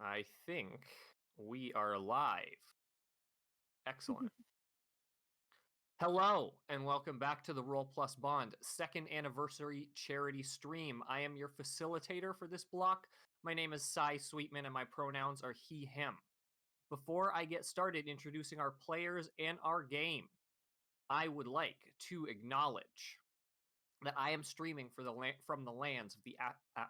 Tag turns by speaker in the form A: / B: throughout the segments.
A: I think we are live. Excellent. Hello, and welcome back to the Roll Plus Bond second anniversary charity stream. I am your facilitator for this block. My name is Cy Sweetman, and my pronouns are he, him. Before I get started introducing our players and our game, I would like to acknowledge that I am streaming from the lands of the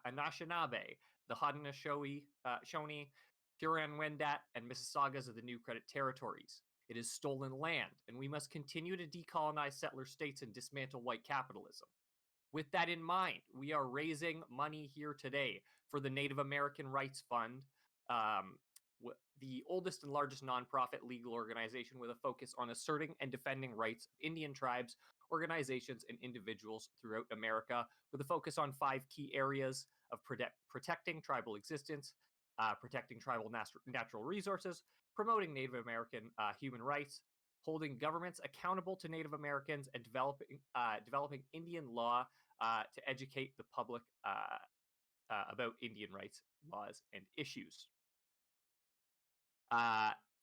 A: Anishinaabe, the Haudenosaunee, Shawnee, Huron-Wendat, and Mississaugas of the New Credit Territories. It is stolen land, and we must continue to decolonize settler states and dismantle white capitalism. With that in mind, we are raising money here today for the Native American Rights Fund, um, the oldest and largest nonprofit legal organization with a focus on asserting and defending rights of Indian tribes, organizations, and individuals throughout America, with a focus on 5 key areas of protecting tribal existence, protecting tribal natural resources, promoting Native American human rights, holding governments accountable to Native Americans, and developing Indian law to educate the public about Indian rights, laws, and issues.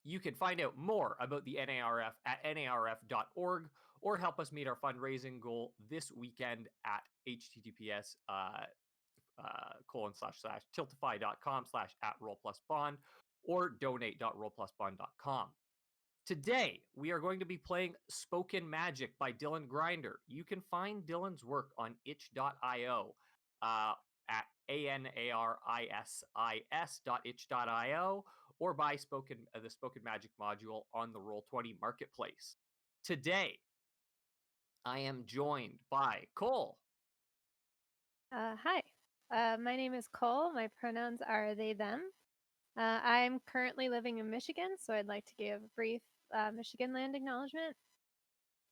A: You can find out more about the NARF at narf.org or help us meet our fundraising goal this weekend at https ://tiltify.com/@rollplusbond or donate.rollplusbond.com. Today, we are going to be playing Spoken Magic by Dylan Grinder. You can find Dylan's work on itch.io at anarisis.itch.io or buy the Spoken Magic module on the Roll20 marketplace. Today, I am joined by Cole.
B: Hi, my name is Cole. My pronouns are they, them. I'm currently living in Michigan, so I'd like to give a brief Michigan land acknowledgement.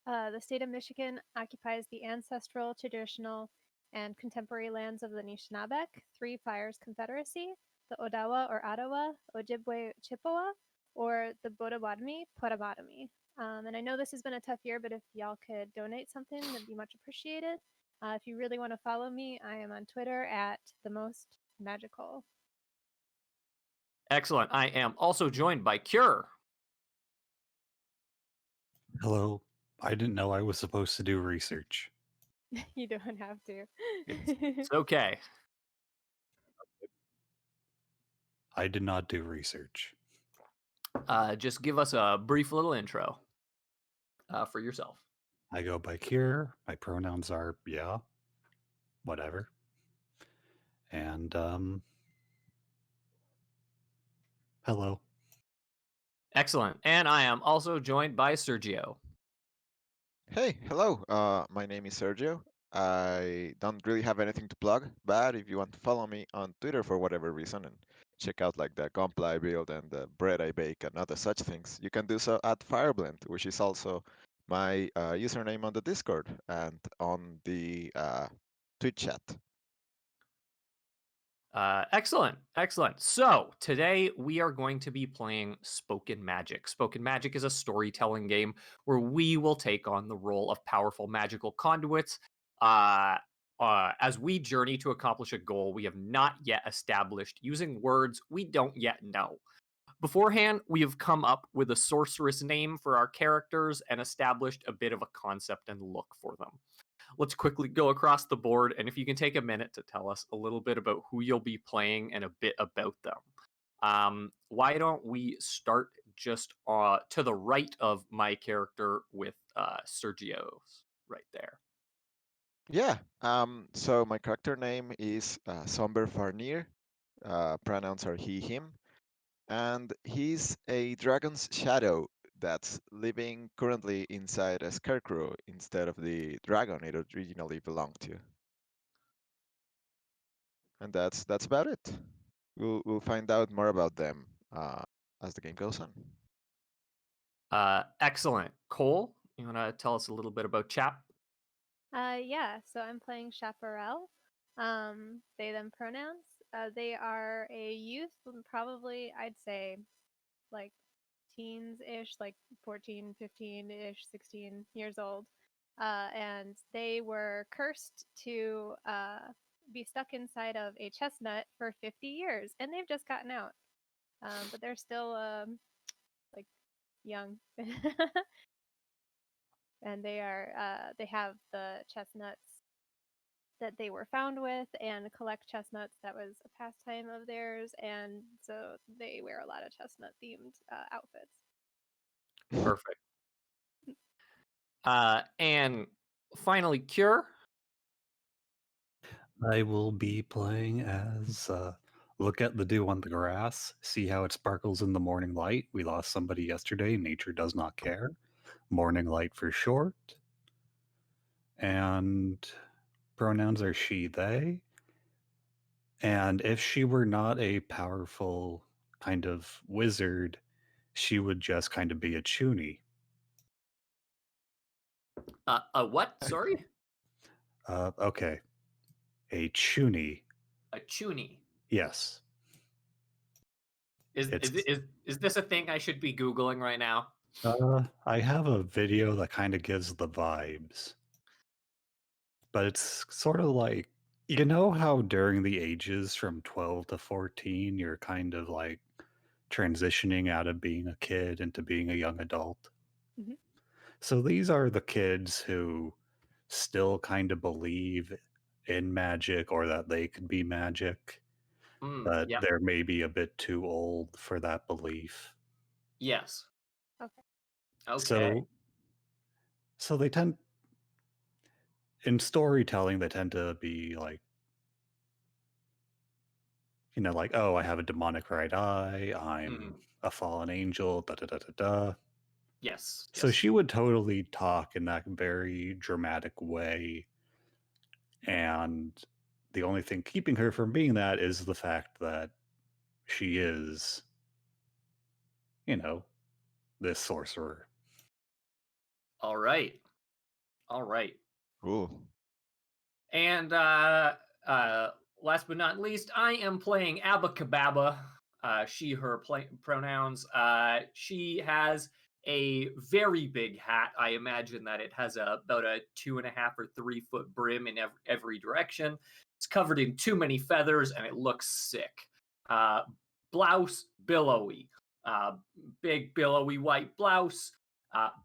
B: The state of Michigan occupies the ancestral, traditional, and contemporary lands of the Anishinaabeg, Three Fires Confederacy, the Odawa or Ottawa, Ojibwe Chippewa, or the Potawatomi Potawatomi. And I know this has been a tough year, but if y'all could donate something, that'd be much appreciated. If you really want to follow me, I am on Twitter at the most magical.
A: Excellent. I am also joined by Cure.
C: Hello. I didn't know I was supposed to do research.
B: You don't have to.
A: It's okay.
C: I did not do research.
A: Just give us a brief little intro for yourself.
C: I go by Kier. My pronouns are yeah, whatever. And hello.
A: Excellent. And I am also joined by Sergio.
D: Hey, hello. My name is Sergio. I don't really have anything to plug, but if you want to follow me on Twitter for whatever reason and check out like the Gunpla I build and the bread I bake and other such things, you can do so at Fireblend, which is also my username on the Discord and on the Twitch chat.
A: Excellent. So today we are going to be playing Spoken Magic. Spoken Magic is a storytelling game where we will take on the role of powerful magical conduits as we journey to accomplish a goal we have not yet established using words we don't yet know. Beforehand, we have come up with a sorceress name for our characters and established a bit of a concept and look for them. Let's quickly go across the board, and if you can take a minute to tell us a little bit about who you'll be playing and a bit about them. Why don't we start just to the right of my character with Sergio's right there.
D: Yeah. So my character name is Somber Farnir. Pronouns are he, him. And he's a dragon's shadow that's living currently inside a scarecrow instead of the dragon it originally belonged to. And that's about it. We'll find out more about them as the game goes on.
A: Excellent. Cole, you want to tell us a little bit about Chap?
B: Yeah, so I'm playing Chaparral. They, them pronouns. They are a youth, probably, I'd say, like teens-ish, like 14, 15-ish, 16 years old. And they were cursed to be stuck inside of a chestnut for 50 years, and they've just gotten out. but they're still like young, and they have the chestnuts that they were found with, and collect chestnuts. That was a pastime of theirs, and so they wear a lot of chestnut themed outfits.
A: Perfect. And finally, Cure.
C: I will be playing as look at the dew on the grass, see how it sparkles in the morning light. We lost somebody yesterday. Nature does not care. Morning light for short. And pronouns are she, they. And if she were not a powerful kind of wizard, she would just kind of be a chuny.
A: What? Sorry?
C: Okay. A chuny.
A: A chuny.
C: Yes.
A: Is this a thing I should be Googling right now?
C: I have a video that kind of gives the vibes. But it's sort of like, you know how during the ages from 12 to 14, you're kind of like transitioning out of being a kid into being a young adult?
B: Mhm.
C: So these are the kids who still kind of believe in magic or that they could be magic, but
A: Yep.
C: they're maybe a bit too old for that belief.
A: Yes.
B: Okay.
A: Okay.
C: So they tend, in storytelling, they tend to be like, like, oh, I have a demonic right eye, I'm a fallen angel, da da da da da.
A: Yes.
C: So she would totally talk in that very dramatic way. And the only thing keeping her from being that is the fact that she is, this sorcerer.
A: All right. All right.
D: Cool.
A: And last but not least, I am playing Abacababa. She, her pronouns. She has a very big hat. I imagine that it has about a 2.5 or 3 foot brim in every direction. It's covered in too many feathers and it looks sick. Blouse, billowy. Big, billowy white blouse.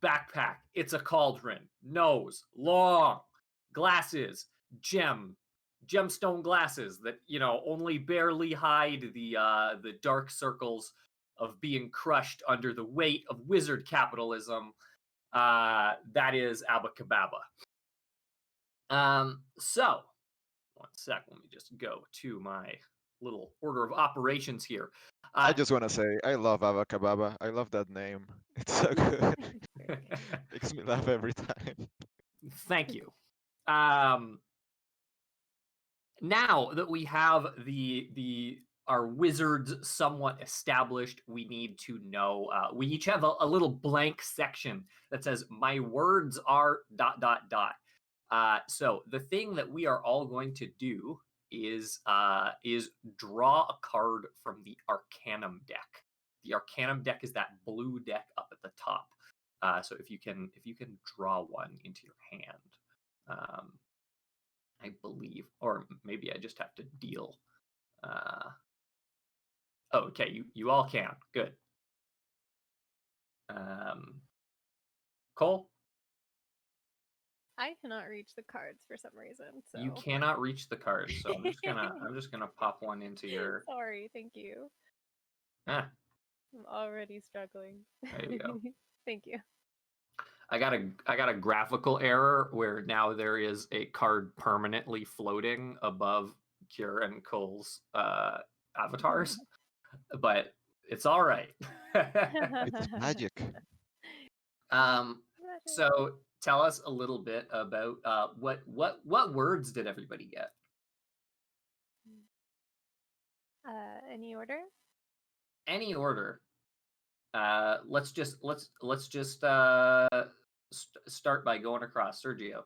A: Backpack, it's a cauldron. Nose, long. Glasses, gemstone glasses that only barely hide the dark circles of being crushed under the weight of wizard capitalism. That is Abacababa. So one sec, let me just go to my little order of operations here.
D: I just want to say I love Avakababa. I love that name. It's so good. Makes me laugh every time.
A: Thank you. Now that we have our wizards somewhat established, we need to know. We each have a little blank section that says, "My words are ... So the thing that we are all going to do is draw a card from the Arcanum deck. The Arcanum deck is that blue deck up at the top. So if you can draw one into your hand. I believe, or maybe I just have to deal. Okay, you all can. Good. Cole?
B: I cannot reach the cards for some reason. So
A: You cannot reach the cards, so I'm just gonna pop one into your.
B: Sorry, thank you.
A: Ah,
B: I'm already struggling.
A: there you go.
B: Thank you.
A: I got a graphical error where now there is a card permanently floating above Cure and Cole's avatars, but it's all right.
D: It's magic.
A: So tell us a little bit about what words did everybody get?
B: Any order?
A: Any order. Let's just start by going across. Sergio.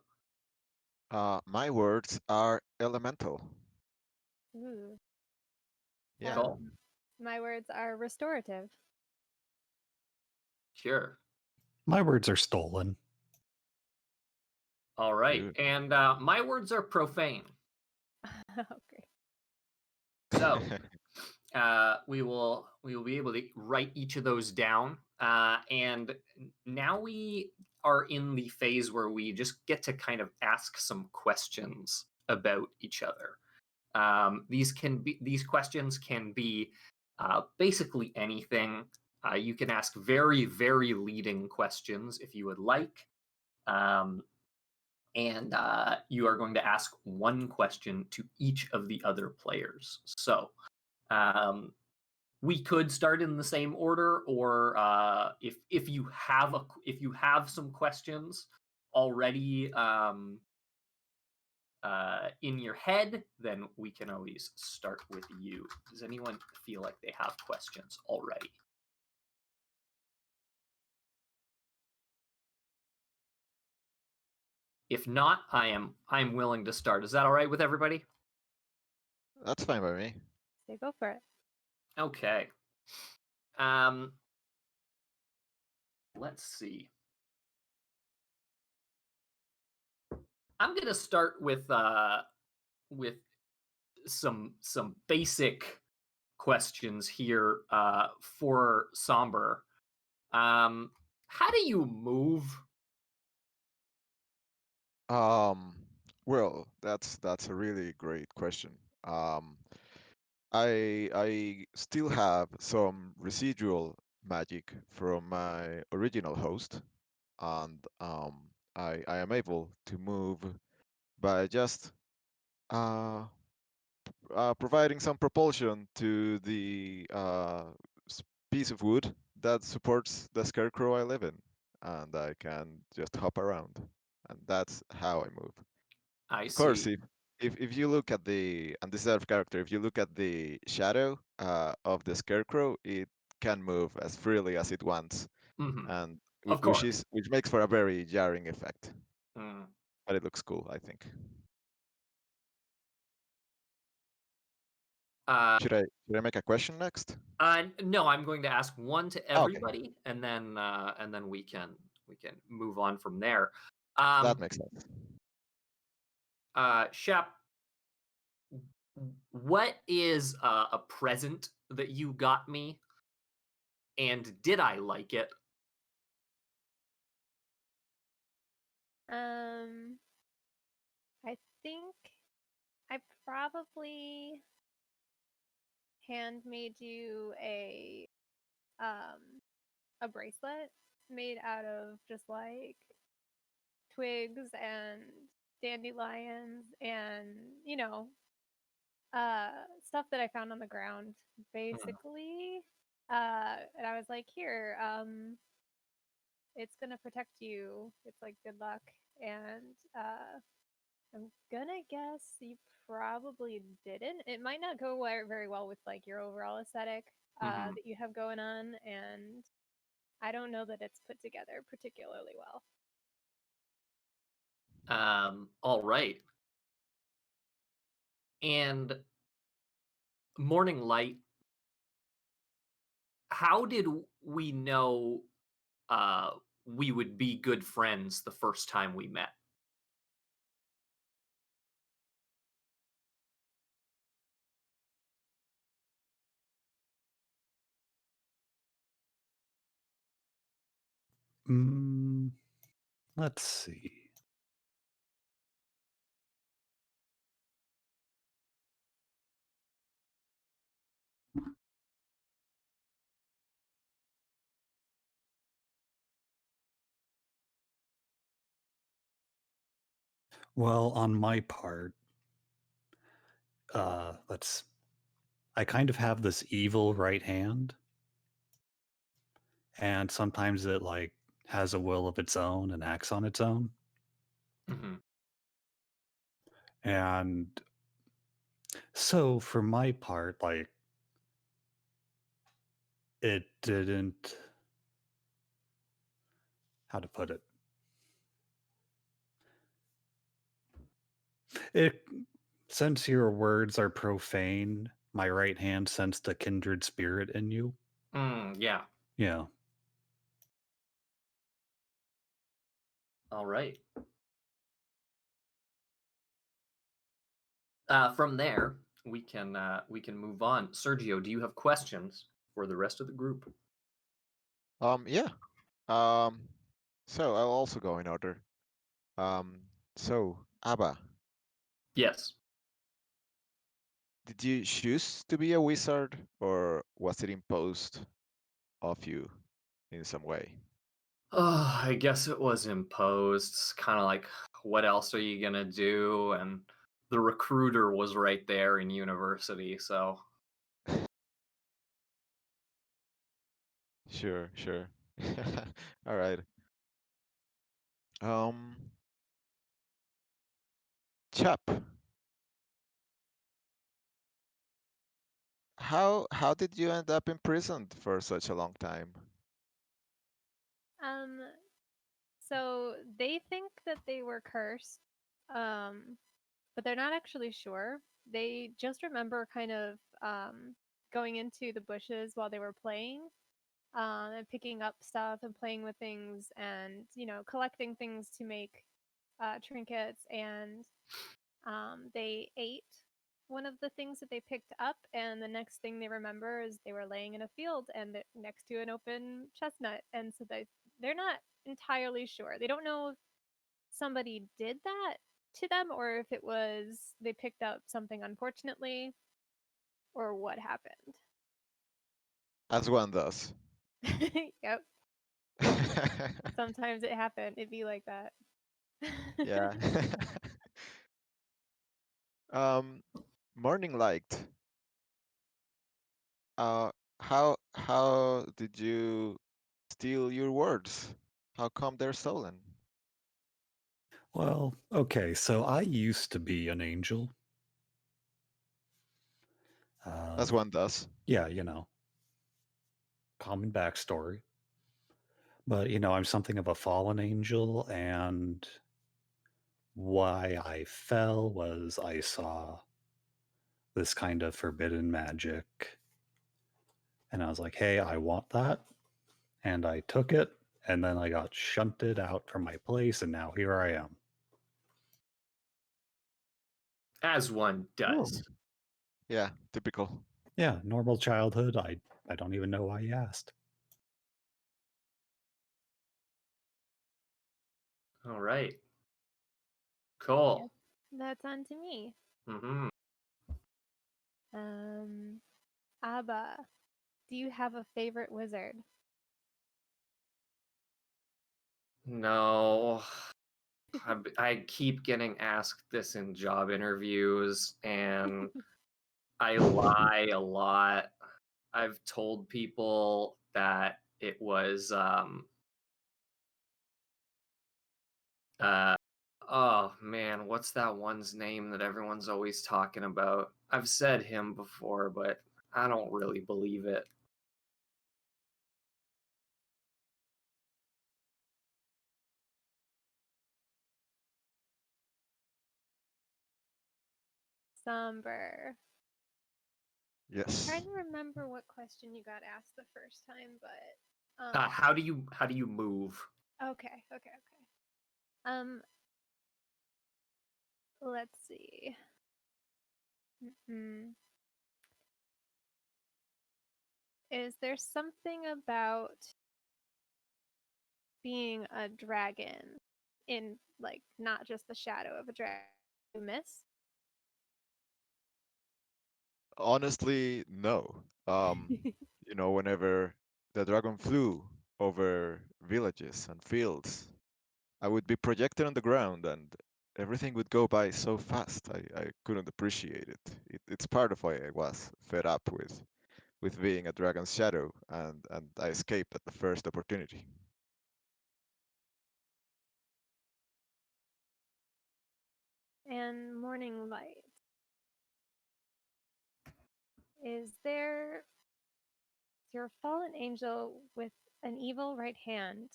D: My words are elemental.
B: Ooh.
D: Yeah.
A: Cool.
B: My words are restorative.
A: Sure.
C: My words are stolen.
A: All right.
D: Dude.
A: And my words are profane.
B: Okay.
A: So we will be able to write each of those down. And now we are in the phase where we just get to kind of ask some questions about each other. These questions can be basically anything. You can ask very, very leading questions if you would like. And you are going to ask one question to each of the other players. So we could start in the same order, or if you have some questions already in your head, then we can always start with you. Does anyone feel like they have questions already? If not, I'm willing to start. Is that all right with everybody?
D: That's fine by me.
B: So go for it.
A: Okay. Let's see. I'm gonna start with some basic questions here for Somber. How do you move?
D: Well, that's a really great question. I still have some residual magic from my original host, and I am able to move by just providing some propulsion to the piece of wood that supports the scarecrow I live in, and I can just hop around, and that's how I move.
A: I
D: Of course,
A: see.
D: if you look at the, and this is out of character, if you look at the shadow of the scarecrow, it can move as freely as it wants,
A: Mhm.
D: and
A: Of course.
D: which makes for a very jarring effect.
A: Mm.
D: But it looks cool, I think. Should I make a question next?
A: No, I'm going to ask one to
D: Oh, okay,
A: everybody, and then we can move on from there.
D: that makes sense.
A: Shep, what is a present that you got me, and did I like it?
B: I think I probably handmade you a bracelet made out of just like twigs and dandelions and stuff that I found on the ground basically. And I was like, here, it's gonna protect you. It's like good luck. And I'm gonna guess you probably didn't. It might not go very well with like your overall aesthetic that you have going on, and I don't know that it's put together particularly well.
A: All right. And Morning Light, how did we know we would be good friends the first time we met?
C: Let's see. Well, on my part, I kind of have this evil right hand, and sometimes it like has a will of its own and acts on its own.
A: Mm-hmm.
C: And so for my part, like it didn't, how to put it? Since your words are profane, my right hand sensed a kindred spirit in you.
A: Yeah.
C: Yeah.
A: All right. From there, we can move on. Sergio, do you have questions for the rest of the group?
D: Yeah. So I'll also go in order. So Abba,
A: Yes.
D: did you choose to be a wizard, or was it imposed of you in some way?
A: Oh, I guess it was imposed. It's kind of like, what else are you gonna do? And the recruiter was right there in university, so
D: Sure, sure. All right. Um, Chap, how did you end up imprisoned for such a long time?
B: Um, so they think that they were cursed, but they're not actually sure. They just remember kind of going into the bushes while they were playing, and picking up stuff and playing with things, and collecting things to make trinkets. And they ate one of the things that they picked up, and the next thing they remember is they were laying in a field and next to an open chestnut. And so they're not entirely sure. They don't know if somebody did that to them or if it was they picked up something unfortunately or what happened.
D: As one does.
B: Yep. Sometimes it happened. It'd be like that.
D: Yeah. Morning Light. Uh, how did you steal your words? How come they're stolen?
C: Well, okay, so I used to be an angel.
D: As one does.
C: Yeah, common backstory. But, I'm something of a fallen angel, and why I fell was I saw this kind of forbidden magic, and I was like, hey, I want that. And I took it, and then I got shunted out from my place, and now here I am.
A: as one does.
D: Yeah, typical.
C: Yeah, normal childhood. I don't even know why you asked.
A: All right. Cool.
B: Yep. That's on to me.
A: Mm-hmm.
B: Abba, do you have a favorite wizard?
A: No, I keep getting asked this in job interviews, and I lie a lot. I've told people that it was oh man, what's that one's name that everyone's always talking about? I've said him before, but I don't really believe it.
B: Somber. I'm
D: Yes.
B: trying to remember what question you got asked the first time, but
A: How do you move?
B: okay. Let's see. Is there something about being a dragon in like not just the shadow of a dragon you miss?
D: Honestly, no. Whenever the dragon flew over villages and fields, I would be projected on the ground and everything would go by so fast. I couldn't appreciate it. It's part of why I was fed up with being a dragon's shadow, and I escaped at the first opportunity.
B: And morning light. Is there your fallen angel with an evil right hand,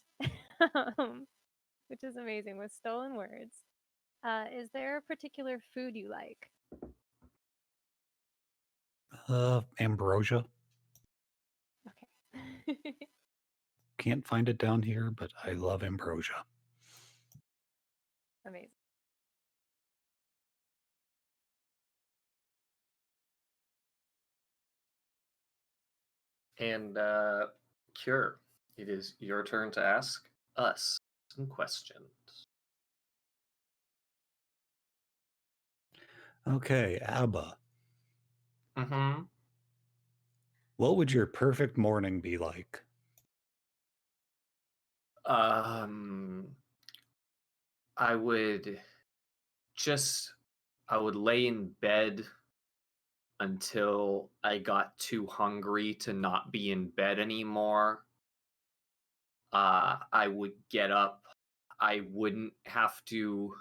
B: which is amazing with stolen words? Is there a particular food you like?
C: Ambrosia.
B: Okay.
C: Can't find it down here, but I love ambrosia.
B: Amazing.
A: And Cure, it is your turn to ask us some questions.
C: Okay, Abba,
A: Mm-hmm.
C: what would your perfect morning be like?
A: I would lay in bed until I got too hungry to not be in bed anymore. I would get up. I wouldn't have to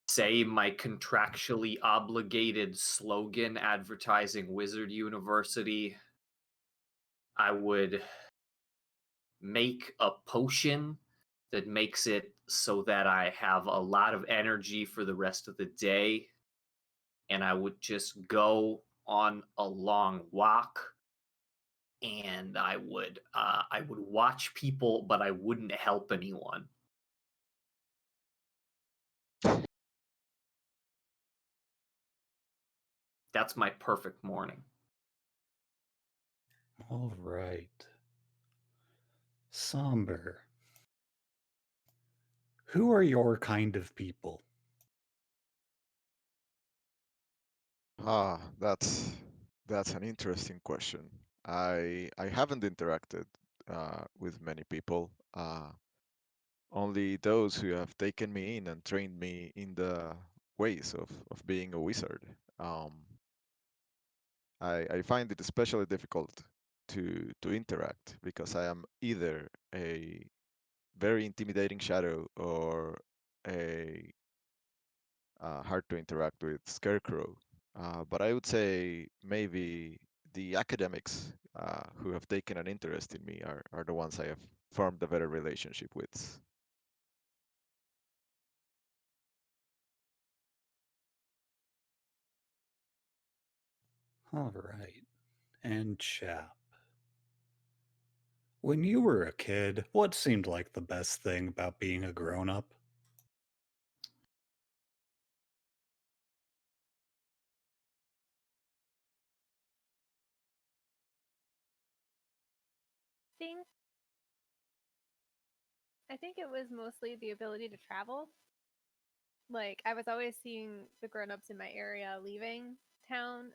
A: say my contractually obligated slogan advertising Wizard University. I would make a potion that makes it so that I have a lot of energy for the rest of the day. And I would just go on a long walk, and I would watch people, but I wouldn't help anyone. That's my perfect morning.
C: All right. Somber. Who are your kind of people?
D: That's an interesting question. I haven't interacted with many people. Only those who have taken me in and trained me in the ways of being a wizard. I find it especially difficult to interact because I am either a very intimidating shadow or a hard to interact with scarecrow. But I would say maybe the academics who have taken an interest in me are the ones I have formed a better relationship with.
C: All right. And Chap. When you were a kid, what seemed like the best thing about being a grown-up?
B: think I think it was mostly the ability to travel. Like I was always seeing the grown-ups in my area leaving town,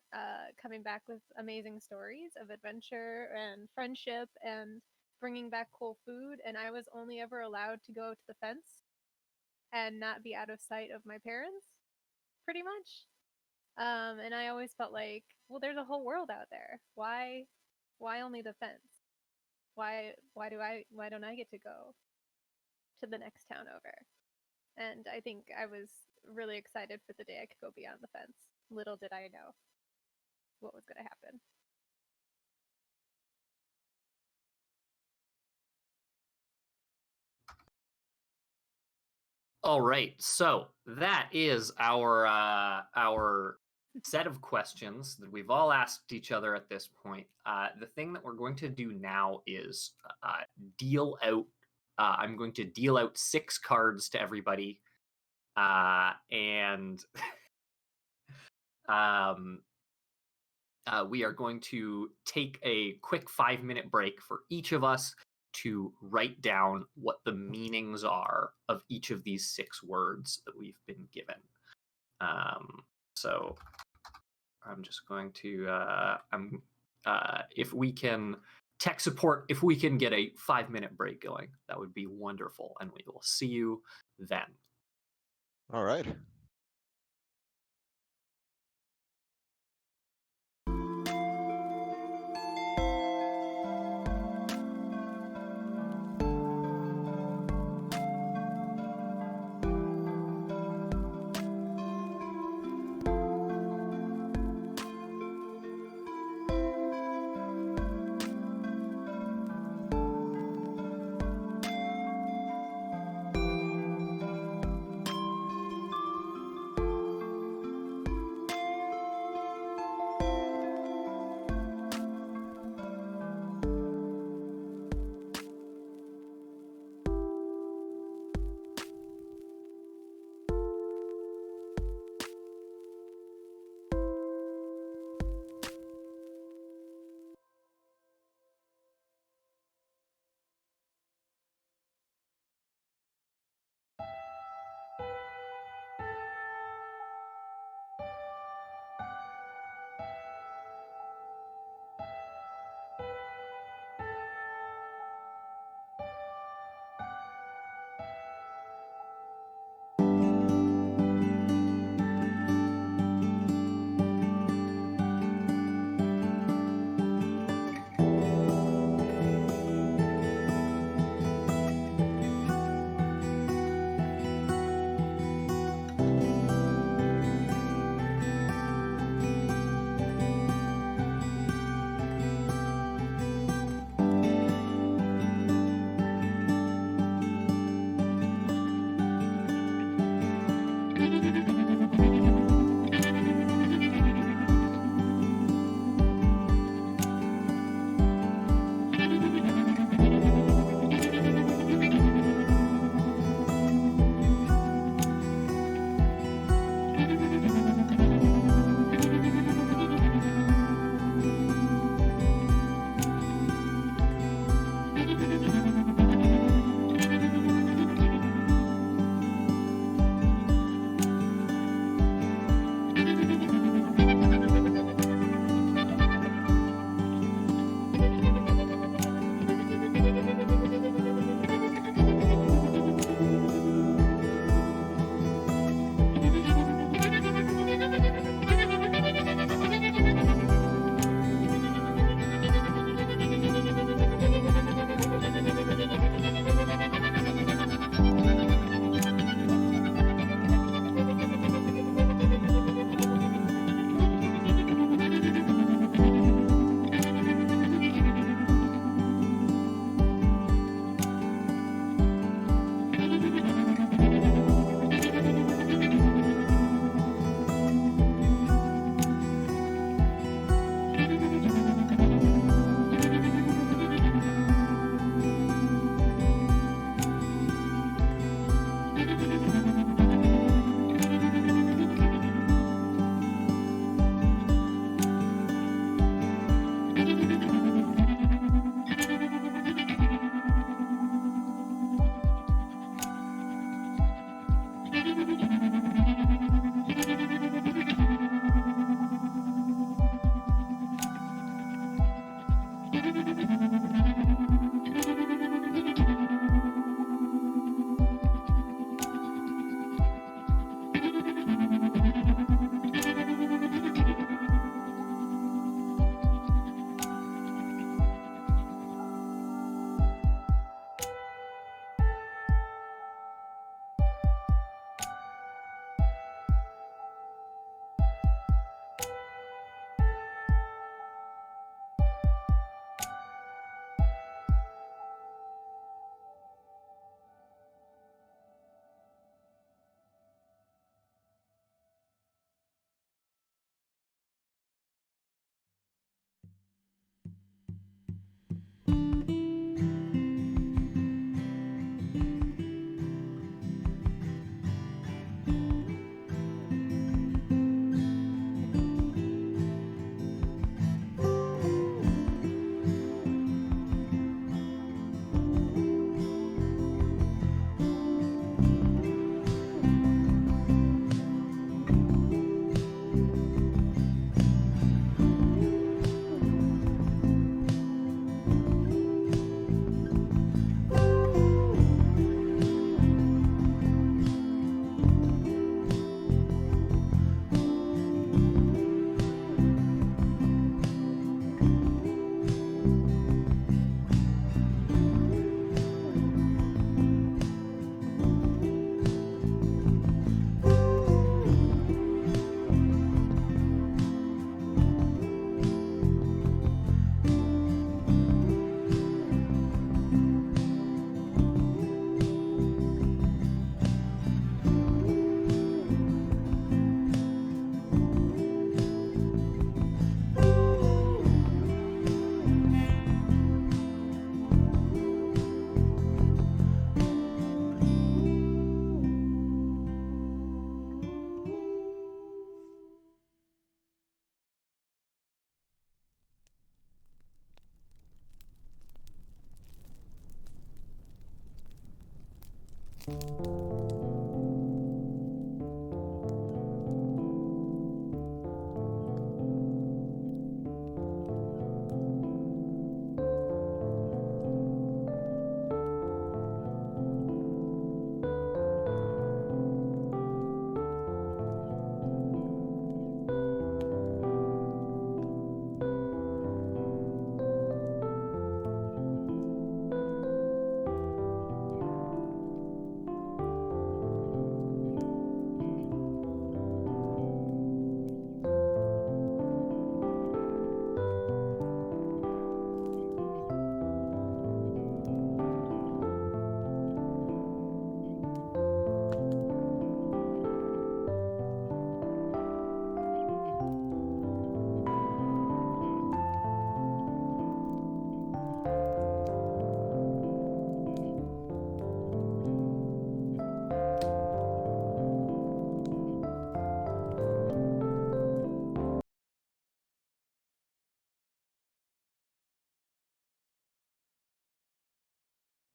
B: coming back with amazing stories of adventure and friendship and bringing back cool food, and I was only ever allowed to go to the fence and not be out of sight of my parents, pretty much. And I always felt like, well, there's a whole world out there. Why only the fence? Why don't I get to go to the next town over? And I think I was really excited for the day I could go beyond the fence. Little did I know what was going to happen.
A: All right, so that is our set of questions that we've all asked each other at this point. The thing that we're going to do now is deal out. I'm going to deal out 6 cards to everybody, and we are going to take a quick 5-minute break for each of us to write down what the meanings are of each of these 6 words that we've been given. So I'm just going to, if we can, tech support, if we can get a 5-minute break going, that would be wonderful. And we will see you then.
D: All right.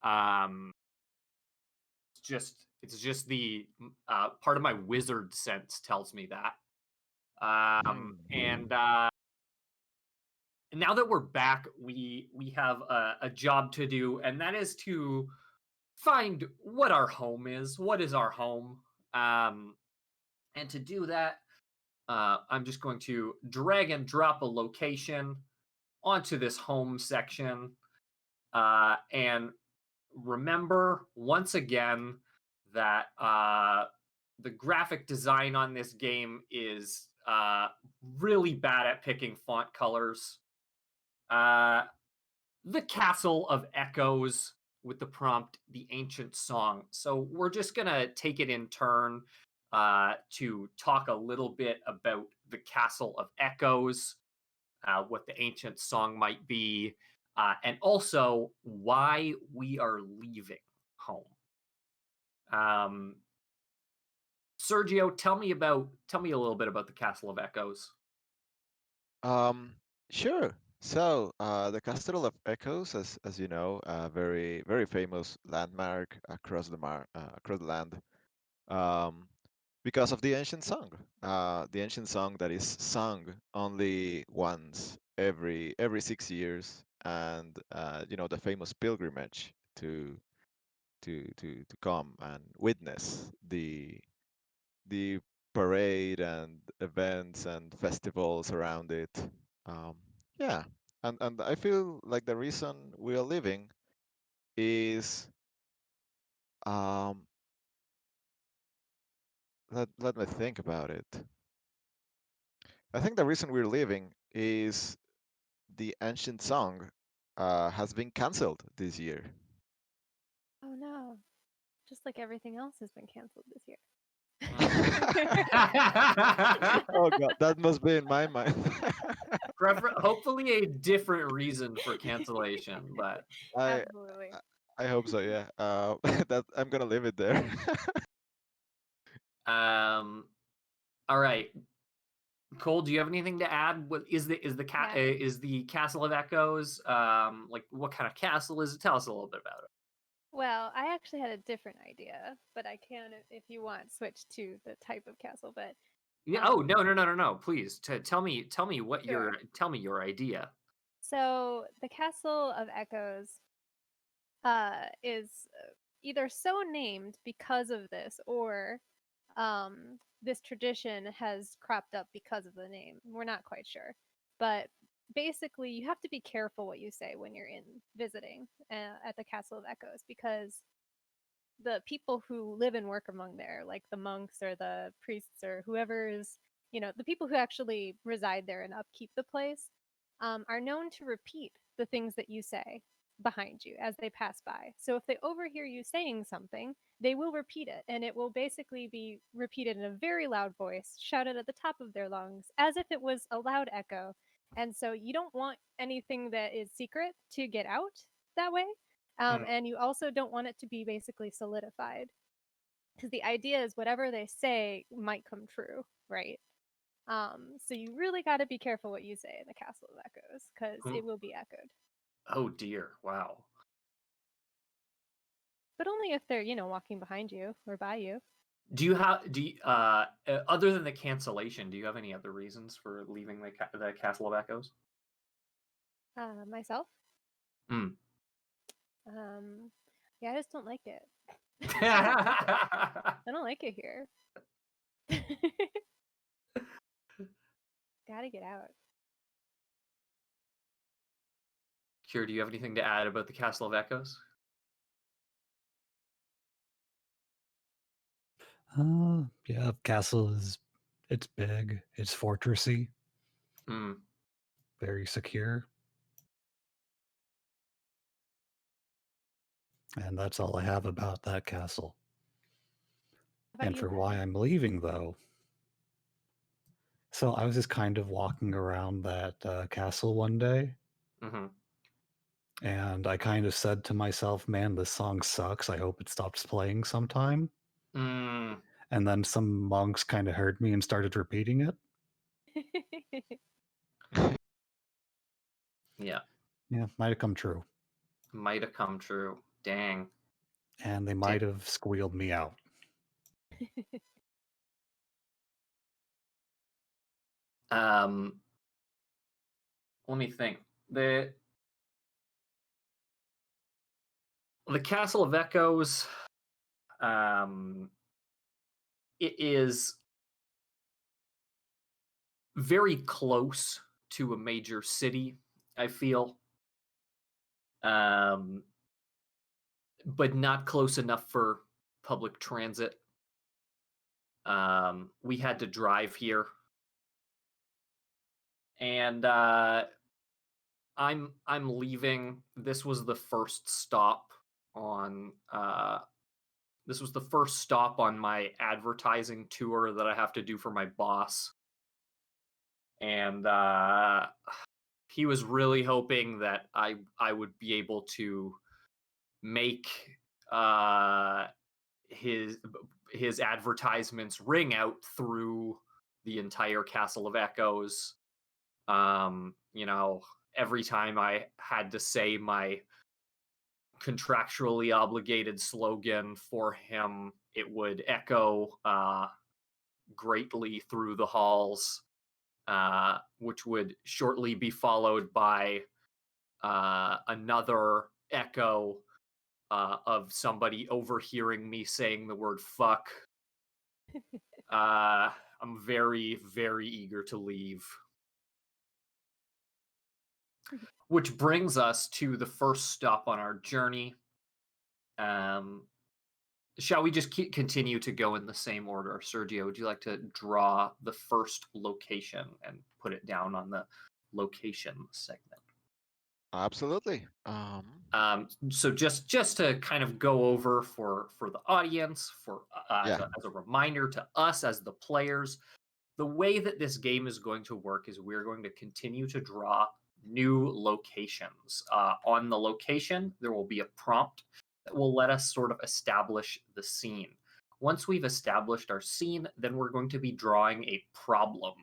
A: Um, it's just the part of my wizard sense tells me that. And now that we're back, we have a job to do, and that is to find what our home is. What is our home? And to do that, I'm just going to drag and drop a location onto this home section. And remember once again that the graphic design on this game is really bad at picking font colors. The Castle of Echoes with the prompt, The Ancient Song. So we're just going to take it in turn to talk a little bit about the Castle of Echoes, what the ancient song might be, and also why we are leaving home. Sergio, tell me a little bit about the Castle of Echoes.
D: Sure. So, the Castle of Echoes, as you know, a very very famous landmark across across the land, um, because of the ancient song. The ancient song that is sung only once every 6 years, and the famous pilgrimage to come and witness the parade and events and festivals around it. Um, yeah, and I feel like the reason we are living is um, let me think about it. I think the reason we're living is the ancient song has been cancelled this year.
B: Oh no. Just like everything else has been canceled this year.
D: Oh god, that must be in my mind.
A: Hopefully a different reason for cancellation, but
D: I
B: Absolutely.
D: I hope so. Yeah. That I'm gonna leave it there.
A: all right. Cole, do you have anything to add? What is the
B: Yeah.
A: is the Castle of Echoes? Like what kind of castle is it? Tell us a little bit about it.
B: Well, I actually had a different idea, but I can, if you want, switch to the type of castle. But
A: Yeah. Oh no! Please tell me what
B: Sure.
A: tell me your idea.
B: So the Castle of Echoes is either so named because of this, or this tradition has cropped up because of the name. We're not quite sure, but basically, you have to be careful what you say when you're in visiting at the Castle of Echoes, because the people who live and work among there, like the monks or the priests or whoever is, the people who actually reside there and upkeep the place, are known to repeat the things that you say behind you as they pass by. So if they overhear you saying something, they will repeat it, and it will basically be repeated in a very loud voice, shouted at the top of their lungs, as if it was a loud echo. And so you don't want anything that is secret to get out that way. And you also don't want it to be basically solidified, because the idea is whatever they say might come true, right? So you really got to be careful what you say in the Castle of Echoes, because it will be echoed.
A: Oh dear! Wow.
B: but only if they're, walking behind you or by you.
A: Do you have other than the cancellation? Do you have any other reasons for leaving the Castle of Echoes?
B: Myself?
A: Hmm.
B: Yeah, I just don't like it. I don't like it here. Gotta get out.
A: Kira, do you have anything to add about the Castle of Echoes?
C: Yeah, castle it's big, it's fortressy,
A: Hmm.
C: very secure. And that's all I have about that castle.
B: How about
C: And
B: you,
C: for
B: Ben?
C: why I'm leaving, though. So I was just kind of walking around that castle one day,
A: Mm-hmm.
C: and I kind of said to myself, man, this song sucks. I hope it stops playing sometime.
A: Mm.
C: And then some monks kind of heard me and started repeating it.
A: Yeah.
C: Yeah, might have come true.
A: Might have come true. Dang.
C: And they might have squealed me out.
A: Let me think. The Castle of Echoes, it is very close to a major city, I feel. But not close enough for public transit. We had to drive here. And I'm leaving. This was the first stop on my advertising tour that I have to do for my boss. And he was really hoping that I would be able to make his advertisements ring out through the entire Castle of Echoes. Every time I had to say my contractually obligated slogan for him, it would echo greatly through the halls, which would shortly be followed by another echo of somebody overhearing me saying the word fuck. I'm very, very eager to leave. Which brings us to the first stop on our journey. Shall we just continue to go in the same order? Sergio, would you like to draw the first location and put it down on the location segment?
D: Absolutely.
A: So just to kind of go over for the audience, as a reminder to us as the players, the way that this game is going to work is we're going to continue to draw new locations. On the location, there will be a prompt that will let us sort of establish the scene. Once we've established our scene, then we're going to be drawing a problem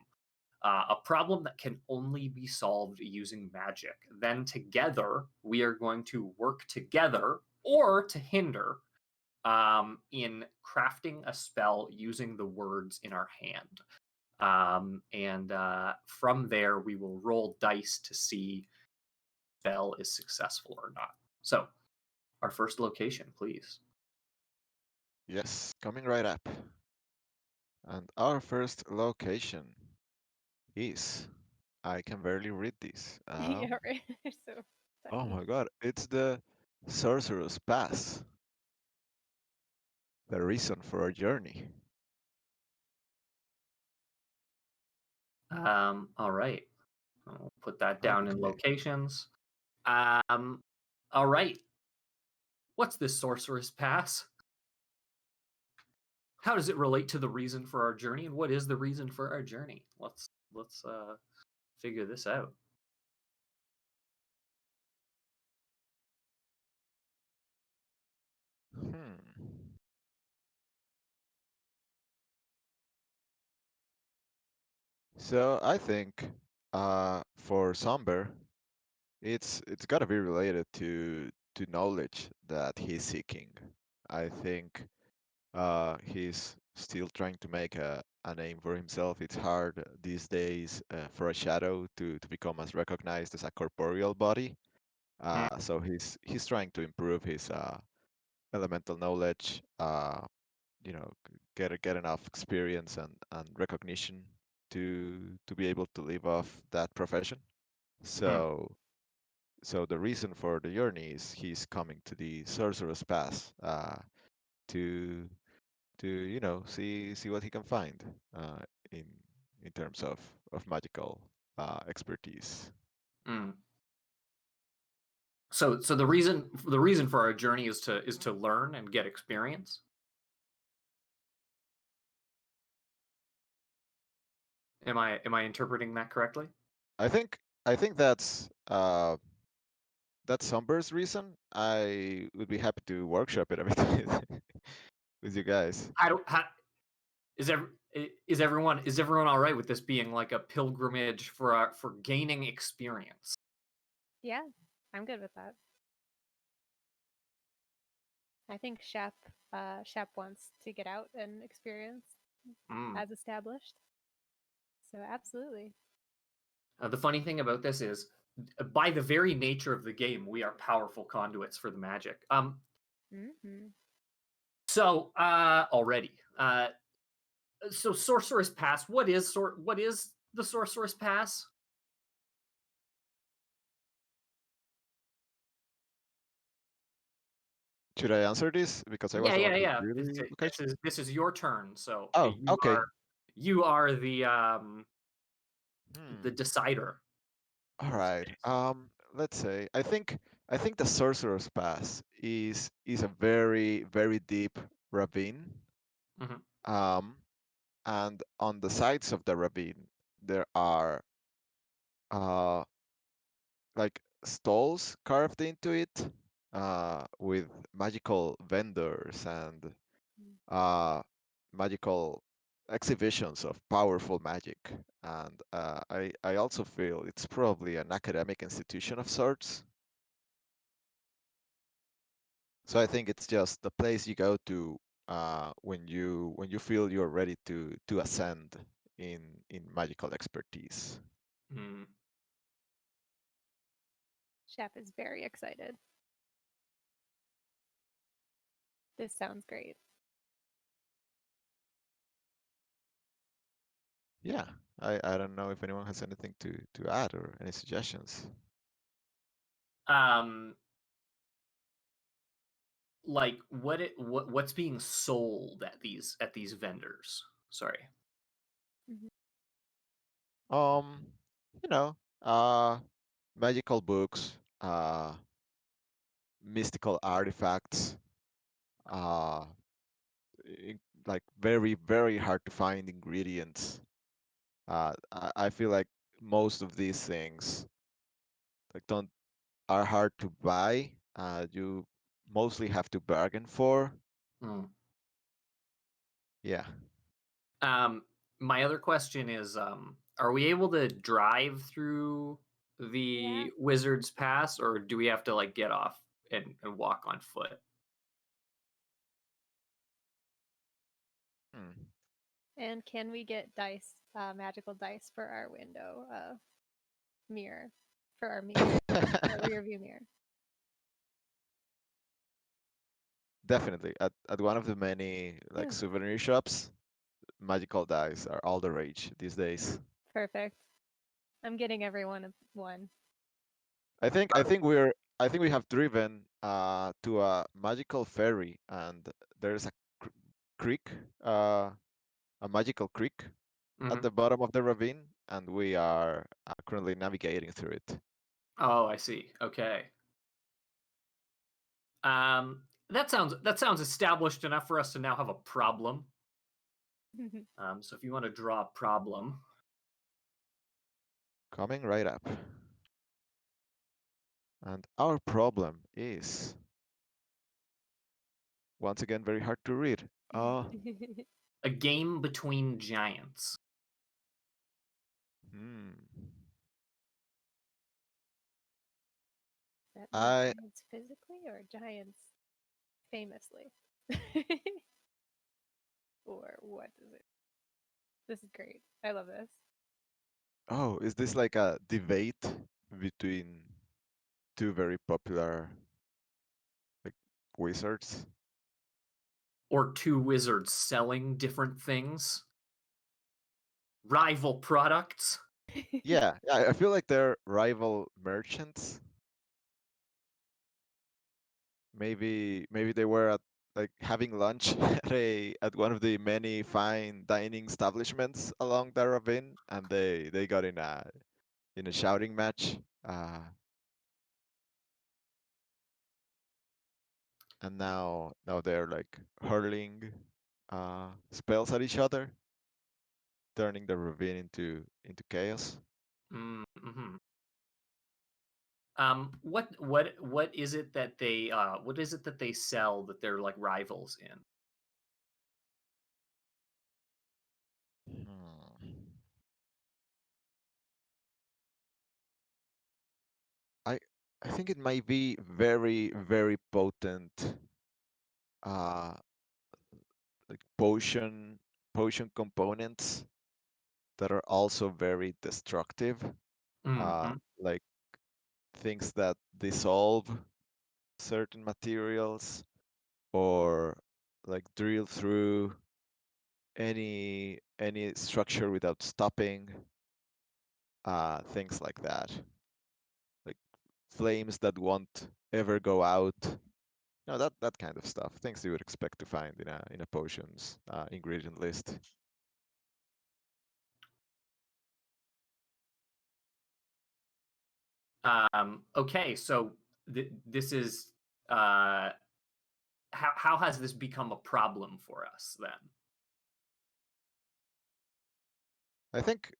A: that can only be solved using magic. Then together, we are going to work together or to hinder in crafting a spell using the words in our hand. And from there, we will roll dice to see if the spell is successful or not. So, our first location, please.
D: Yes, coming right up. And our first location is, I can barely read this.
B: Yeah, right. So
D: Oh
B: tiny.
D: my god, it's the Sorcerer's Pass. The reason for our journey.
A: All right. I'll put that down in
D: Okay.
A: locations. All right. What's this Sorcerer's Pass? How does it relate to the reason for our journey, and what is the reason for our journey? Let's figure this out.
D: So I think for Somber, it's got to be related to knowledge that he's seeking. I think he's still trying to make a name for himself. It's hard these days for a shadow to become as recognized as a corporeal body. So he's trying to improve his elemental knowledge. Get enough experience and recognition to be able to live off that profession. So the reason for the journey is he's coming to the Sorcerer's Pass to see what he can find in in terms of magical expertise.
A: Mm. So the reason for our journey is to learn and get experience. Am I interpreting that correctly?
D: I think that's Somber's reason. I would be happy to workshop it a bit with you guys.
A: I don't. Is ev- is everyone all right with this being like a pilgrimage for gaining experience?
B: Yeah, I'm good with that. I think Shep wants to get out and experience
A: Mm.
B: as established. So absolutely.
A: The funny thing about this is, by the very nature of the game, we are powerful conduits for the magic.
B: Mm-hmm.
A: So already, so Sorcerer's Pass. What is the Sorcerer's Pass?
D: Should I answer this because I was
A: Yeah,
D: the one
A: yeah,
D: who
A: yeah.
D: really okay?
A: This is your turn. So
D: Oh, okay.
A: you are the
D: Hmm.
A: decider.
D: All right. Let's say I think the Sorcerer's Pass is a very very deep ravine.
A: Mhm.
D: Um, and on the sides of the ravine there are uh like stalls carved into it with magical vendors and uh magical exhibitions of powerful magic. And I also feel it's probably an academic institution of sorts. So I think it's just the place you go to when you feel you're ready to ascend in magical expertise.
A: Mm.
B: Shep is very excited. This sounds great.
D: Yeah, I don't know if anyone has anything to add or any suggestions.
A: Um, like what's being sold at these vendors? Sorry.
B: Mhm.
D: Um, you know, uh, magical books, mystical artifacts, uh, like very very hard to find ingredients. I feel like most of these things like don't are hard to buy. You mostly have to bargain for.
A: Mm.
D: Yeah.
A: Um, my other question is, are we able to drive through
B: Yeah.
A: the Wizard's Pass, or do we have to like get off and walk on foot?
D: Hmm.
B: And can we get dice, magical dice for our window mirror, for our mirror, our rear view mirror?
D: Definitely. At one of the many like
B: Ooh,
D: souvenir shops, magical dice are all the rage these days.
B: perfect. I'm getting everyone one.
D: I think we have driven to a magical ferry and there's a creek, uh, a magical creek at
A: Hmm.
D: the bottom of the ravine, and we are currently navigating through it.
A: Oh, I see. Okay. That sounds established enough for us to now have a problem. So if you want to draw a problem,
D: Coming right up. And our problem is once again very hard to read.
A: a game between giants.
D: Hmm.
B: That mean
D: I
B: giants physically or giants famously? Or what is it? This is great. I love this.
D: Oh, is this like a debate between two very popular like wizards?
A: Or two wizards selling different things, rival products.
D: Yeah, I feel like they're rival merchants. Maybe they were at like having lunch at one of the many fine dining establishments along the ravine, and they got in a shouting match. And now they're like hurling spells at each other, turning the ravine into chaos.
A: Mm-hmm. What is it that they sell that they're like rivals in?
D: Hmm. I I think it might be very potent uh like potion components that are also very destructive.
A: Mm-hmm.
D: Like things that dissolve certain materials or like drill through any structure without stopping, things like that, like flames that won't ever go out. No, that kind of stuff. Things you would expect to find in a potions ingredient list.
A: Okay, so this is uh, how has this become a problem for us then?
D: I think,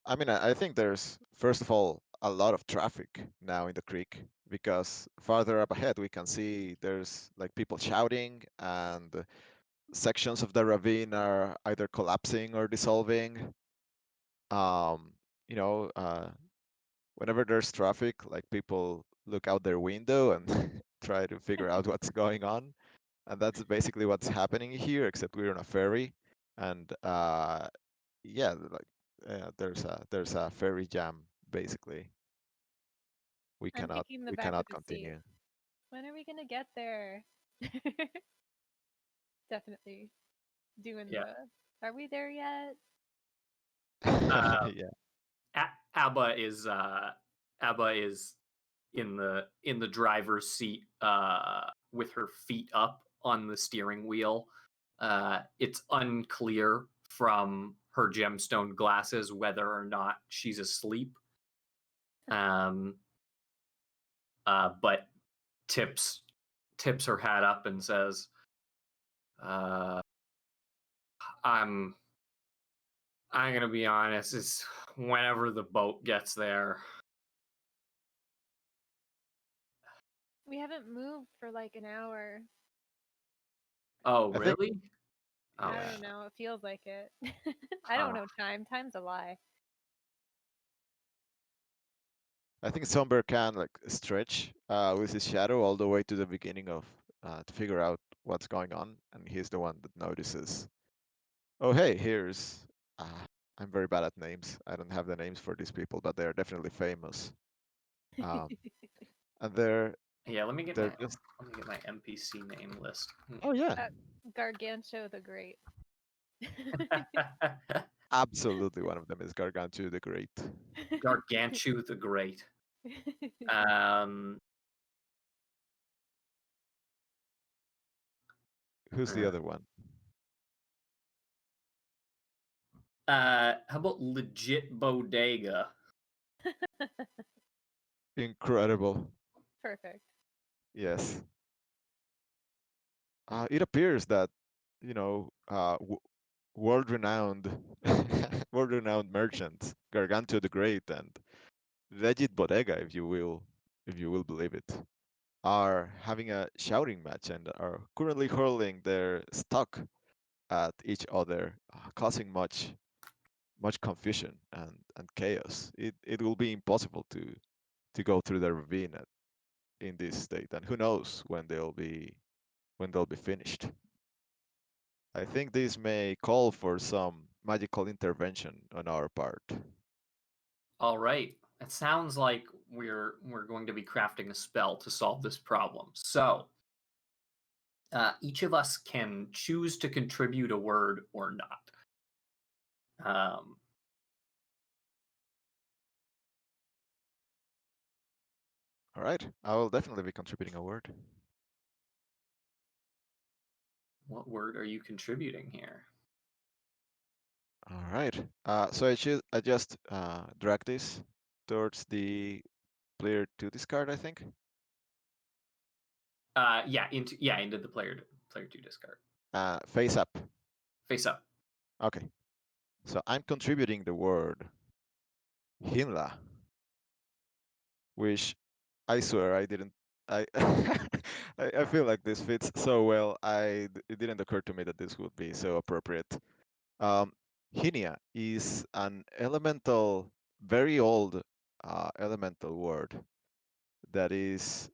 D: I think there's first of all a lot of traffic now in the creek because farther up ahead we can see there's like people shouting and sections of the ravine are either collapsing or dissolving. Um, you know, whenever there's traffic, like people look out their window and try to figure out what's going on, and that's basically what's happening here. Except we're on a ferry, and yeah, there's a ferry jam basically. We
B: I'm
D: cannot
B: taking the
D: we
B: back of
D: cannot
B: the seat.
D: continue.
B: When are we gonna get there? Definitely doing
A: Yeah.
B: the. Are we there yet?
D: Yeah.
A: Abba is in the driver's seat with her feet up on the steering wheel. It's unclear from her gemstone glasses whether or not she's asleep. But tips her hat up and says, uh, I'm gonna be honest, it's whenever the boat gets there.
B: We haven't moved for like an hour.
A: Oh,
D: I think
A: really? Oh,
B: I
D: yeah.
B: don't know. It feels like it. I don't know time. Time's a lie.
D: I think Somber can like stretch with his shadow all the way to the beginning of to figure out what's going on, and he's the one that notices. Oh, hey, here's. I'm very bad at names. I don't have the names for these people, but they're definitely famous. And
A: yeah.
D: they're just.
A: Let me get my NPC name list.
D: Oh yeah,
B: Gargancho the Great.
D: absolutely. One of them is Gargantua the Great.
A: Gargantua the Great. Um,
D: Who's the other one?
A: how about legit bodega?
D: Incredible.
B: Perfect.
D: Yes. It appears that world-renowned world-renowned merchant Gargantua the Great and Legit Bodega, if you will believe it, are having a shouting match and are currently hurling their stock at each other, causing much confusion and chaos. It will be impossible to go through the ravine in this state, and who knows when they'll be finished. I think this may call for some magical intervention on our part.
A: All right. It sounds like we're going to be crafting a spell to solve this problem. So, each of us can choose to contribute a word or not.
D: All right, I will definitely be contributing a word.
A: What word are you contributing here?
D: All right. So I just drag this towards the player to discard, I think.
A: Into the player 2 discard.
D: Face up.
A: Face up.
D: Okay. So I'm contributing the word Hinla, which I swear I didn't. I I feel like this fits so well. It didn't occur to me that this would be so appropriate. Um, Hinia is an elemental, very old elemental word that is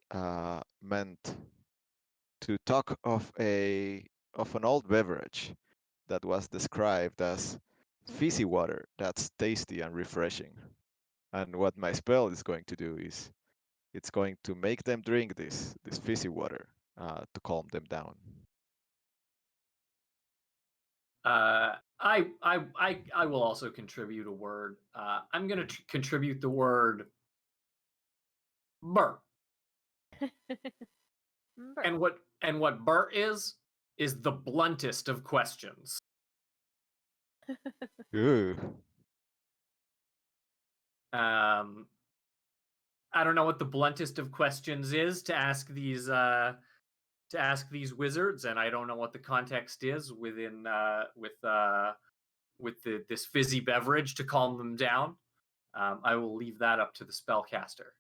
D: meant to talk of an old beverage that was described as fizzy water that's tasty and refreshing. And what my spell is going to do is it's going to make them drink this fizzy water to calm them down.
A: I will also contribute a word. I'm going to contribute the word burr.
B: Burr.
A: And what burr is the bluntest of questions.
D: Ooh.
A: I don't know what the bluntest of questions is to ask these wizards, and I don't know what the context is within this fizzy beverage to calm them down. I will leave that up to the spellcaster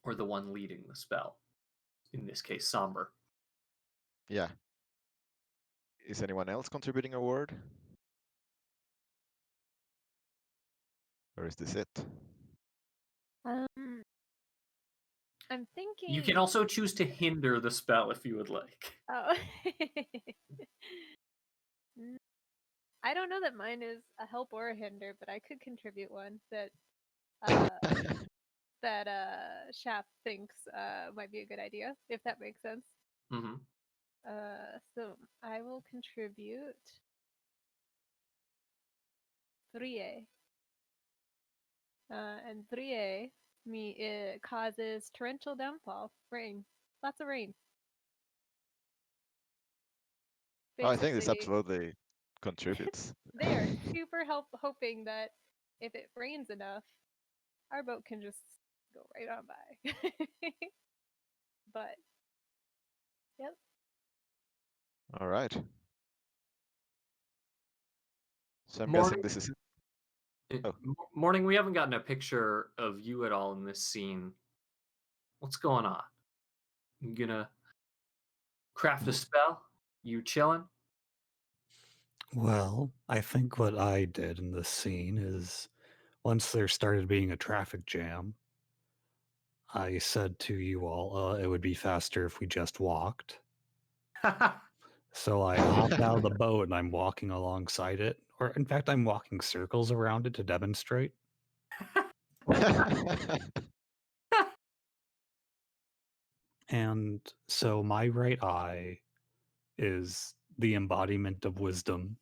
A: or the one leading the spell. In this case, Somber.
D: Yeah. Is anyone else contributing a word? Or is this it?
B: I'm thinking.
A: You can also choose to hinder the spell if you would like.
B: Oh. I don't know that mine is a help or a hinder, but I could contribute one that Shap thinks might be a good idea, if that makes sense.
A: Mm-hmm.
B: So I will contribute 3A. And 3A it causes torrential downfall, rain, lots of rain.
D: Oh, I think this
B: Basically,
D: absolutely contributes.
B: they are super hoping that if it rains enough, our boat can just go right on by. But, yep.
D: All right. So I'm
A: Morning.
D: guessing this is it. Oh.
A: Morning, we haven't gotten a picture of you at all in this scene. What's going on? You gonna craft a spell? You chilling?
C: Well, I think what I did in this scene is once there started being a traffic jam, I said to you all it would be faster if we just walked. So I hopped out of the boat and I'm walking alongside it. Or in fact, I'm walking circles around it to demonstrate. And so my right eye is the embodiment of wisdom.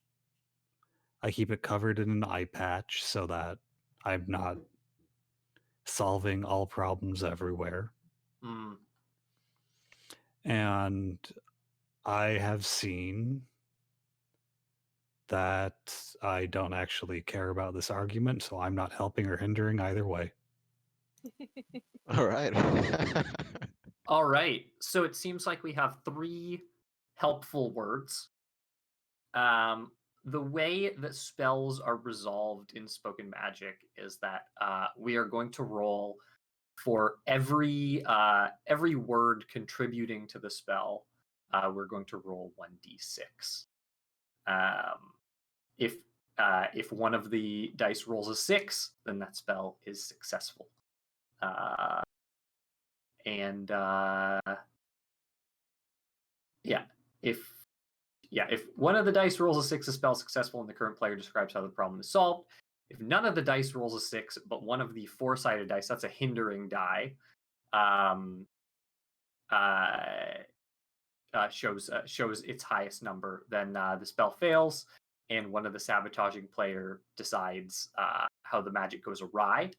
C: I keep it covered in an eye patch so that I'm not solving all problems everywhere.
A: Mm.
C: And I have seen that I don't actually care about this argument, so I'm not helping or hindering either way.
D: All right.
A: All right. So it seems like we have 3 helpful words. The way that spells are resolved in Spoken Magic is that we are going to roll for every word contributing to the spell. We're going to roll 1d6. If one of the dice rolls a 6, then that spell is successful. If one of the dice rolls a 6, the spell is successful, and the current player describes how the problem is solved. If none of the dice rolls a 6, but one of the 4-sided dice, that's a hindering die, shows its highest number, then the spell fails, and one of the sabotaging player decides how the magic goes awry.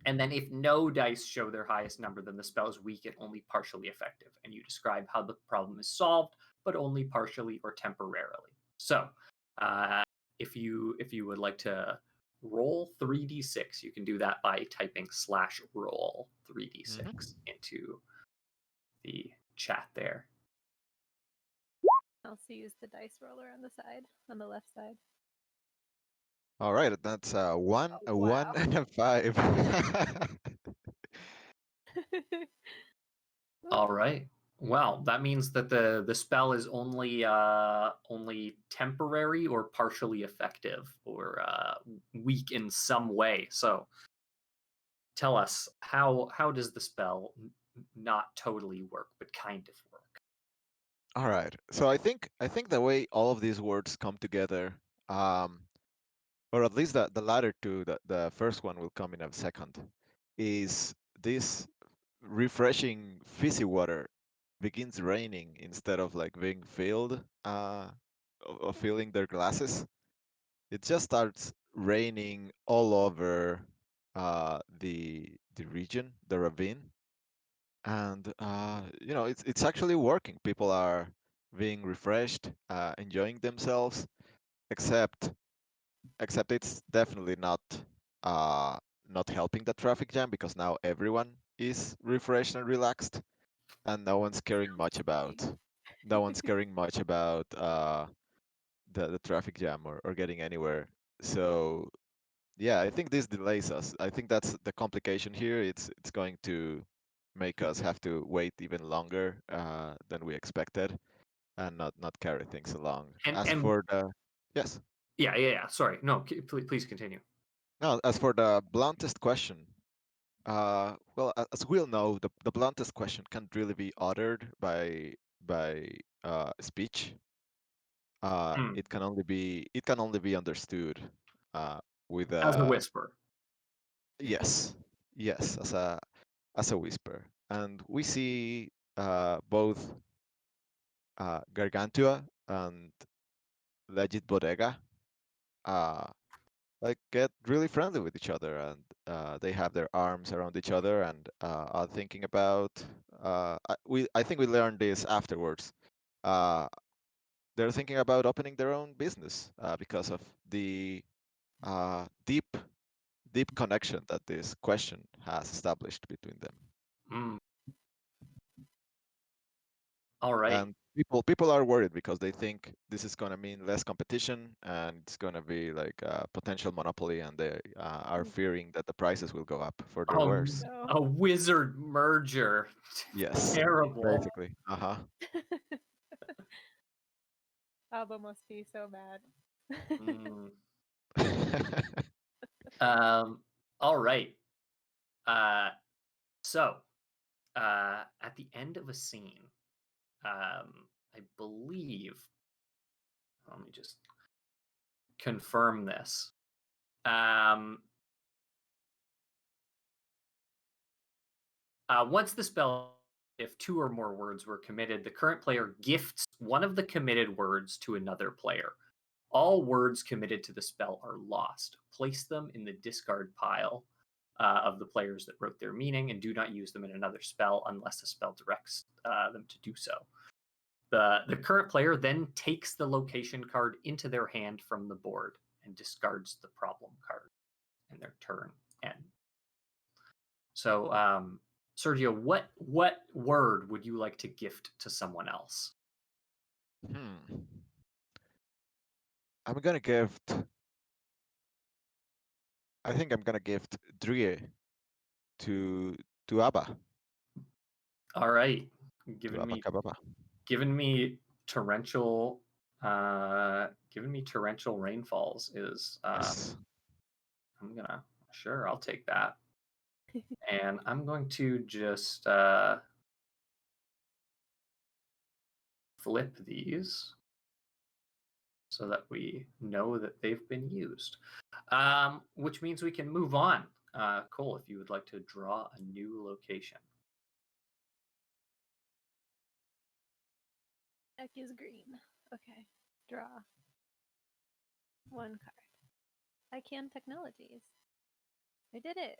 A: And then if no dice show their highest number, then the spell is weak and only partially effective. And you describe how the problem is solved, but only partially or temporarily. So if you would like to roll 3d6, you can do that by typing /roll 3d6 into the chat there.
B: I also use the dice roller on the left side.
D: All right, that's a 1, a 1,
B: wow.
D: and a 5.
A: All right. Well, that means that the spell is only temporary or partially effective or weak in some way. So tell us, how does the spell not totally work but kind of work?
D: All right. So I think the way all of these words come together, or at least the latter two, the first one will come in a second, is this refreshing fizzy water begins raining instead of like being filled, of filling their glasses. It just starts raining all over the region, the ravine, and it's actually working. People are being refreshed, enjoying themselves, except it's definitely not helping the traffic jam, because now everyone is refreshed and relaxed, and no one's caring much about the traffic jam or getting anywhere. So yeah, I think this delays us. I think that's the complication here. It's going to make us have to wait even longer than we expected, and not carry things along. As for the yes,
A: Yeah. Sorry, no, please continue.
D: no, as for the bluntest question, well, as we'll know, the bluntest question can't really be uttered by speech. It can only be understood with
A: As a whisper.
D: yes, as a whisper. And we see both Gargantua and Legit Bodega like get really friendly with each other, and they have their arms around each other and are thinking about. I think we learned this afterwards. They're thinking about opening their own business because of the deep connection that this question has established between them.
A: All right.
D: And people are worried because they think this is going to mean less competition, and it's going to be like a potential monopoly, and they are fearing that the prices will go up for their wares.
B: No.
A: A wizard merger.
D: Yes.
A: Terrible.
D: Basically.
B: Alba must be so mad.
A: All right. So at the end of a scene, I believe, let me just confirm this. Once the spell, if 2 or more words were committed, the current player gifts one of the committed words to another player. All words committed to the spell are lost. Place them in the discard pile of the players that wrote their meaning, and do not use them in another spell unless the spell directs them to do so. The current player then takes the location card into their hand from the board and discards the problem card, and their turn ends. So, Sergio, what word would you like to gift to someone else?
D: I'm gonna gift. I think I'm gonna gift Drie to Abba.
A: All right,
D: Giving
A: me torrential rainfalls is
D: yes.
A: I'll take that. And I'm going to just flip these so that we know that they've been used. Which means we can move on. Cole, if you would like to draw a new location.
B: Deck is green. Okay. Draw. One card. ICANN Technologies. I did it.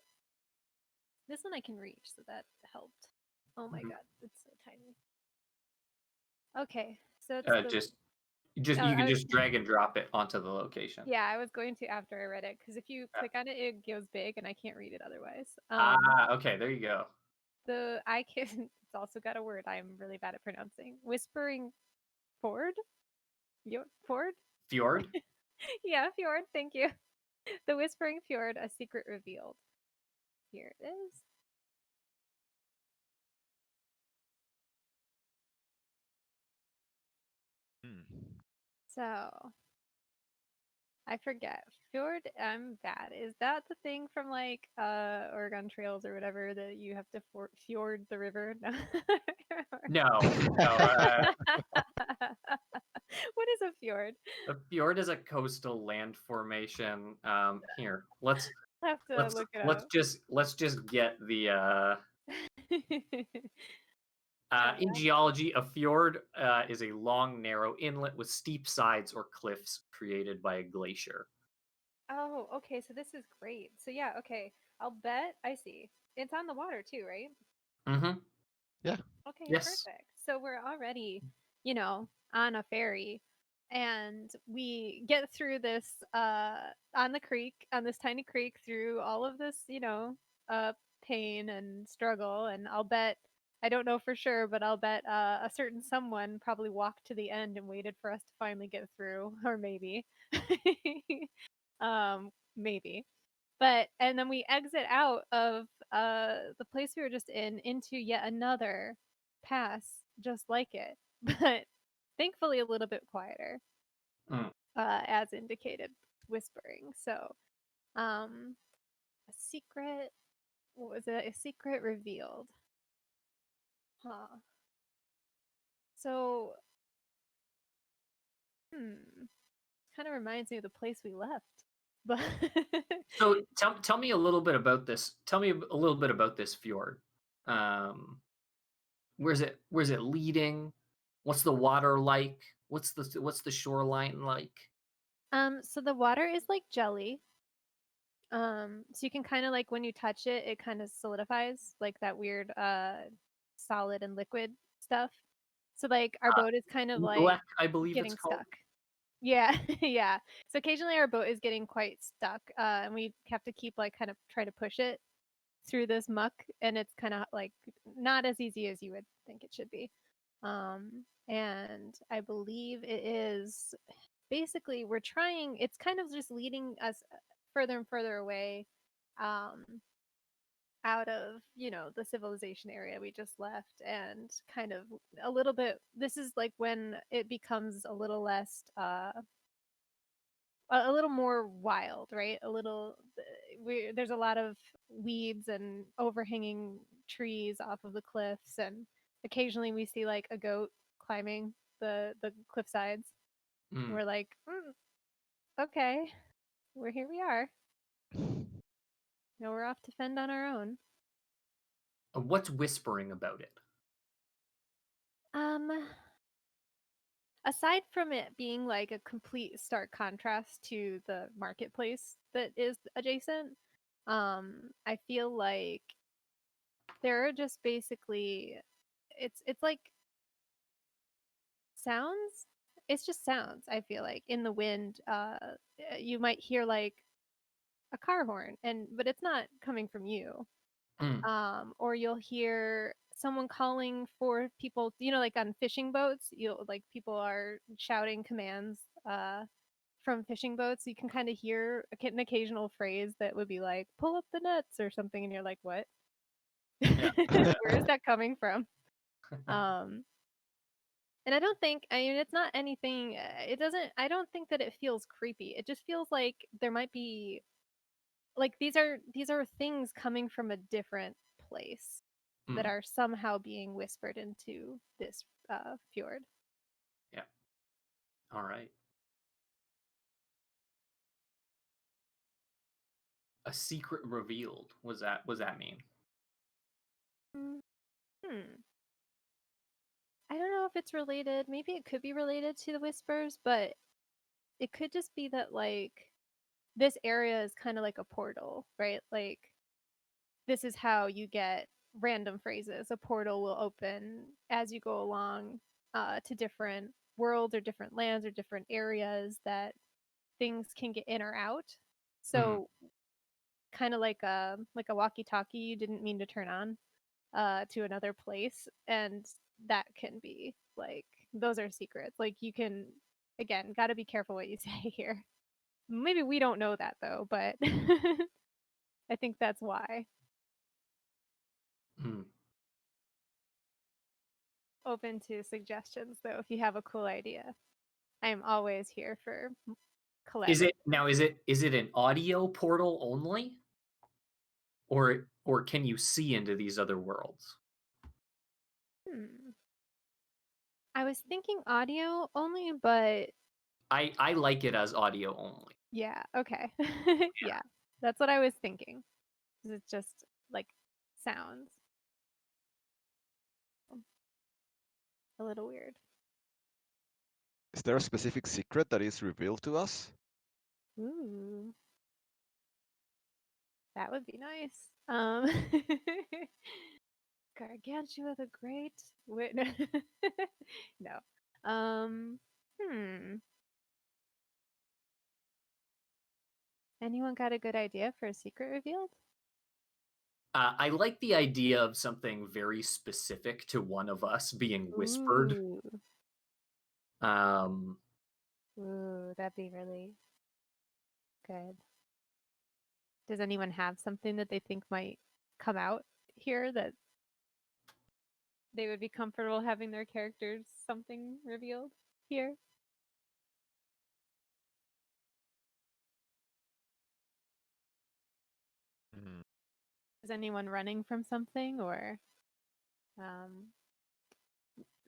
B: This one I can reach, so that helped. Oh my
A: Mhm.
B: god, it's so tiny. Okay, so it's
A: You
B: I
A: can
B: was-
A: just drag and drop it onto the location.
B: yeah, I was going to after I read it, because if you click on it, it goes big, and I can't read it otherwise.
A: Okay, there you go.
B: The ICANN, it's also got a word I'm really bad at pronouncing. Whispering Ford? Ford?
A: Fjord?
B: Yeah, Fjord, thank you. The Whispering Fjord, a secret revealed. Here it is. So, I forget. Fjord, I'm bad. Is that the thing from like Oregon Trails or whatever that you have to fjord the river? No.
A: No.
B: What is a fjord?
A: A fjord is a coastal land formation. Here, let's
B: I have to look it up.
A: let's just get the in geology, a fjord is a long, narrow inlet with steep sides or cliffs created by a glacier.
B: Oh, okay. So this is great. So yeah, okay. I'll bet I see. It's on the water too, right?
A: Mm-hmm.
D: Yeah.
B: Okay,
A: Yes.
B: perfect. So we're already, on a ferry, and we get through this on the creek, on this tiny creek, through all of this, pain and struggle, and I'll bet I don't know for sure, but I'll bet a certain someone probably walked to the end and waited for us to finally get through, or maybe. Maybe. But and then we exit out of the place we were just in into yet another pass just like it, but thankfully a little bit quieter, as indicated, whispering. So, a secret. What was it? A secret revealed. Huh. So, kind of reminds me of the place we left. But
A: So tell me a little bit about this. Tell me a little bit about this fjord. Where's it leading? What's the water like? What's the shoreline like?
B: so the water is like jelly. So you can kind of like when you touch it, it kind of solidifies like that weird solid and liquid stuff. So like our boat is kind of like
A: Uwek, I believe
B: getting
A: it's called.
B: stuck. Yeah, yeah. So occasionally our boat is getting quite stuck, and we have to keep like kind of try to push it through this muck, and it's kind of like not as easy as you would think it should be. And I believe it is basically we're trying. It's kind of just leading us further and further away, um, out of the civilization area we just left, and kind of a little bit. This is like when it becomes a little less a little more wild, right? A little there's a lot of weeds and overhanging trees off of the cliffs, and occasionally we see like a goat climbing the cliff sides. We're like, okay, here we are. Now we're off to fend on our own.
A: What's whispering about it?
B: Aside from it being like a complete stark contrast to the marketplace that is adjacent, I feel like there are just basically it's like sounds. It's just sounds, I feel like. In the wind, you might hear like a car horn, but it's not coming from you. Or you'll hear someone calling for people, like on fishing boats, you'll like people are shouting commands from fishing boats. You can kind of hear an occasional phrase that would be like pull up the nets or something, and you're like, what?
A: Yeah.
B: Where is that coming from? And I mean, it's not anything, I don't think that it feels creepy. It just feels like there might be like these are things coming from a different place that are somehow being whispered into this fjord.
A: All right. A secret revealed. What does that mean?
B: I don't know if it's related. Maybe it could be related to the whispers, but it could just be that like this area is kind of like a portal, right? Like this is how you get random phrases. A portal will open as you go along to different worlds or different lands or different areas that things can get in or out. So kind of like a walkie-talkie you didn't mean to turn on to another place, and that can be like those are secrets. Like you can again, got to be careful what you say here. Maybe we don't know that though, but I think that's why.
A: Hmm.
B: Open to suggestions though if you have a cool idea. I am always here for collaboration.
A: Is it an audio portal only? Or can you see into these other worlds?
B: I was thinking audio only, but
A: I like it as audio only.
B: yeah, okay. Yeah, that's what I was thinking. It's just like sounds. A little weird.
D: Is there a specific secret that is revealed to us?
B: Ooh. That would be nice. Gargantua the Great. Wait, no. Hmm. Anyone got a good idea for a secret revealed?
A: I like the idea of something very specific to one of us being whispered.
B: Ooh, that'd be really good. Does anyone have something that they think might come out here that they would be comfortable having their characters something revealed here? Is anyone running from something, or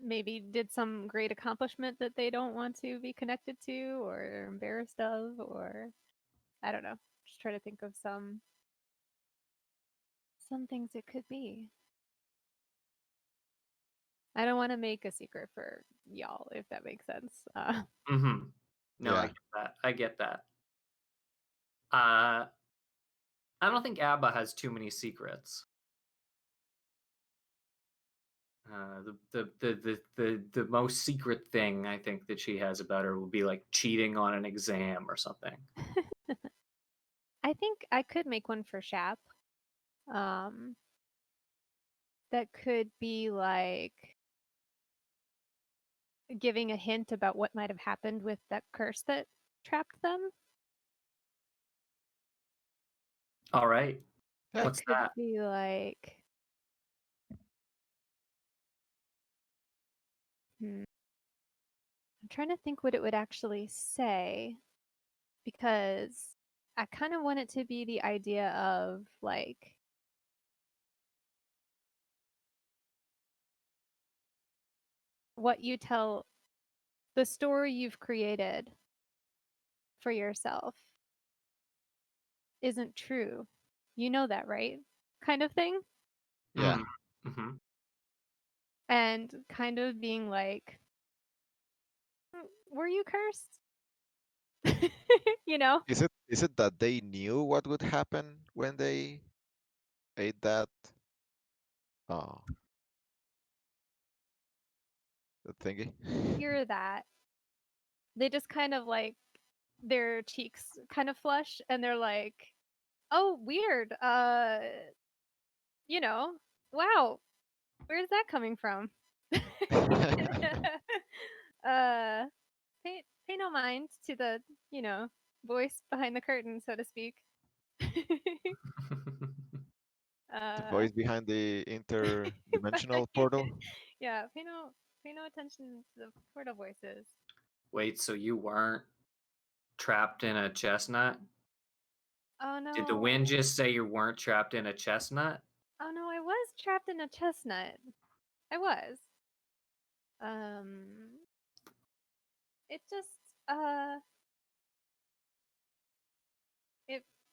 B: maybe did some great accomplishment that they don't want to be connected to or embarrassed of, or I don't know. Just try to think of some things it could be. I don't want to make a secret for y'all, if that makes sense.
A: No,
D: Yeah.
A: I get that. I don't think Abba has too many secrets. The most secret thing I think that she has about her would be like cheating on an exam or something.
B: I think I could make one for Shap. That could be like giving a hint about what might have happened with that curse that trapped them.
A: All right.
D: Yeah.
A: What's
B: It could
A: that?
B: be like I'm trying to think what it would actually say, because I kind of want it to be the idea of like what you tell, the story you've created for yourself isn't true. You know that, right? Kind of thing.
D: Yeah.
A: Mm-hmm.
B: And kind of being like, were you cursed? You know?
D: Is it that they knew what would happen when they ate that? Oh, that thingy.
B: Hear that. They just kind of like their cheeks kind of flush and they're like, oh, weird. You know, wow, where's that coming from? uh, pay no mind to the, voice behind the curtain, so to speak.
D: The voice behind the interdimensional portal.
B: Yeah, pay no attention to the portal voices.
A: Wait, so you weren't trapped in a chestnut?
B: Oh no.
A: Did the wind just say you weren't trapped in a chestnut?
B: Oh no, I was trapped in a chestnut. I was. It just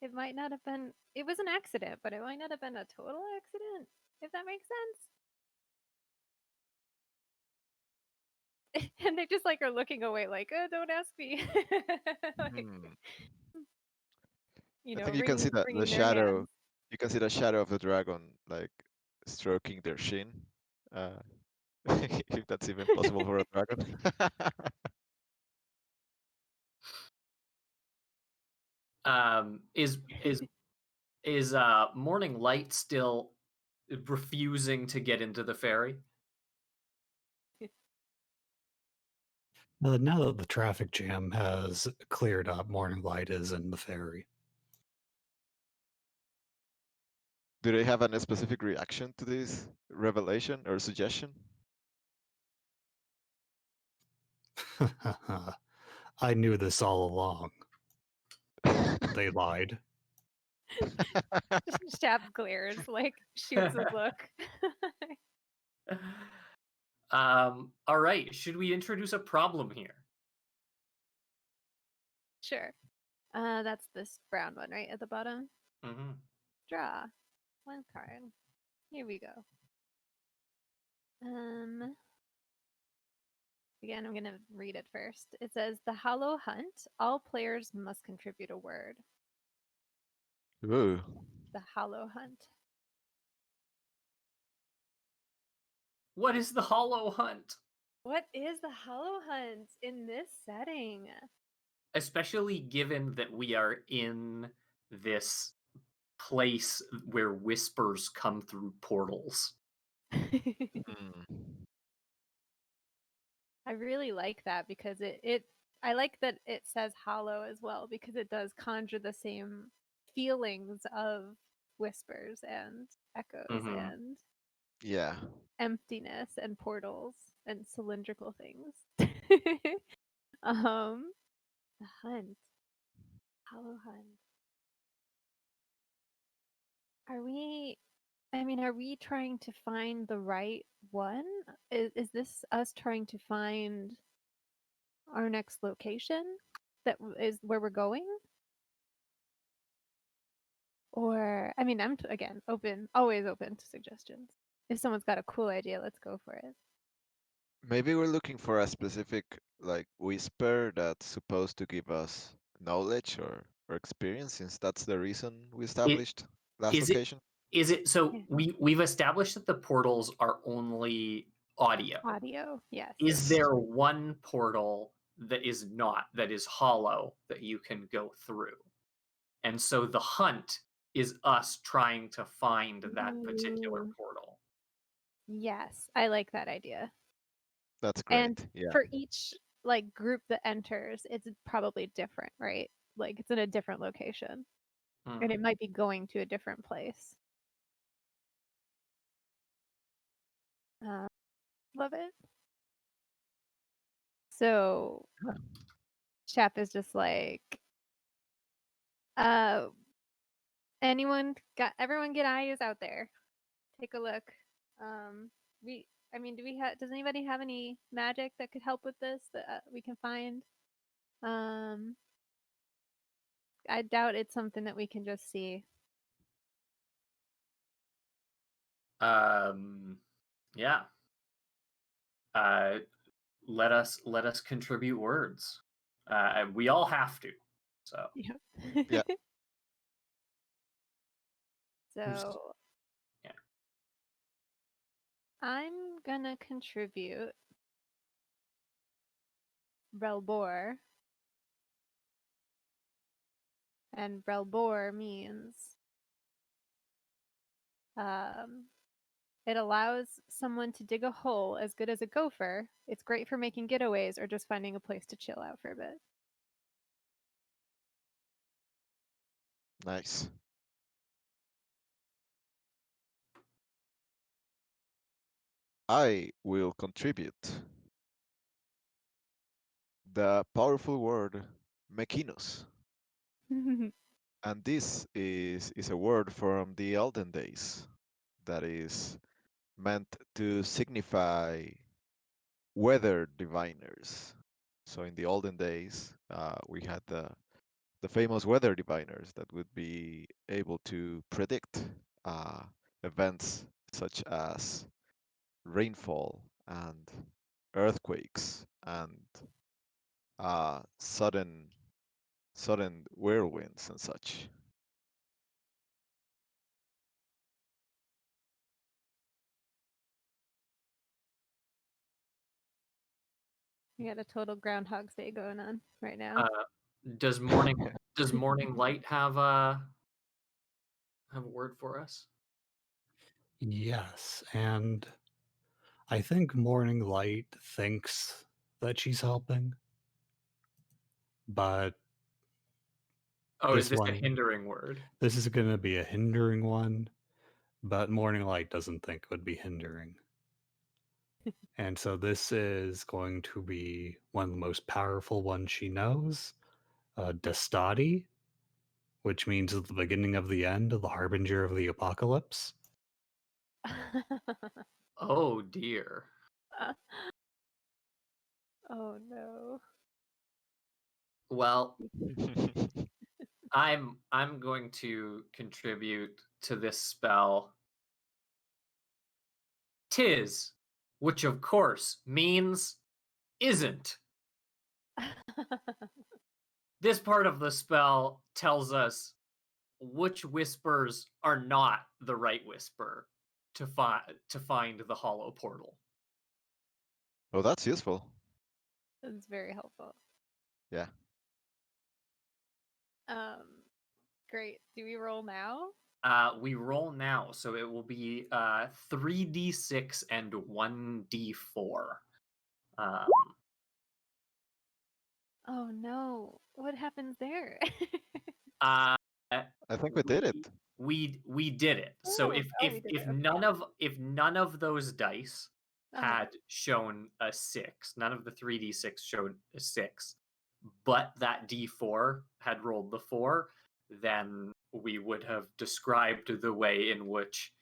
B: It might not have been. It was an accident, but it might not have been a total accident. If that makes sense. And they just like are looking away, like, don't ask me. Like,
D: Hmm.
B: you
D: I
B: know,
D: think you can see the
B: wringing their
D: shadow.
B: hands.
D: You can see the shadow of the dragon, like stroking their shin. Uh, if that's even possible for a dragon.
A: Is Morning Light still refusing to get into the ferry?
C: Now that the traffic jam has cleared up, Morning Light is in the ferry.
D: Do they have any specific reaction to this revelation or suggestion?
C: I knew this all along. They lied.
B: Shap glares, like shoots a look.
A: All right. Should we introduce a problem here?
B: Sure. That's this brown one, right at the bottom.
A: Mm-hmm.
B: Draw one card. Here we go. Again, I'm gonna read it first. It says, "The Hollow Hunt. All players must contribute a word."
D: Ooh.
B: The Hollow Hunt.
A: What is the Hollow Hunt?
B: What is the Hollow Hunt in this setting?
A: Especially given that we are in this place where whispers come through portals.
D: Hmm.
B: I really like that because I like that it says hollow as well because it does conjure the same feelings of whispers and echoes
A: Mhm.
B: and
D: Yeah.
B: emptiness and portals and cylindrical things. The hunt. Hollow Hunt. Are we trying to find the right one? Is this us trying to find our next location is where we're going? Or, again, always open to suggestions. If someone's got a cool idea, let's go for it.
D: Maybe we're looking for a specific like whisper that's supposed to give us knowledge or experience, since that's the reason we established last
A: Is it
D: location.
A: is it so
B: Yeah.
A: we've established that the portals are only audio.
B: Audio, yes.
A: Is
D: Yes.
A: there one portal that is not, that is hollow, that you can go through? And so the hunt is us trying to find that particular
B: Ooh.
A: portal.
B: Yes, I like that idea.
D: That's great.
B: And
D: Yeah.
B: for each like group that enters, it's probably different, right? Like it's in a different location. And it might be going to a different place. Love it. So Chap is just like, everyone get eyes out there. Take a look. Does anybody have any magic that could help with this that we can find? I doubt it's something that we can just see.
A: Yeah. Let us contribute words. We all have to. So
B: Yeah.
D: Yeah.
B: So
A: yeah.
B: I'm gonna contribute Relbor. And Relbor means it allows someone to dig a hole as good as a gopher. It's great for making getaways or just finding a place to chill out for a bit.
D: Nice. I will contribute the powerful word Mekinos. And this is a word from the olden days that is meant to signify weather diviners. So in the olden days, we had the famous weather diviners that would be able to predict events such as rainfall and earthquakes and sudden whirlwinds and such.
B: We got a total Groundhog's Day going on right now.
A: Does morning light have a word for us?
C: Yes, and I think Morning Light thinks that she's helping, but
A: Oh, is
C: this
A: this a
C: one,
A: hindering word?
C: this is going to be a hindering one, but Morning Light doesn't think it would be hindering. And so this is going to be one of the most powerful ones she knows, Destati, which means the beginning of the end, the harbinger of the apocalypse.
A: Oh dear.
B: Oh no.
A: Well, I'm going to contribute to this spell. Tis, which of course means isn't. This part of the spell tells us which whispers are not the right whisper to find the hollow portal.
D: Oh, that's useful.
B: That's very helpful.
D: Yeah.
B: Great. Do we roll now?
A: We roll now, so it will be 3d6 and 1d4.
B: Oh no. What happens there?
A: Uh,
D: I think we did it.
A: we did it. So
B: Oh,
A: if
B: oh, we did
A: if
B: it, okay.
A: none of those dice
B: Uh-huh.
A: had shown a 6, none of the 3d6 showed a 6, but that d4 had rolled the 4, then we would have described the way in which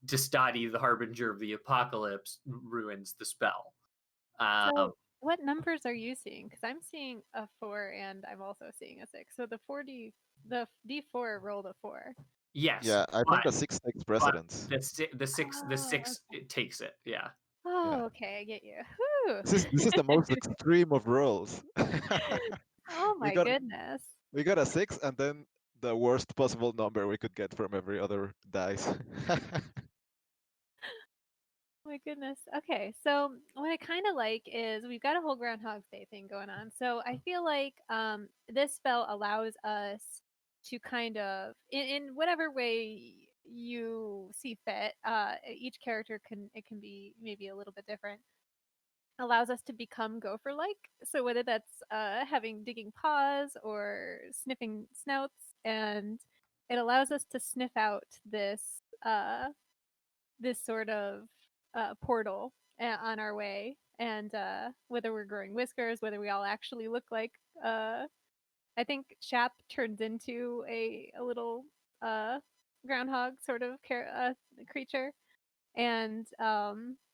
A: Destati, the harbinger of the apocalypse, ruins the spell.
B: So what numbers are you seeing? Because I'm seeing a 4 and I'm also seeing a 6. So the D4 rolled a 4.
A: Yes.
D: Yeah, I think the
A: but-
D: 6 takes
A: but
D: precedence.
A: The six
B: Oh,
A: it takes it. Yeah.
B: Oh,
D: Yeah.
B: okay, I get you. Whew.
D: This is the most extreme of rolls.
B: Oh
D: we
B: my
D: got
B: goodness.
D: we got a 6 and then the worst possible number we could get from every other dice.
B: My goodness. Okay, so what I kind of like is we've got a whole Groundhog's Day thing going on. So I feel like this spell allows us to kind of, in whatever way you see fit, each character can be maybe a little bit different. Allows us to become gopher-like. So whether that's having digging paws or sniffing snouts, and it allows us to sniff out this this sort of portal on our way, and whether we're growing whiskers, whether we all actually look like I think Shap turns into a little groundhog sort of creature, and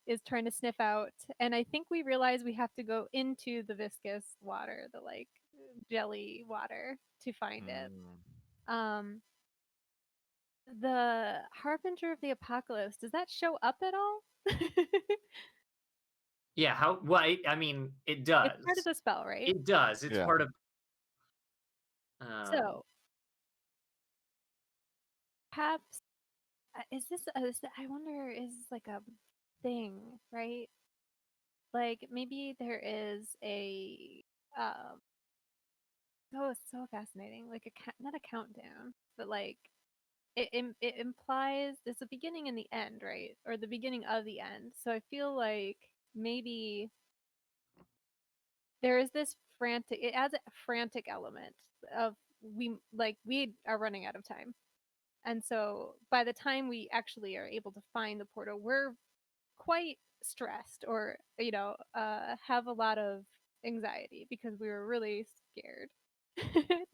B: is trying to sniff out. And I think we realize we have to go into the viscous water, the like jelly water, to find it. The Harbinger of the Apocalypse, does that show up at all?
A: Yeah. How? Well, I mean, it does.
B: It's part of the spell, right?
A: It does. It's
D: Yeah.
A: part of.
B: So, perhaps is this? I wonder, is this like a thing, right? Like maybe there is a. Oh, it's so fascinating. Like not a countdown, but like it implies there's a beginning and the end, right? Or the beginning of the end. So I feel like maybe there is this frantic, it adds a frantic element of we are running out of time. And so by the time we actually are able to find the portal, we're quite stressed, or have a lot of anxiety because we were really scared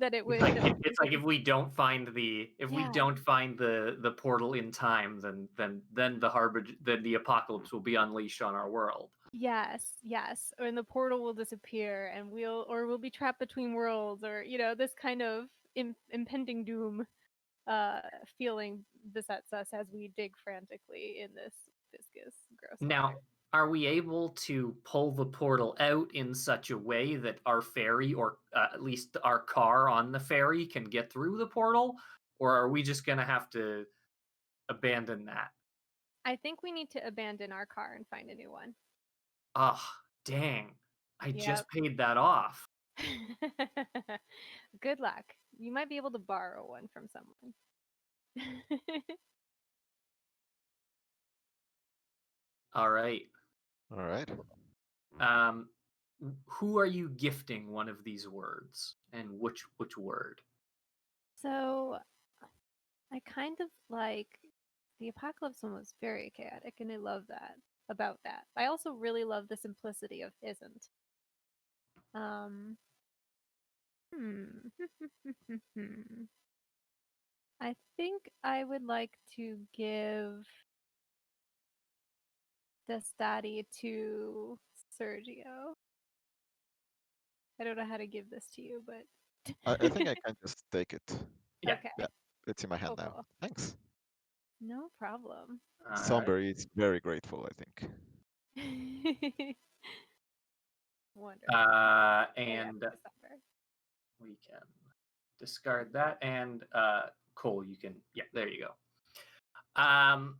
B: that it would
A: It's like if we don't find the
B: Yeah.
A: the portal in time, then the apocalypse will be unleashed on our world.
B: Yes. Or the portal will disappear, and we'll be trapped between worlds, or this kind of impending doom feeling besets us as we dig frantically in this viscous, gross
A: Now,
B: water.
A: are we able to pull the portal out in such a way that our ferry, or at least our car on the ferry, can get through the portal? Or are we just going to have to abandon that?
B: I think we need to abandon our car and find a new one.
A: Ah, dang. I
B: Yep.
A: just paid that off.
B: Good luck. You might be able to borrow one from someone.
A: All right.
D: All right.
A: Who are you gifting one of these words, and which word?
B: So, I kind of like the apocalypse one was very chaotic, and I love that about that. I also really love the simplicity of isn't. I think I would like to give the study to Sergio. I don't know how to give this to you, but
D: I think I can just take it.
A: Yeah.
B: Okay.
D: Yeah, it's in my hand
B: Oh,
D: now.
B: cool.
D: Thanks.
B: No problem.
A: All right.
D: Somberry is very grateful, I think.
B: Wonderful. Oh, yeah,
A: And
B: December.
A: we can discard that. And Cole, you can. Yeah, there you go.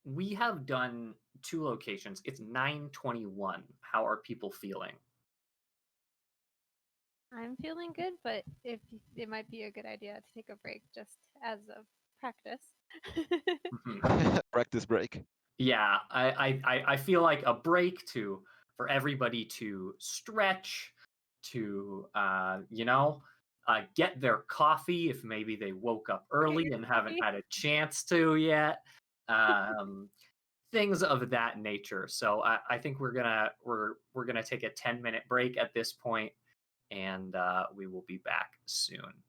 A: We have done 2 locations. It's 9:21. How are people feeling?
B: I'm feeling good, but if it might be a good idea to take a break just as a practice.
A: Mhm.
D: Practice break.
A: Yeah, I feel like a break for everybody to stretch, to get their coffee if maybe they woke up early and haven't had a chance to yet. Things of that nature. So I think we're gonna take a 10-minute break at this point, and we will be back soon.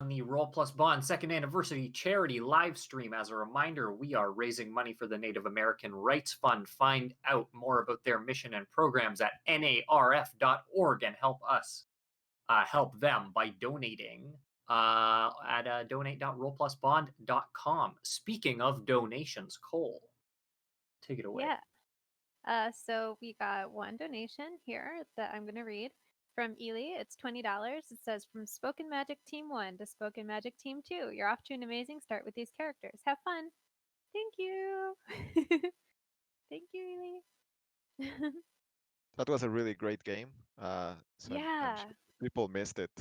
A: the Roll Plus Bond second anniversary charity live stream. As a reminder, we are raising money for the Native American Rights Fund. Find out more about their mission and programs at narf.org and help us help them by donating at donate.rollplusbond.com. Speaking of donations, Cole, take it away.
B: Yeah. So we got one donation here that I'm going to read from Ely. It's $20. It says, from Spoken Magic Team 1 to Spoken Magic Team 2, you're off to an amazing start with these characters. Have fun. Thank you. Thank you, Ely.
D: That was a really great game. So I'm
B: Yeah.
D: sure people missed it.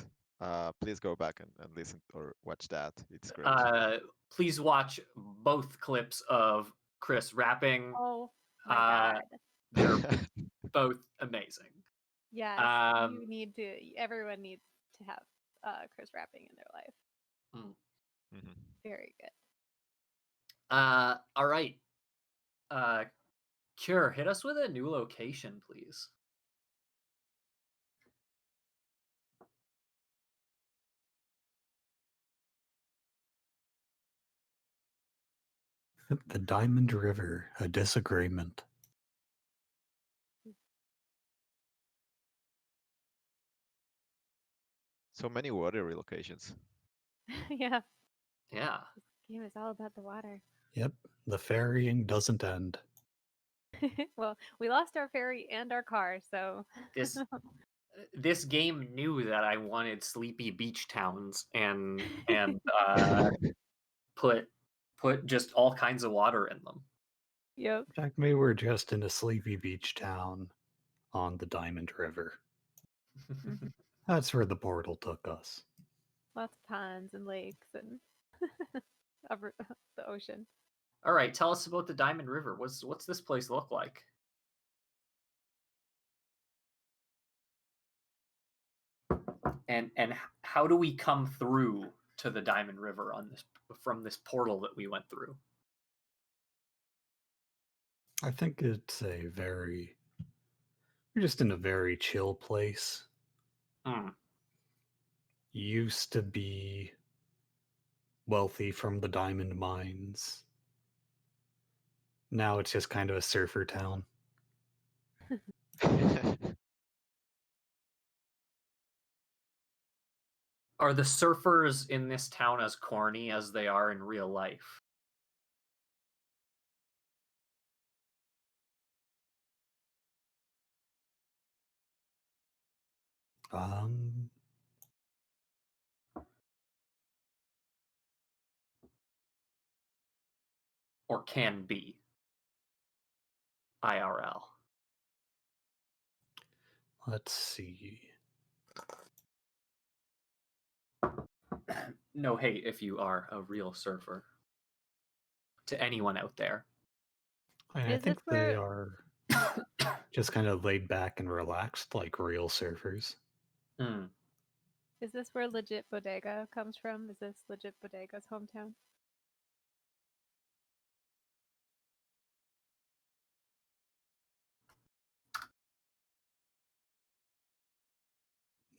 D: Please go back and listen or watch that. It's great.
A: Please watch both clips of Chris rapping.
B: Oh my God.
A: They're both amazing.
B: Yes.
A: Um,
B: Everyone needs to have Chris rapping in their life.
D: Mhm.
B: Very good.
A: All right. Cure, hit us with a new location, please.
C: The Diamond River, a disagreement.
D: So many water relocations.
B: Yeah.
A: Yeah.
B: This game is all about the water.
C: Yep, the ferrying doesn't end.
B: Well, we lost our ferry and our car, so
A: This game knew that I wanted sleepy beach towns and put just all kinds of water in them.
B: Yep.
C: In fact, maybe we're just in a sleepy beach town on the Diamond River.
B: Mhm.
C: That's where the portal took us.
B: Lots of ponds and lakes and the ocean.
A: All right, tell us about the Diamond River. What's this place look like? And how do we come through to the Diamond River from this portal that we went through?
C: I think it's we're just in a very chill place. Used to be wealthy from the diamond mines. Now it's just kind of a surfer town.
A: Are the surfers in this town as corny as they are in real life? Or can be IRL?
C: Let's see.
A: No hate if you are a real surfer. To anyone out there.
C: I
B: Is
C: think
B: this
C: they
B: where-
C: are just kind of laid back and relaxed like real surfers.
B: Is this where Legit Bodega comes from? Is this Legit Bodega's hometown?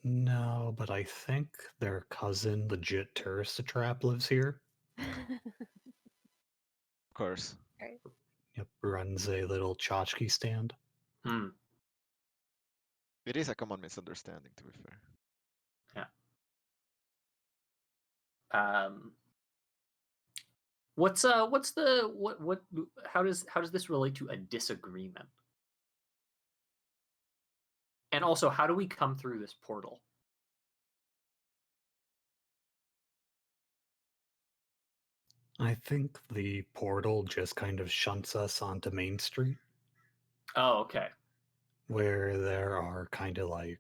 C: No, but I think their cousin, Legit Tourist Trap, lives here.
D: Of course.
B: Right.
C: Yep, runs a little tchotchke stand.
D: It is a common misunderstanding, to be fair.
A: Yeah. How does this relate to a disagreement? And also, how do we come through this portal?
C: I think the portal just kind of shunts us onto Main Street.
A: Oh, okay.
C: Where there are kind of like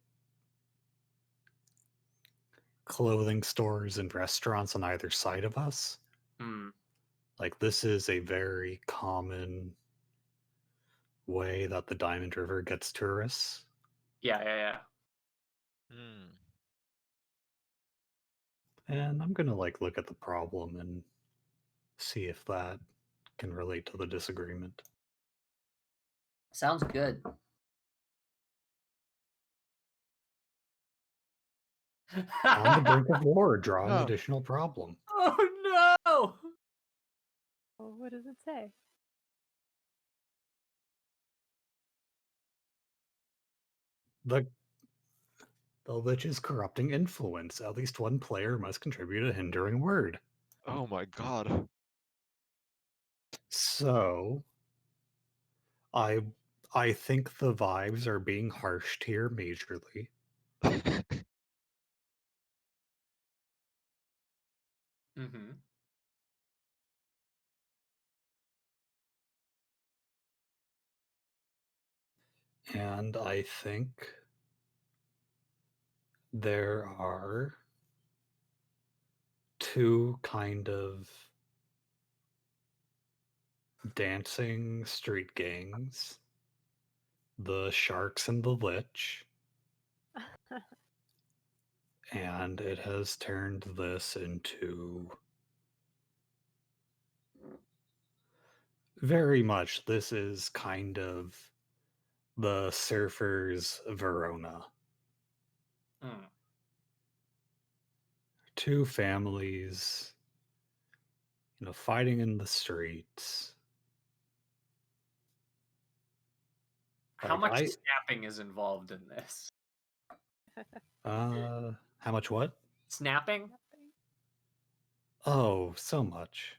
C: clothing stores and restaurants on either side of us. Like, this is a very common way that the Diamond River gets tourists.
A: Yeah.
C: And I'm gonna look at the problem and see if that can relate to the disagreement.
A: Sounds good.
C: On the brink of war, draw an
D: Oh.
C: additional problem.
A: Oh no!
B: Well, what does it say?
C: The Lich's corrupting influence. At least one player must contribute a hindering word.
D: Oh my god.
C: So, I think the vibes are being harshed here majorly.
A: Mm-hmm.
C: And I think there are two kind of dancing street gangs, the Sharks and the Lich, and it has turned this into very much, this is kind of the surfers' Verona.
A: Mm.
C: Two families, fighting in the streets.
A: How
C: Like,
A: much snapping is involved in this?
C: how much what?
A: Snapping?
C: Oh, so much.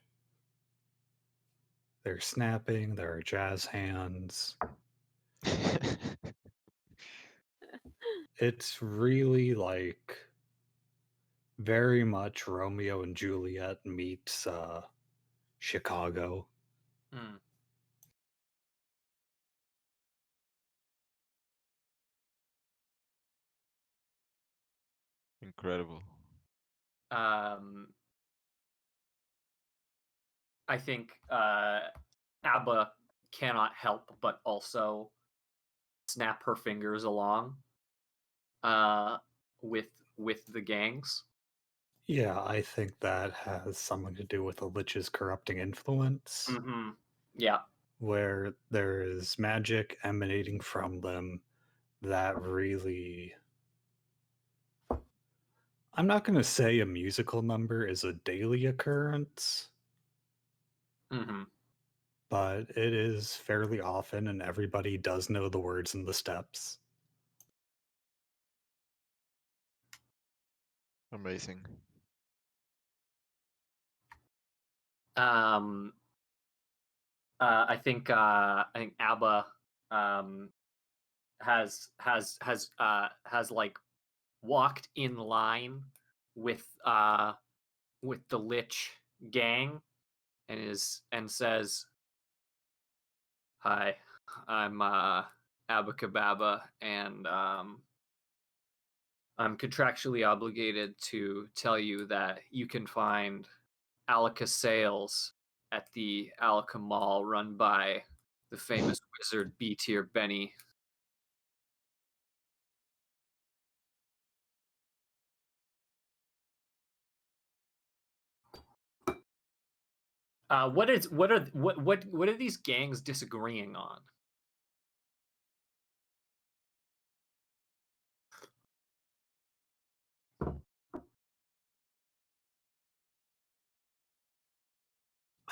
C: They're snapping, there are jazz hands. It's really like very much Romeo and Juliet meets Chicago.
A: Mm.
D: Incredible.
A: I think Abba cannot help but also snap her fingers along with the gangs.
C: Yeah, I think that has something to do with the Lich's corrupting influence,
A: Mm-hmm. Yeah.
C: where there is magic emanating from them that really. I'm not going to say a musical number is a daily occurrence,
A: Mm-hmm.
C: but it is fairly often, and everybody does know the words and the steps.
D: Amazing.
A: I think Abba has like walked in line with the Lich gang and says, "Hi, I'm Abacababa, and I'm contractually obligated to tell you that you can find Alaka sales at the Alaka Mall run by the famous wizard B Tier Benny." What are these gangs disagreeing on?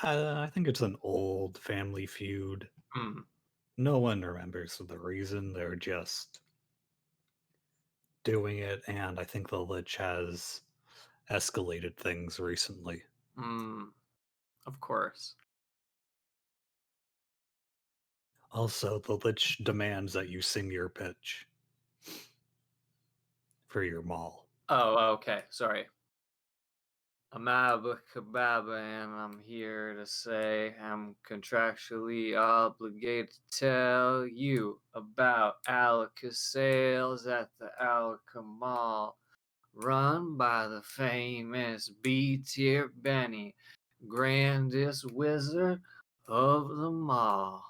C: I think it's an old family feud.
A: Hmm.
C: No one remembers the reason. They're just doing it, and I think the Lich has escalated things recently.
A: Of course.
C: Also, the Lich demands that you sing your pitch for your mall.
A: Oh, okay. Sorry. I'm Abacababa, and I'm here to say I'm contractually obligated to tell you about Alaka sales at the Alaka Mall, run by the famous B-tier Benny, grandest wizard of them all.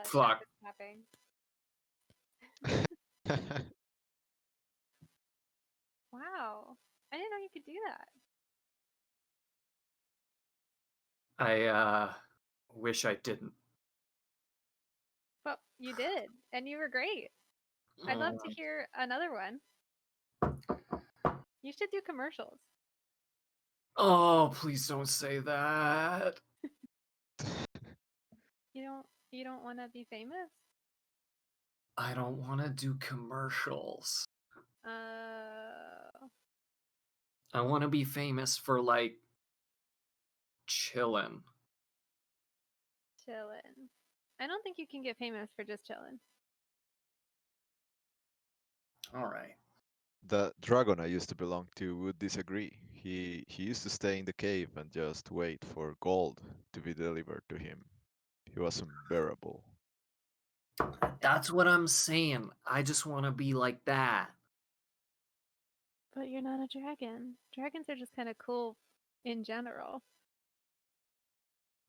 A: Fuck.
B: Snapping. Wow. I didn't know you could do that.
A: I wish I didn't.
B: Well, you did, and you were great. I'd love to hear another one. You should do commercials.
A: Oh, please don't say that.
B: You don't want to be famous?
A: I don't want to do commercials. I want to be famous for like chillin'.
B: Chillin'. I don't think you can get famous for just chillin'.
A: All right.
D: The dragon I used to belong to would disagree. He used to stay in the cave and just wait for gold to be delivered to him. He was unbearable.
A: That's what I'm saying. I just want to be like that.
B: But you're not a dragon. Dragons are just kind of cool in general.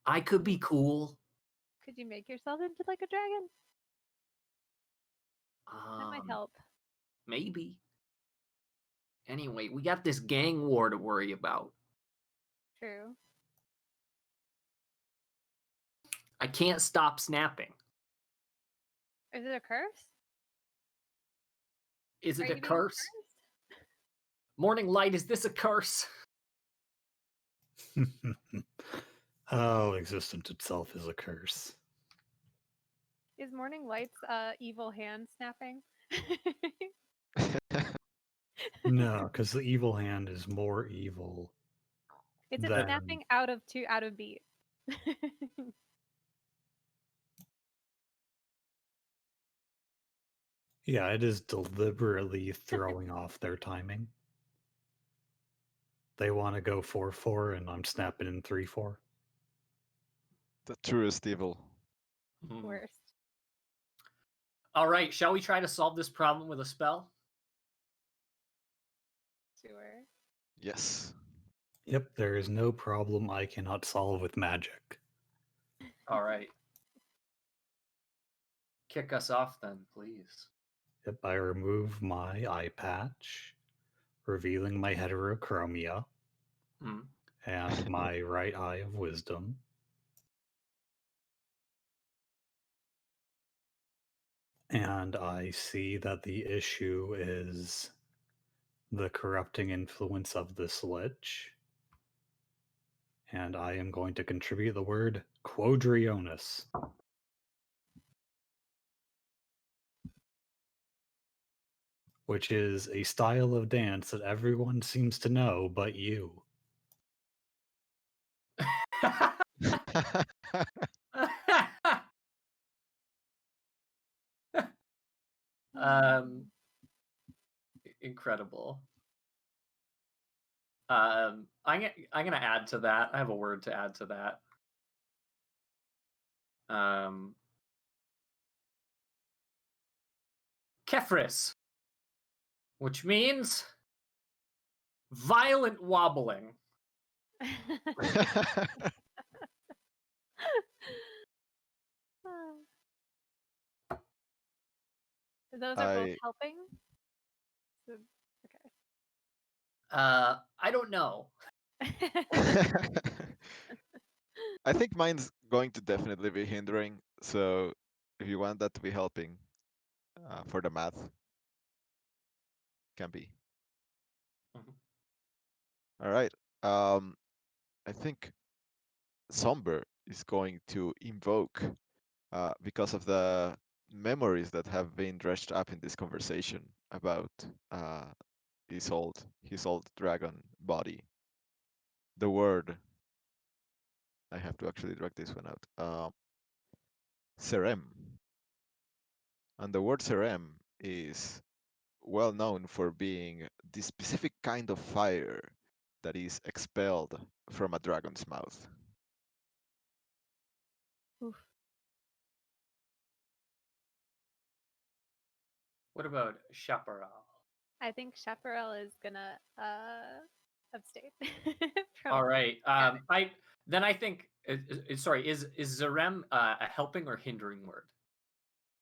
A: I could be cool.
B: Could you make yourself into like a dragon? That might help.
A: Maybe. Anyway, we got this gang war to worry about.
B: True.
A: I can't stop snapping.
B: Is it a curse?
A: Is
B: Are
A: it
B: you
A: a
B: being
A: curse?
B: cursed?
A: Morning light, is this a curse?
C: Oh, existence itself is a curse.
B: Is morning light's evil hand snapping?
C: No, because the evil hand is more evil.
B: Is it
C: Then-
B: snapping out of beat?
C: Yeah, it is deliberately throwing off their timing. They want to go 4-4, and I'm snapping in 3-4.
D: The truest evil.
B: Worst.
A: All right, shall we try to solve this problem with a spell?
B: Sure.
D: Yes.
C: Yep, there is no problem I cannot solve with magic.
A: All right. Kick us off then, please.
C: Yep, I remove my eye patch, revealing my heterochromia and my right eye of wisdom. And I see that the issue is the corrupting influence of this lich. And I am going to contribute the word Quadrionis. Which is a style of dance that everyone seems to know but you.
A: Incredible. I'm gonna add to that. I have a word to add to that. Kefris, which means violent wobbling.
B: Those are both helping? So, okay.
A: I don't know.
D: I think mine's going to definitely be hindering. So if you want that to be helping for the math, can be. All right. I think Somber is going to invoke because of the memories that have been dredged up in this conversation about his old dragon body. The word, I have to actually drag this one out. Serem. And the word Serem is well known for being the specific kind of fire that is expelled from a dragon's mouth.
B: Oof.
A: What about Chaparral?
B: I think Chaparral is gonna abstain.
A: All right. I think. Sorry, is Zarem a helping or hindering word?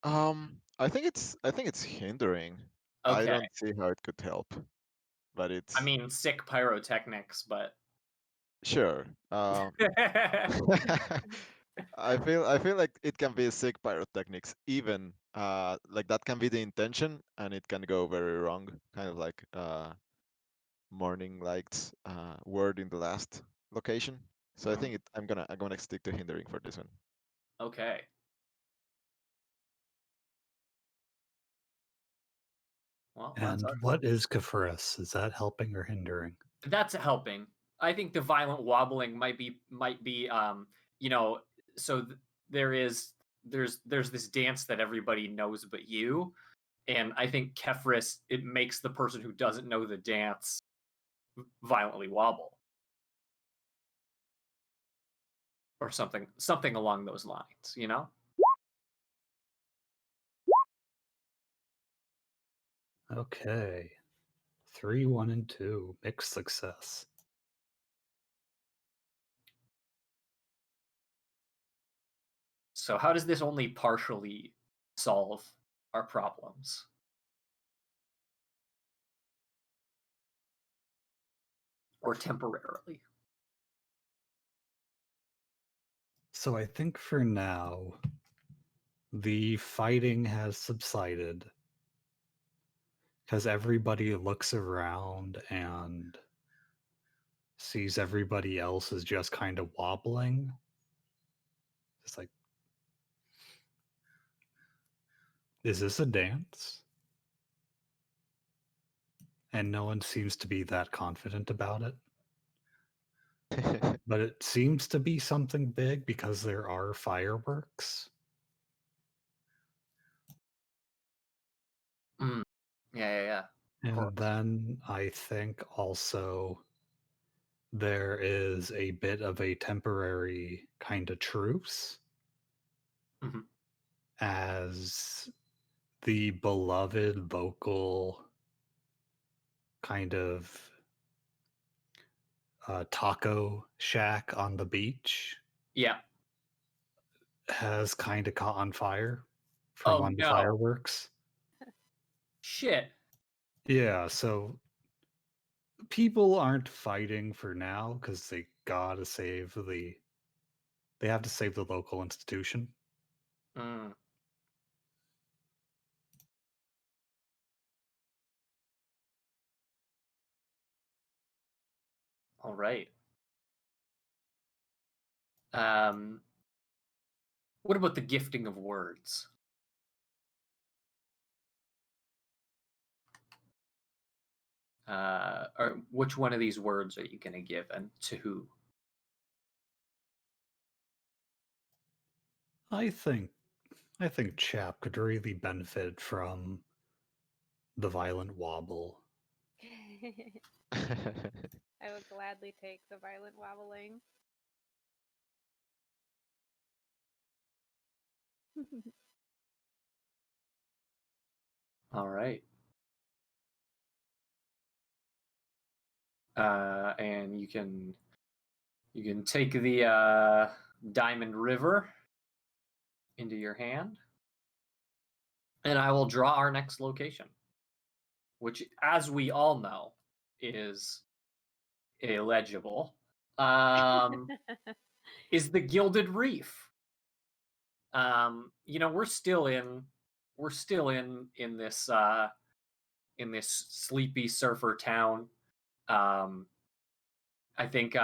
D: I think it's hindering.
A: Okay.
D: I don't see how it could help, but it's.
A: I mean, sick pyrotechnics, but
D: Sure. I feel like it can be sick pyrotechnics even like that can be the intention, and it can go very wrong. Kind of like morning lights word in the last location. So I think I'm gonna stick to hindering for this one.
A: Okay. Well,
C: And what is Kafris? Is that helping or hindering?
A: that's helping. I think the violent wobbling might be so there's this dance that everybody knows but you, and I think Kefris, it makes the person who doesn't know the dance violently wobble or something along those lines, you know?
C: Okay. 3, 1, and 2. Mixed success.
A: So how does this only partially solve our problems? Or temporarily?
C: So I think for now, the fighting has subsided because everybody looks around and sees everybody else is just kind of wobbling. It's like, is this a dance? And no one seems to be that confident about it. But it seems to be something big because there are fireworks.
A: Yeah.
C: And then I think also there is a bit of a temporary kind of truce
A: Mhm.
C: as the beloved vocal kind of taco shack on the beach
A: Yeah.
C: has kind of caught on fire from
A: Oh
C: one of the
A: no.
C: fireworks.
A: Shit.
C: Yeah, so people aren't fighting for now because they have to save the local institution.
A: Mm. All right. What about the gifting of words? Or which one of these words are you going to give, and to who?
C: I think Chap could really benefit from the violent wobble.
B: I would gladly take the violent wobbling.
A: All right. And you can take the Diamond River into your hand, and I will draw our next location, which, as we all know, is illegible. Is the Gilded Reef. We're still in this sleepy surfer town. I think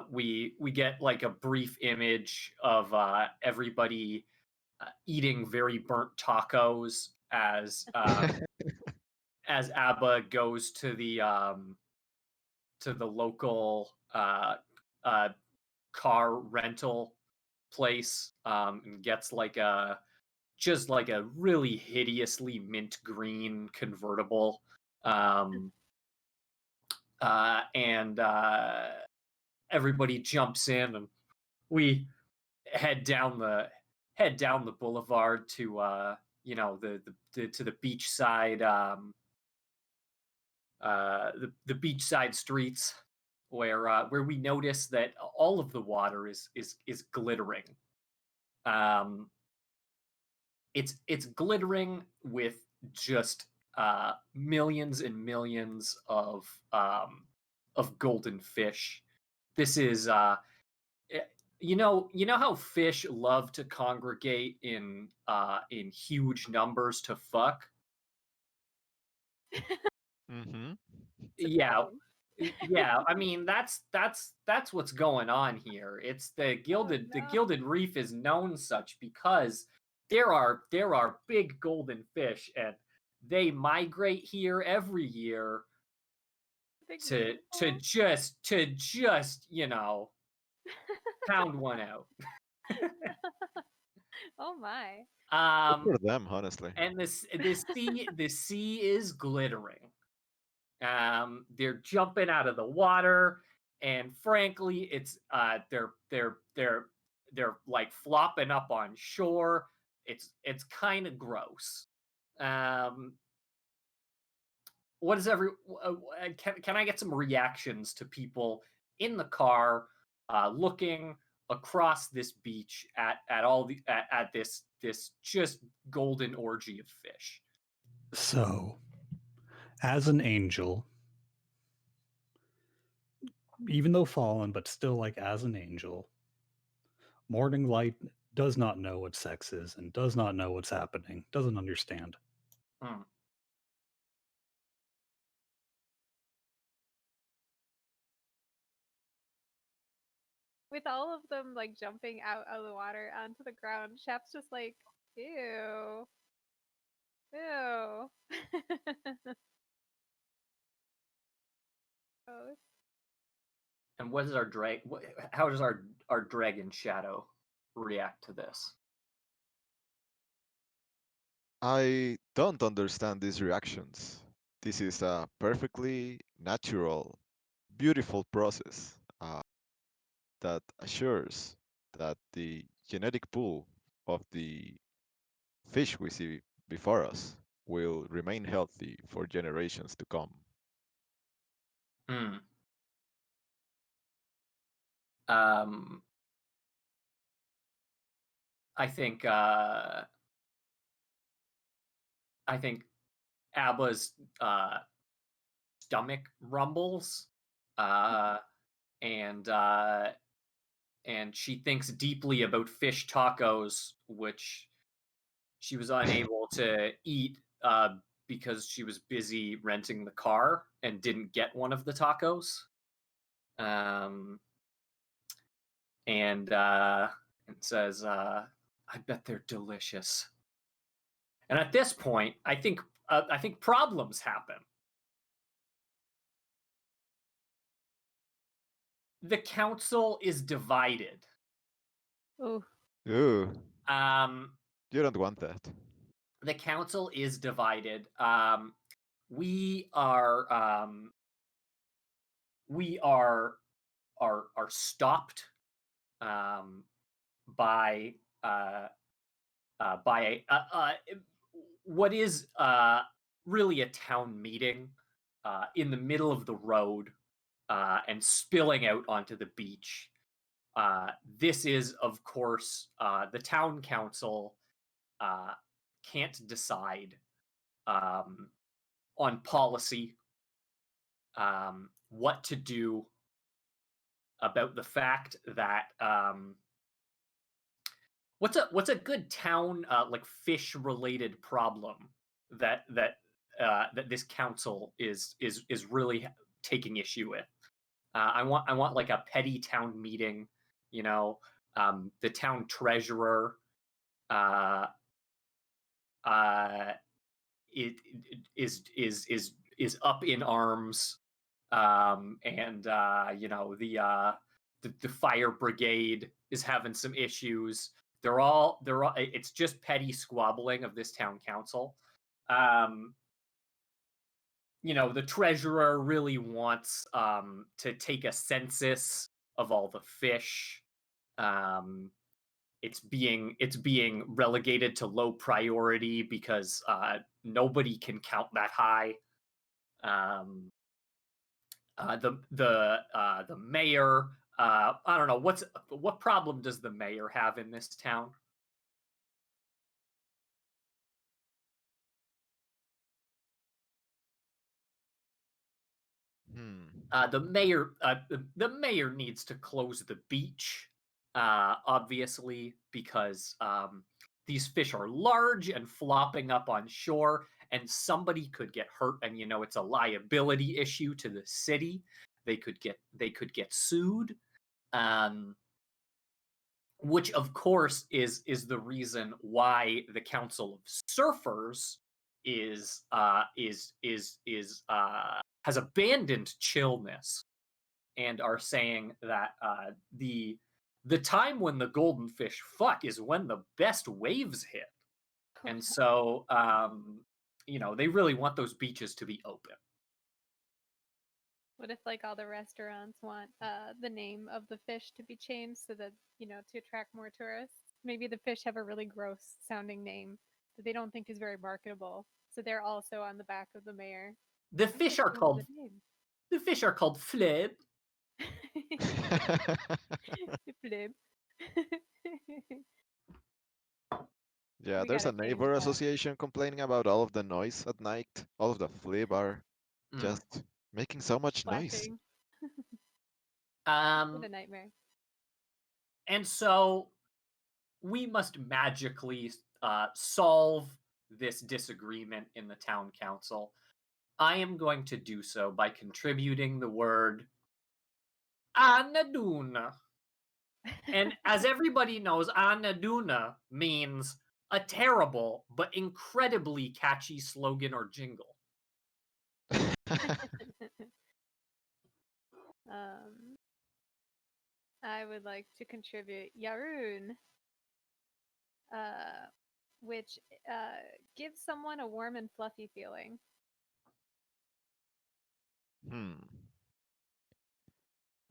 A: we get like a brief image of everybody eating very burnt tacos as as Abba goes to the local car rental place and gets just like a really hideously mint green convertible, and everybody jumps in, and we head down the boulevard to to the beachside the beachside streets, where we notice that all of the water is glittering. It's glittering with just millions and millions of golden fish. This is You know how fish love to congregate in huge numbers to fuck?
D: Mm-hmm.
A: Yeah.
B: Surprising.
A: Yeah, I mean that's what's going on here. It's the gilded the
B: no.
A: gilded reef is known such because there are big golden fish and they migrate here every year
B: Big
A: to
B: loophole.
A: just, pound one out.
B: Oh my.
D: Good
A: Um
D: for them, honestly.
A: and the sea is glittering. They're jumping out of the water, and frankly, it's they're like flopping up on shore. It's kind of gross. Um, what is every? Can I get some reactions to people in the car looking across this beach at all at this just golden orgy of fish?
C: So, as an angel, even though fallen, but still like as an angel, Morning Light does not know what sex is and does not know what's happening, doesn't understand.
A: Hmm.
B: With all of them like jumping out of the water onto the ground, Shep's just like, ew. Ew. Gross.
A: And what is our drag? How does our dragon shadow react to this?
D: I don't understand these reactions. This is a perfectly natural, beautiful process that assures that the genetic pool of the fish we see before us will remain healthy for generations to come.
A: Hmm. Um, I think I think Abba's stomach rumbles, uh, and uh, and she thinks deeply about fish tacos, which she was unable to eat because she was busy renting the car and didn't get one of the tacos. Um, and it says, "I bet they're delicious." And at this point, I think problems happen. The council is divided.
B: Oh,
D: Ooh,
A: Um,
D: you don't want that.
A: the council is divided. We are we are stopped um, by what is really a town meeting in the middle of the road and spilling out onto the beach. This is, of course, the town council uh, can't decide um, on policy, what to do about the fact that what's a good town like fish related problem that this council is really taking issue with. I want like a petty town meeting, you know, the town treasurer uh, uh, it is up in arms, and the fire brigade is having some issues. They're all it's just petty squabbling of this town council. Um, the treasurer really wants to take a census of all the fish. Um, it's being relegated to low priority because nobody can count that high. Um, the mayor. I don't know what problem does the mayor have in this town?
D: Hmm.
A: The mayor needs to close the beach obviously, because these fish are large and flopping up on shore, and somebody could get hurt, and it's a liability issue to the city. They could get sued, which of course is the reason why the Council of Surfers has abandoned chillness and are saying that the time when the golden fish fuck is when the best waves hit. And so they really want those beaches to be open.
B: What if like all the restaurants want the name of the fish to be changed so that, to attract more tourists? Maybe the fish have a really gross sounding name that they don't think is very marketable. So they're also on the back of the mayor.
A: The fish are called flib.
B: Flib.
D: Yeah,
B: We
D: there's a
B: gotta change
D: neighbor
B: that.
D: association complaining about all of the noise at night. All of the flib are just making so much noise.
B: Flashing. What a nightmare.
A: And so we must magically solve this disagreement in the town council. I am going to do so by contributing the word Anaduna. And as everybody knows, Anaduna means a terrible but incredibly catchy slogan or jingle.
B: I would like to contribute Yaroon, which gives someone a warm and fluffy feeling.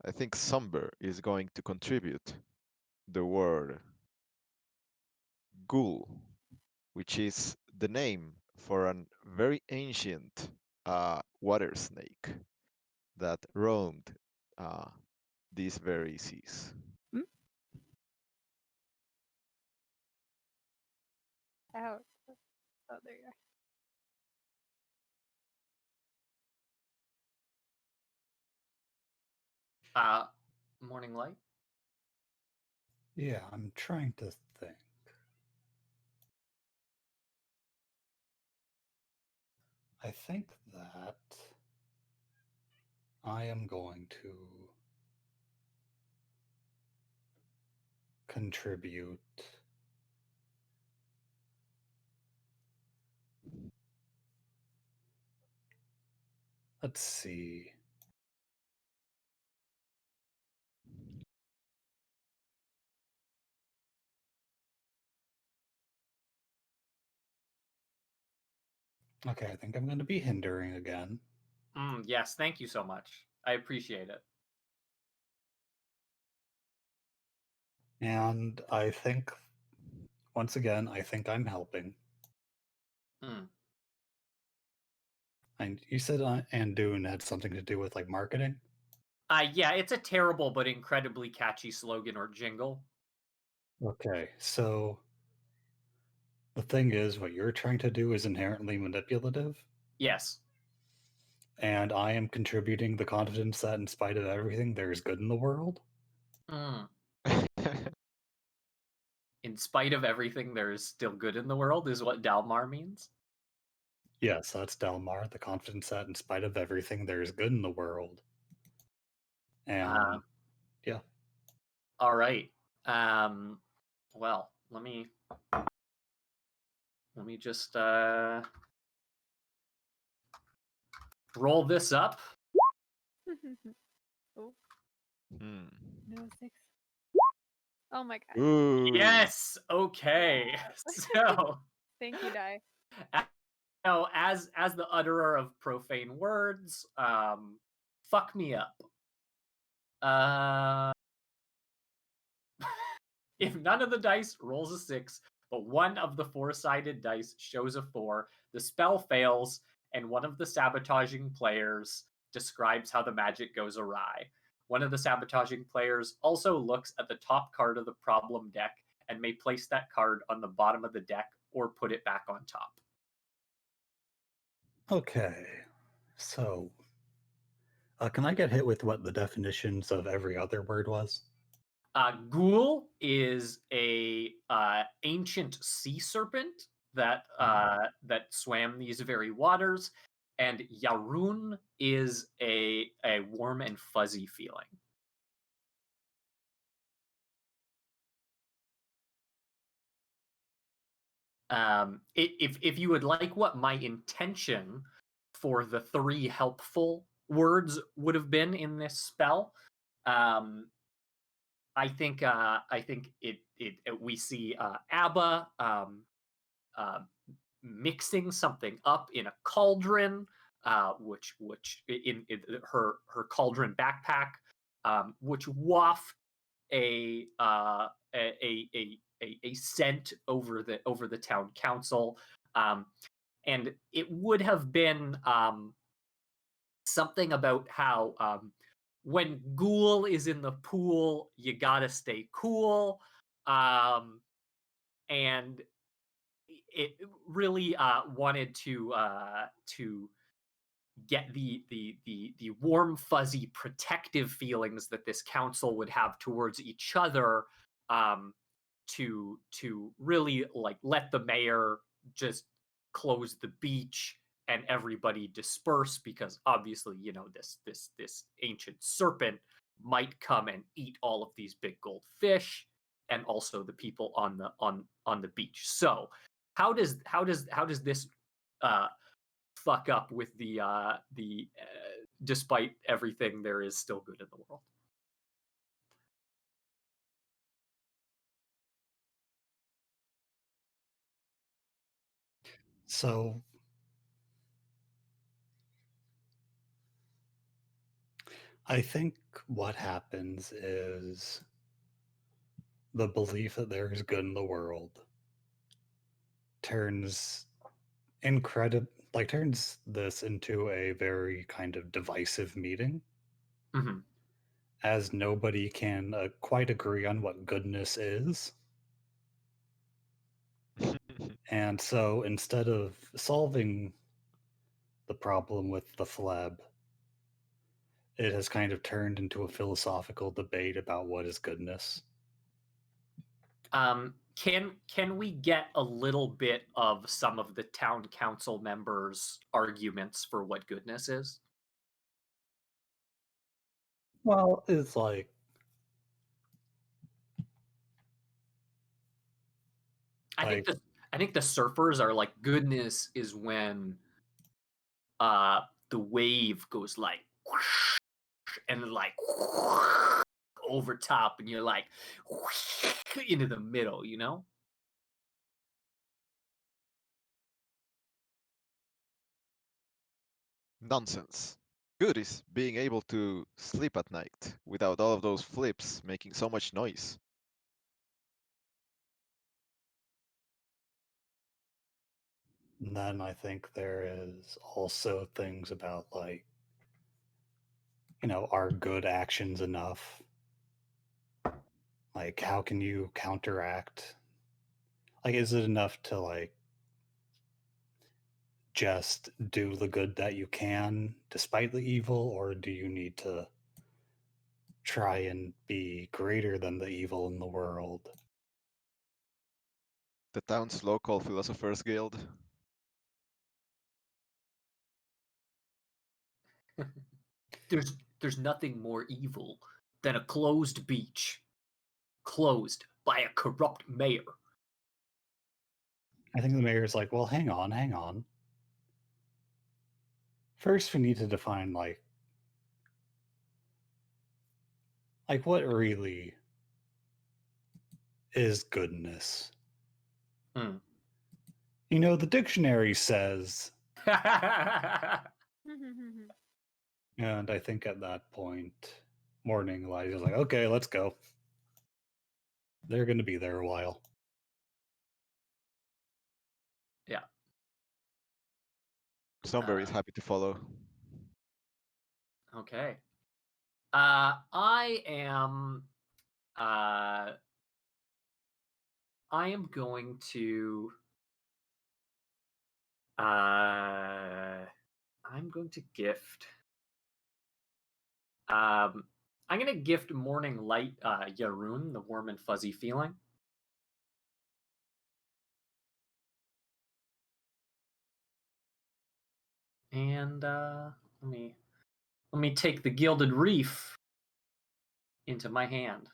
D: I think Somber is going to contribute the word Ghoul, which is the name for a very ancient water snake that roamed these very seas.
B: Out. Oh, there you
A: are. Morning Light?
C: Yeah, I'm trying to think. I think that I am going to contribute let's see. Okay, I think I'm going to be hindering again.
A: Yes, thank you so much. I appreciate it.
C: And I think, once again, I think I'm helping. And you said Andoon had something to do with like marketing?
A: Yeah, it's a terrible but incredibly catchy slogan or jingle.
C: Okay, so the thing is, what you're trying to do is inherently manipulative.
A: Yes.
C: And I am contributing the confidence that in spite of everything, there's good in the world.
A: In spite of everything, there is still good in the world, is what Dalmar means?
C: Yes, that's Dalmar, the confidence that in spite of everything, there is good in the world. And yeah.
A: All right. Well, let me just roll this up.
B: Oh. No 6. Oh my god.
D: Ooh.
A: Yes. Okay. So
B: thank you, Die.
A: Now, as the utterer of profane words, fuck me up. If none of the dice rolls a 6, but one of the 4-sided dice shows a 4, the spell fails, and one of the sabotaging players describes how the magic goes awry. One of the sabotaging players also looks at the top card of the problem deck and may place that card on the bottom of the deck or put it back on top.
C: Okay, so can I get hit with what the definitions of every other word was?
A: Ghoul is a ancient sea serpent that that swam these very waters, and Yarun is a warm and fuzzy feeling. If you would like what my intention for the 3 helpful words would have been in this spell, I think we see Abba mixing something up in a cauldron, which in her cauldron backpack, which waft a scent over the town council, and it would have been something about how when Ghoul is in the pool, you gotta stay cool, and it really wanted to get the warm, fuzzy, protective feelings that this council would have towards each other, to really like let the mayor just close the beach and everybody disperse, because obviously, you know, this ancient serpent might come and eat all of these big gold fish and also the people on the beach. So how does this fuck up with the despite everything, there is still good in the world?
C: So I think what happens is the belief that there is good in the world turns turns this into a very kind of divisive meeting,
A: Mm-hmm.
C: as nobody can quite agree on what goodness is. And so instead of solving the problem with the fleb, it has kind of turned into a philosophical debate about what is goodness.
A: Can we get a little bit of some of the town council members' arguments for what goodness is?
C: Well, it's like,
A: I think the surfers are like, goodness is when the wave goes like whoosh, and like whoosh, over top, and you're like whoosh, into the middle, you know?
D: Nonsense. Good is being able to sleep at night without all of those flips making so much noise.
C: and then I think there is also things about, like, you know, are good actions enough? Like, how can you counteract? Like, is it enough to, like, just do the good that you can despite the evil, or do you need to try and be greater than the evil in the world?
D: The town's local philosophers guild.
A: There's nothing more evil than a closed beach, closed by a corrupt mayor.
C: I think the mayor's like, well, hang on. First, we need to define, like what really is goodness.
A: Hmm.
C: You know, the dictionary says, and I think at that point, Morning Elijah's like, okay, let's go. They're going to be there a while.
A: Yeah.
D: Sunbury is happy to follow.
A: Okay. I am going to I'm going to gift I'm gonna gift Morning Light Yaroon, the warm and fuzzy feeling. And let me take the Gilded Reef into my hand.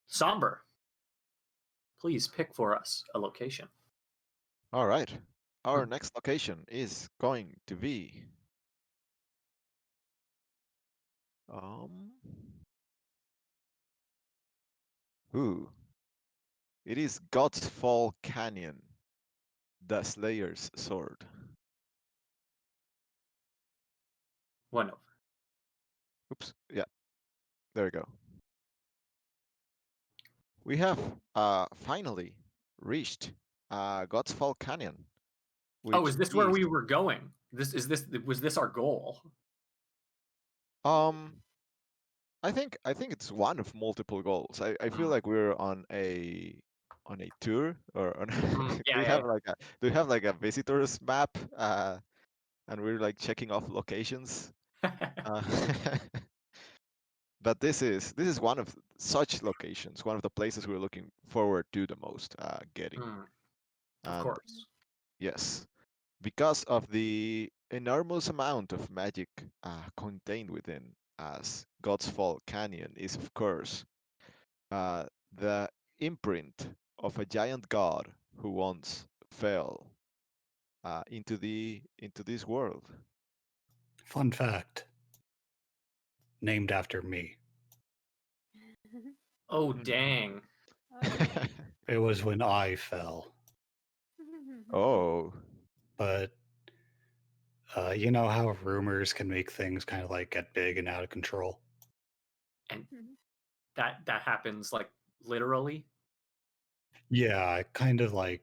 A: Somber, please pick for us a location.
D: All right. Our next location is going to be it is God's Fall Canyon, the Slayer's Sword.
A: One over.
D: Oops. Yeah. There we go. We have finally reached God's Fall Canyon.
A: Oh, is this where we were going? Was this our goal?
D: I think it's one of multiple goals. I feel like we're on a tour, or on
A: Yeah,
D: do we have like a visitors map, and we're like checking off locations. But this is one of such locations, one of the places we're looking forward to the most, getting.
A: Of course.
D: Yes, because of the enormous amount of magic contained within, as God's Fall Canyon is, of course, the imprint of a giant god who once fell into this world.
C: Fun fact. Named after me.
A: Oh, dang.
C: It was when I fell.
D: Oh.
C: But you know how rumors can make things kind of like get big and out of control?
A: And that happens like literally?
C: Yeah, kind of like,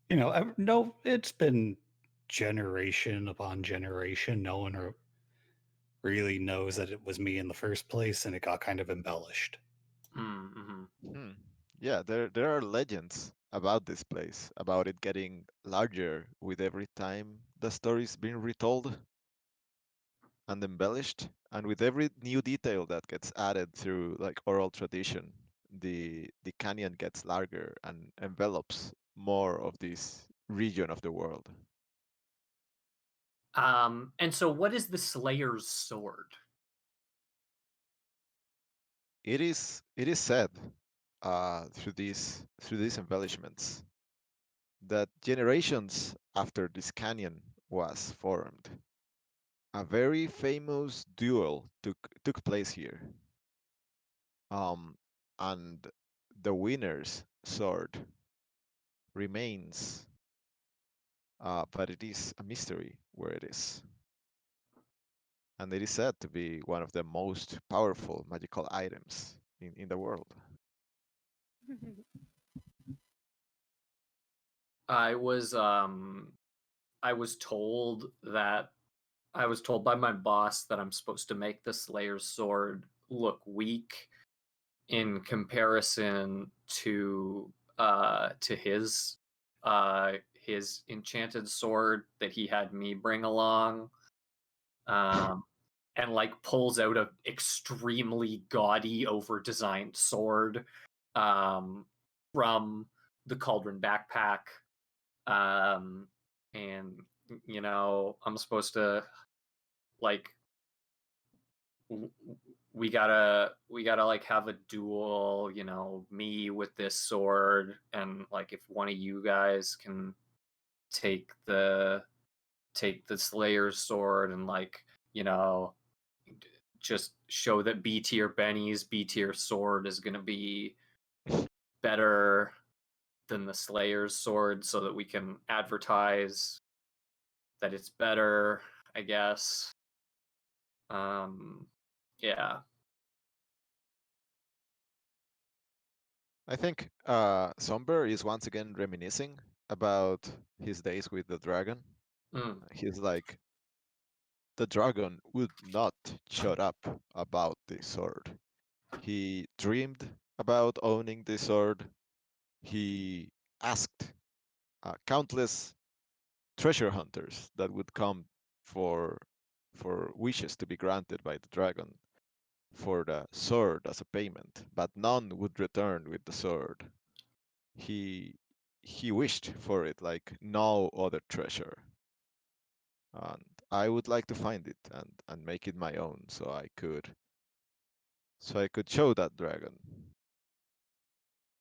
C: you know, no, it's been generation upon generation. No one really knows that it was me in the first place, and it got kind of embellished.
D: Yeah, there are legends about this place, about it getting larger with every time the story's being retold and embellished, and with every new detail that gets added through like oral tradition, the canyon gets larger and envelops more of this region of the world.
A: And so what is the Slayer's Sword?
D: It is said through these embellishments that generations after this canyon was formed, a very famous duel took place here. And the winner's sword remains, but it is a mystery where it is. And it is said to be one of the most powerful magical items in the world.
A: I was told by my boss that I'm supposed to make the Slayer's Sword look weak in comparison to his enchanted sword that he had me bring along. And like pulls out a extremely gaudy, over-designed sword from the Cauldron backpack. And you know, I'm supposed to like we gotta like have a duel, you know, me with this sword, and like if one of you guys can take the Slayer's sword and like, you know, just show that B tier Benny's B tier sword is gonna be better than the Slayer's sword, so that we can advertise that it's better, I guess. Yeah.
D: I think Somber is once again reminiscing about his days with the dragon. He's like, the dragon would not shut up about this sword. He dreamed about owning this sword. He asked countless treasure hunters that would come for wishes to be granted by the dragon for the sword as a payment, but none would return with the sword. He wished for it like no other treasure, and I would like to find it and make it my own, so I could show that dragon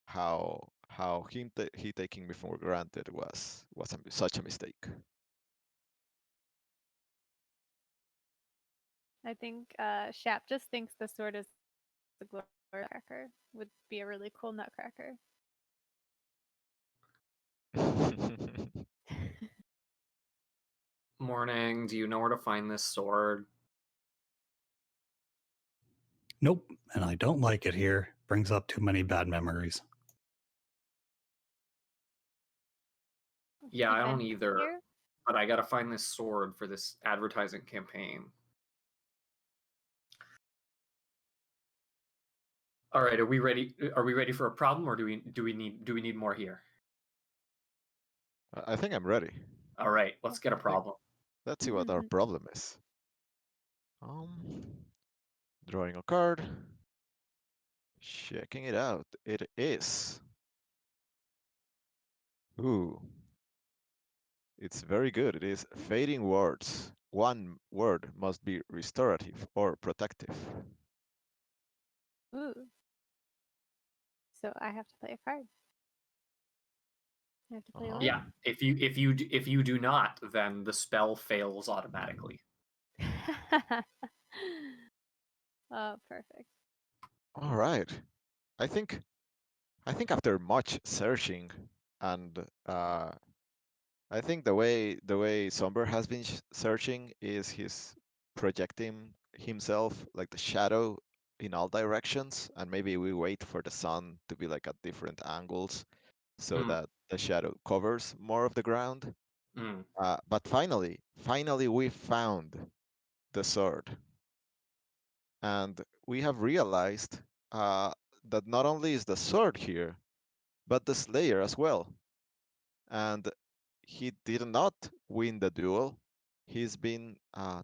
D: how he taking me for granted was such a mistake.
B: I think Shap just thinks the sword is the glory cracker. Would be a really cool nutcracker.
A: Morning. Do you know where to find this sword?
C: Nope, and I don't like it here. Brings up too many bad memories.
A: Yeah, I
B: If
A: don't
B: anything
A: either.
B: here,
A: But I gotta find this sword for this advertising campaign. All right, are we ready? Are we ready for a problem, or do we need more here?
D: I think I'm ready.
A: All right, let's get a problem.
D: Let's see what our problem is. Drawing a card. Checking it out. It is. Ooh. It's very good. It is fading words. One word must be restorative or protective.
B: ooh. So I have to play a card. I have to play a
A: Yeah, if you do not, then the spell fails automatically.
B: Oh, perfect.
D: All right. I think after much searching and I think the way Somber has been searching is he's projecting himself like the shadow in all directions, and maybe we wait for the sun to be like at different angles so that the shadow covers more of the ground. But finally we found the sword, and we have realized that not only is the sword here, but the Slayer as well. And he did not win the duel. He's been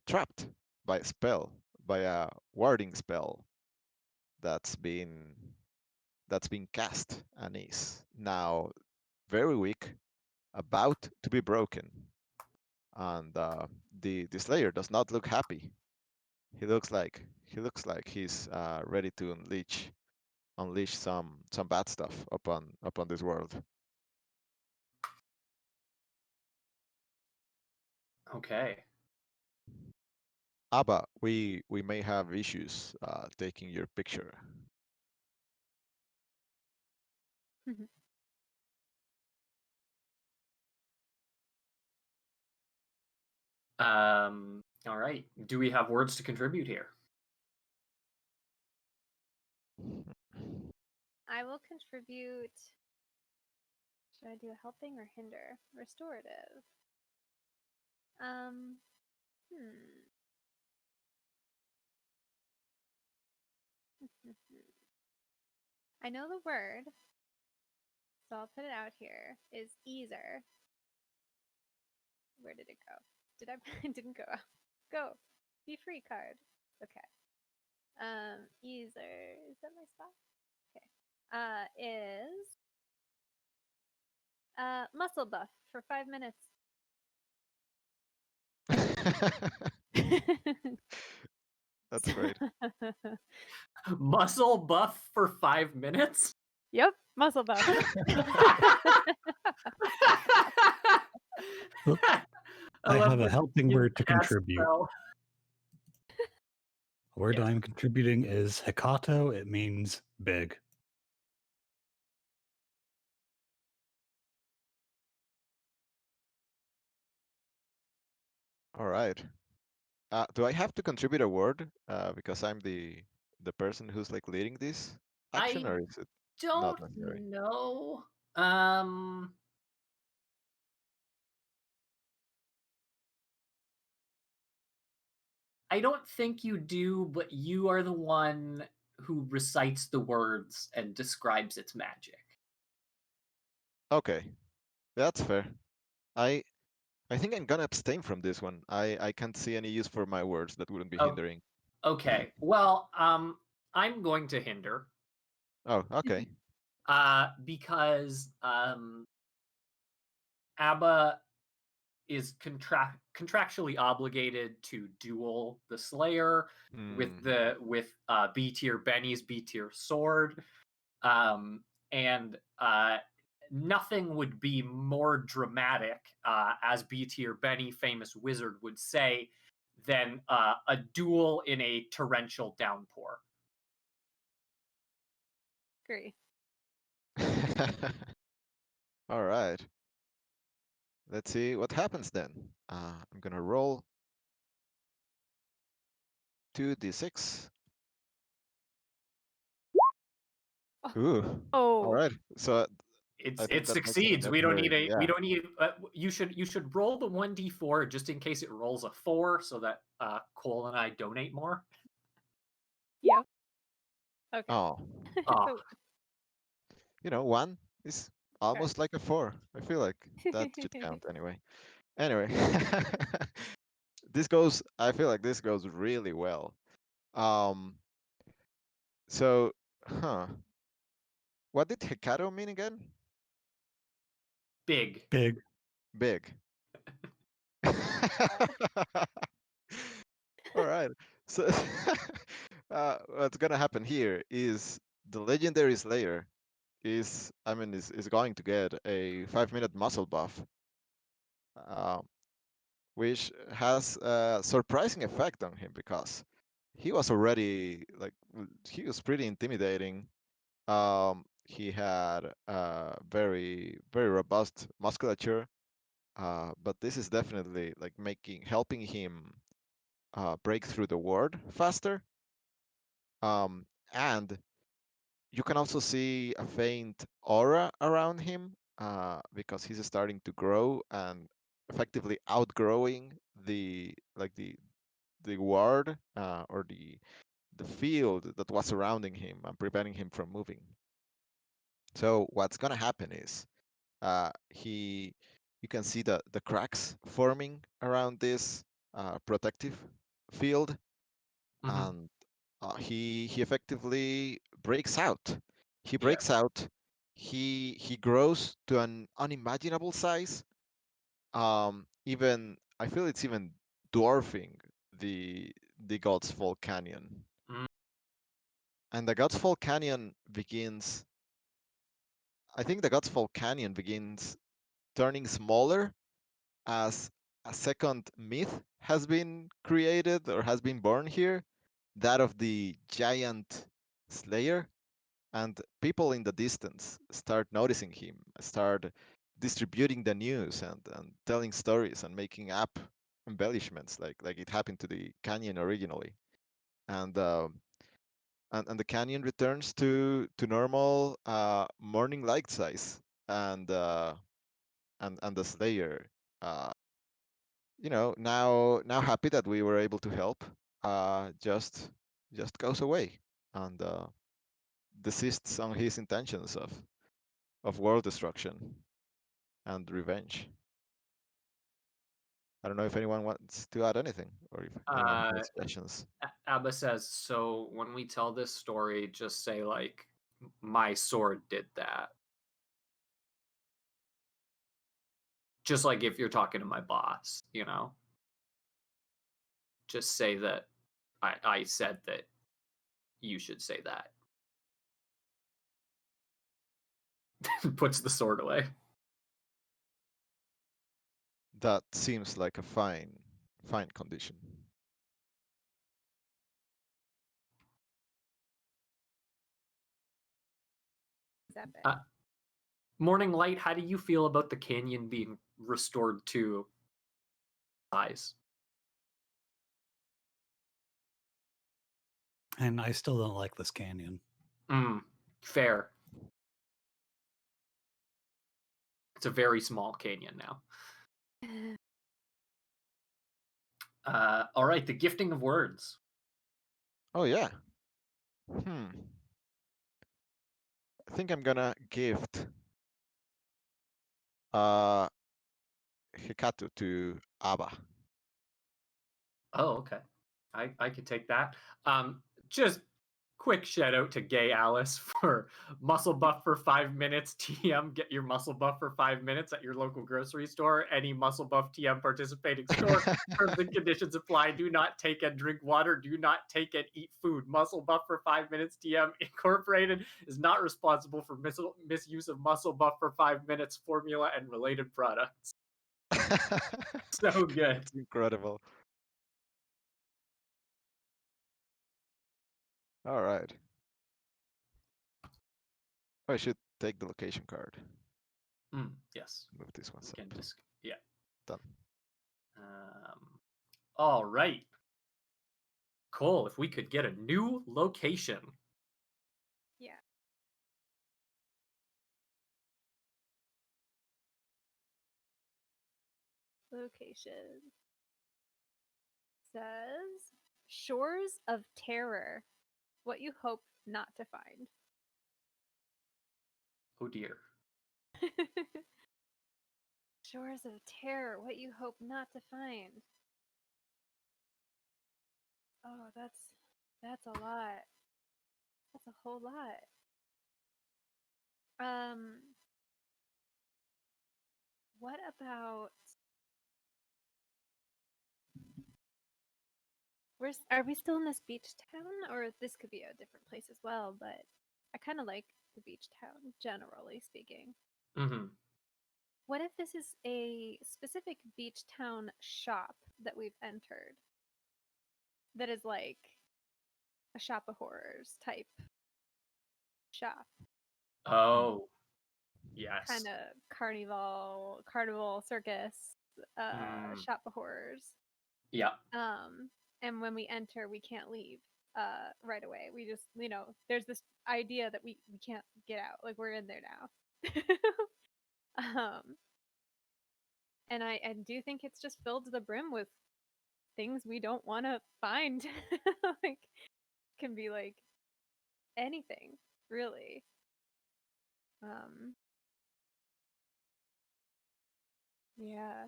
D: trapped by a spell, by a warding spell that's been cast, and is now very weak, about to be broken. And the Slayer does not look happy. He looks like he's ready to unleash some bad stuff upon this world.
A: Okay.
D: Abba, we may have issues taking your picture.
A: All right. Do we have words to contribute here?
B: I will contribute. Should I do a helping or hinder? Restorative. I know the word, so I'll put it out here, is easer. Where did it go? It didn't go out. Go. Be free card. Okay. Easer. Is that my spot? Okay. Is muscle buff for 5 minutes.
D: That's great.
A: Muscle buff for 5 minutes?
B: Yep, muscle buff.
C: I have a helping word to contribute.
A: Spell.
C: The word I'm contributing is Hekato. It means big.
D: All right. Do I have to contribute a word because I'm the person who's like leading this action, or is it not
A: Don't
D: necessary?
A: know. I don't think you do, but you are the one who recites the words and describes its magic.
D: Okay, that's fair. I I think I'm gonna abstain from this one. I can't see any use for my words that wouldn't be
A: Oh.
D: hindering.
A: Okay. Well, I'm going to hinder.
D: Oh, okay.
A: Because ABBA is contractually obligated to duel the Slayer with B tier Benny's B tier sword, and nothing would be more dramatic, as B tier Benny, famous wizard, would say, than a duel in a torrential downpour.
B: Agree.
D: All right. Let's see what happens then. I'm gonna roll 2d6. Ooh. All
B: Oh,
D: right. So
A: It's
D: I think
A: it
D: that makes it a
A: succeeds. We don't need
D: necessary.
A: a we
D: Yeah.
A: don't need you should roll the 1d4 just in case it rolls a 4 so that Cole and I donate more.
B: yeah. Okay.
D: Oh,
A: Ah,
D: you know, 1 is almost like a 4. I feel like that should count anyway. Anyway, I feel like this goes really well. Um, so, what did Hikaru mean again?
A: big.
C: Big.
D: Big. All right. So, what's gonna happen here is the legendary Slayer is going to get a 5-minute muscle buff, uh, which has a surprising effect on him because he was already he was pretty intimidating. He had very very robust musculature, but this is definitely like helping him break through the ward faster. And you can also see a faint aura around him because he's starting to grow and effectively outgrowing the ward or the field that was surrounding him and preventing him from moving. So what's gonna happen is you can see the cracks forming around this protective field, and he effectively breaks out. He breaks out. He grows to an unimaginable size. Even I feel it's even dwarfing the God's Fall Canyon.
A: Mm.
D: And the God's Fall Canyon begins. I think the God's Fall Canyon begins turning smaller as a second myth has been created or has been born here, that of the giant Slayer. And people in the distance start noticing him, start distributing the news and telling stories and making up embellishments like it happened to the canyon originally. And the canyon returns to normal morning light size, and and the Slayer, uh, now happy that we were able to help, just goes away and desists on his intentions of world destruction and revenge. I don't know if anyone wants to add anything or if anyone has questions.
A: Abba says, so when we tell this story, just say like, my sword did that. Just like if you're talking to my boss, just say that I said that you should say that. Puts the sword away.
D: That seems like a fine condition.
B: Is that bad?
A: Morning Light, how do you feel about the canyon being restored to size?
C: And I still don't like this canyon.
A: Fair. It's a very small canyon now. All right, the gifting of words.
D: Oh yeah. I think I'm gonna gift Hikatu to Aba.
A: Oh, okay. I could take that. Just quick shout out to Gay Alice for muscle buff for 5 minutes. TM, get your muscle buff for 5 minutes at your local grocery store. Any muscle buff TM participating store. Terms and conditions apply. Do not take and drink water. Do not take and eat food. Muscle buff for 5 minutes. TM Incorporated is not responsible for misuse of muscle buff for 5 minutes formula and related products. So good.
D: It's incredible. All right. I should take the location card.
A: Yes.
D: Move this one
A: We
D: up.
A: can just, yeah.
D: Done.
A: All right. Cole, if we could get a new location.
B: Yeah. Location says Shores of Terror. What you hope not to find.
A: Oh dear.
B: Shores of Terror. What you hope not to find. Oh, that's a lot. That's a whole lot. What about are we still in this beach town, or this could be a different place as well? But I kind of like the beach town, generally speaking.
A: Mm-hmm.
B: What if this is a specific beach town shop that we've entered? That is like a shop of horrors type shop.
A: Oh, yes.
B: Kind of carnival circus shop of horrors.
A: Yeah.
B: And when we enter, we can't leave right away. We just, there's this idea that we can't get out. Like, we're in there now. And I do think it's just filled to the brim with things we don't want to find. Like, can be like anything, really. Yeah.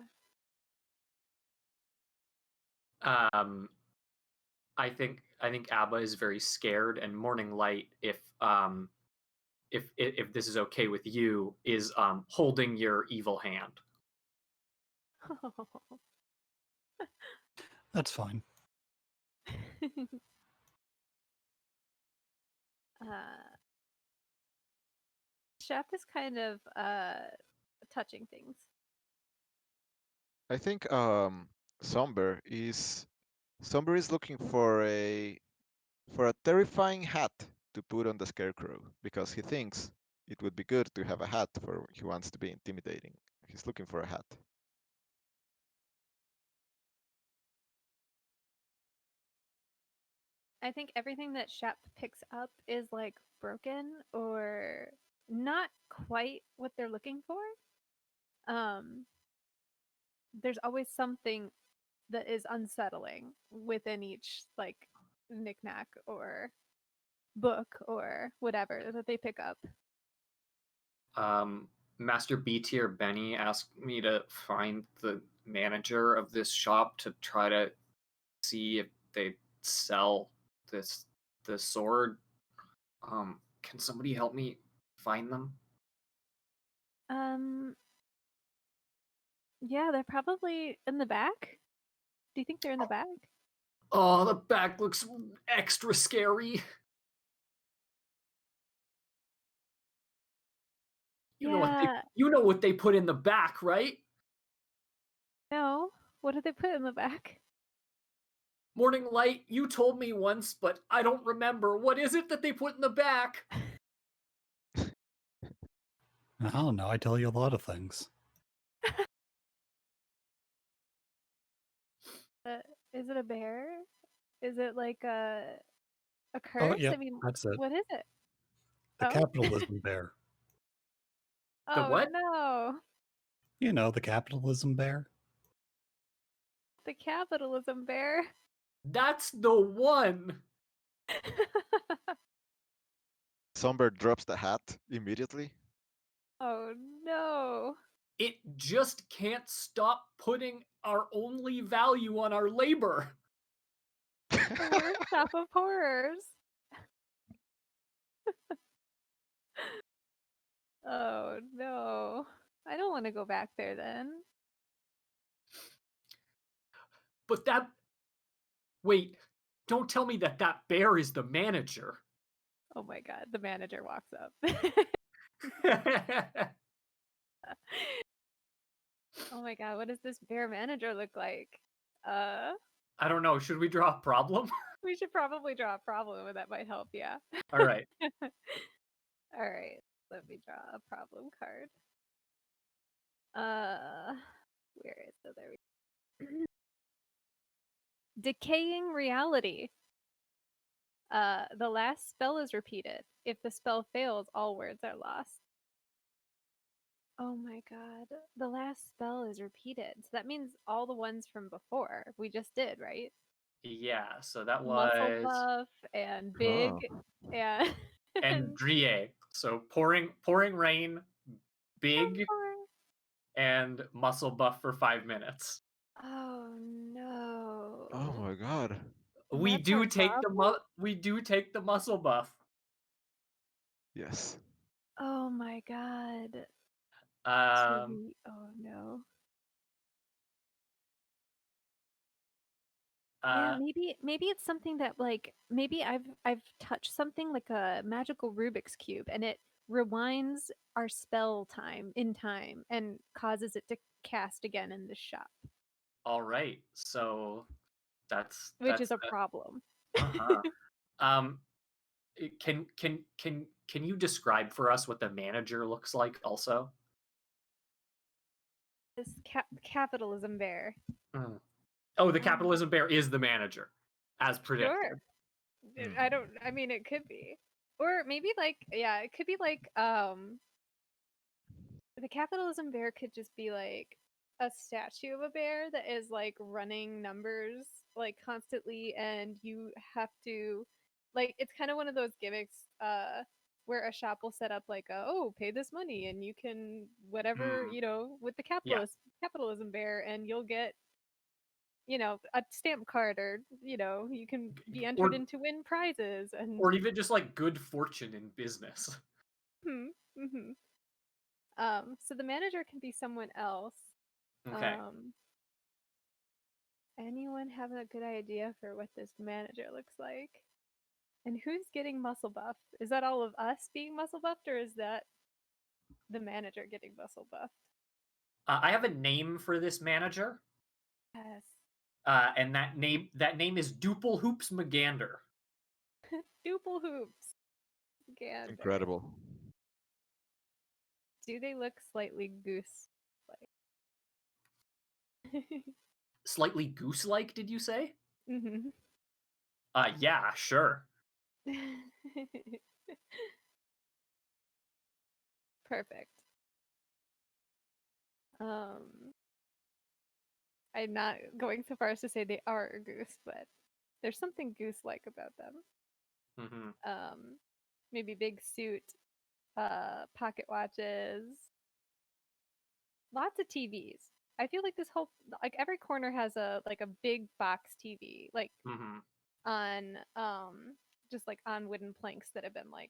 A: I think Abba is very scared, and Morning Light, if this is okay with you, is holding your evil hand.
C: That's fine.
B: Chef is kind of touching things.
D: I think Somber is looking for a terrifying hat to put on the Scarecrow, because he thinks it would be good to have a hat for he wants to be intimidating. He's looking for a hat.
B: I think everything that Shep picks up is like broken or not quite what they're looking for. There's always something that is unsettling within each like knickknack or book or whatever that they pick up.
A: Master B tier Benny asked me to find the manager of this shop to try to see if they sell the sword. Can somebody help me find them?
B: Yeah, they're probably in the back. Do you think they're in the back?
A: Oh, the back looks extra scary. You know what they put in the back, right?
B: No. What did they put in the back?
A: Morning Light, you told me once, but I don't remember. What is it that they put in the back?
C: I don't know. I tell you a lot of things.
B: Is it a bear? Is it like a curse?
C: Oh, yeah,
B: I mean,
C: that's it.
B: what is it?
C: The capitalism bear.
A: The what?
B: No.
C: You know, the capitalism bear.
B: The capitalism bear.
A: That's the one.
D: Somber drops the hat immediately.
B: Oh no.
A: It just can't stop putting our only value on our labor.
B: The workshop of horrors. Oh no. I don't want to go back there then.
A: But that... Wait, don't tell me that that bear is the manager.
B: Oh my god, the manager walks up. Oh my god, what does this bear manager look like?
A: I don't know. Should we draw a problem?
B: We should probably draw a problem and that might help, yeah.
A: All right.
B: Alright, let me draw a problem card. Where is it? There we go. Decaying reality. The last spell is repeated. If the spell fails, all words are lost. Oh my god. The last spell is repeated. So that means all the ones from before we just did, right?
A: Yeah, so that
B: Muscle
A: was...
B: buff and big and
A: And Drie. So pouring rain, big, and muscle buff for 5 minutes.
B: Oh no.
D: Oh my god.
A: We
B: That's
A: do
B: our
A: take
B: problem?
A: the muscle buff.
D: Yes.
B: Oh my god.
A: Um,
B: Oh no. Yeah, maybe it's something that like maybe I've touched something like a magical Rubik's cube and it rewinds our spell time in time and causes it to cast again in the shop,
A: all right. So that's
B: which is a problem.
A: uh-huh. Um, can you describe for us what the manager looks like also?
B: This capitalism bear.
A: Mm. Oh, the capitalism bear is the manager, as predicted.
B: Sure. I mean it could be. Or maybe like yeah, it could be like the capitalism bear could just be like a statue of a bear that is like running numbers like constantly and you have to like it's kind of one of those gimmicks where a shop will set up like pay this money and you can whatever with the capitalism bear and you'll get a stamp card or you can be entered in to win prizes and
A: or even just like good fortune in business.
B: So the manager can be someone else.
A: Okay.
B: Anyone have a good idea for what this manager looks like? And who's getting muscle buff? Is that all of us being muscle buffed, or is that the manager getting muscle buffed?
A: I have a name for this manager.
B: Yes.
A: And that name is Duple Hoops McGander.
B: Duple Hoops. Gander.
D: Incredible.
B: Do they look slightly goose-like?
A: Slightly goose-like, did you say?
B: Mm-hmm.
A: Yeah, sure.
B: Perfect. I'm not going so far as to say they are a goose, but there's something goose-like about them.
A: Mm-hmm.
B: Maybe big suit, pocket watches, lots of TVs. I feel like this whole like every corner has a big box TV, like on just like on wooden planks that have been like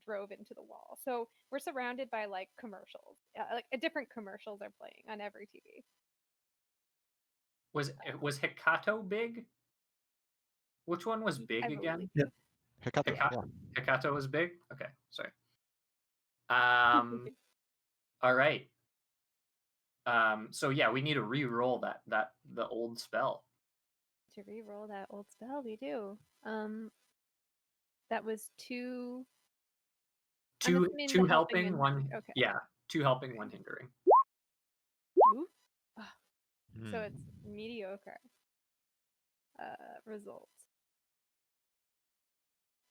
B: drove into the wall. So we're surrounded by like commercials, like different commercials are playing on every TV.
A: Was Hikato big? Which one was big again?
C: Yep.
D: Hekato.
A: Hikato was big? Okay, sorry. All right. So yeah, we need to re-roll the old spell.
B: To re-roll that old spell, we do. That was two
A: helping, one.
B: Okay.
A: Yeah, 2 helping, 1 hindering.
B: Ooh. So it's mediocre results.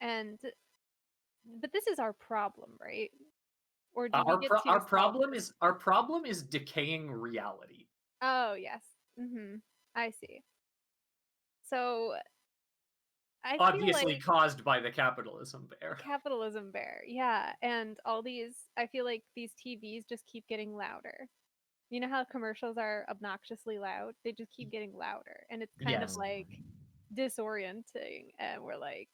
B: But this is our problem, right? Or do we get to
A: our problem is decaying reality.
B: Oh yes. I see. So I
A: obviously
B: feel like
A: caused by the capitalism bear.
B: Capitalism bear, yeah, and all these. I feel like these TVs just keep getting louder. You know how commercials are obnoxiously loud? They just keep getting louder, and it's kind of
A: Yes.
B: like disorienting, and we're like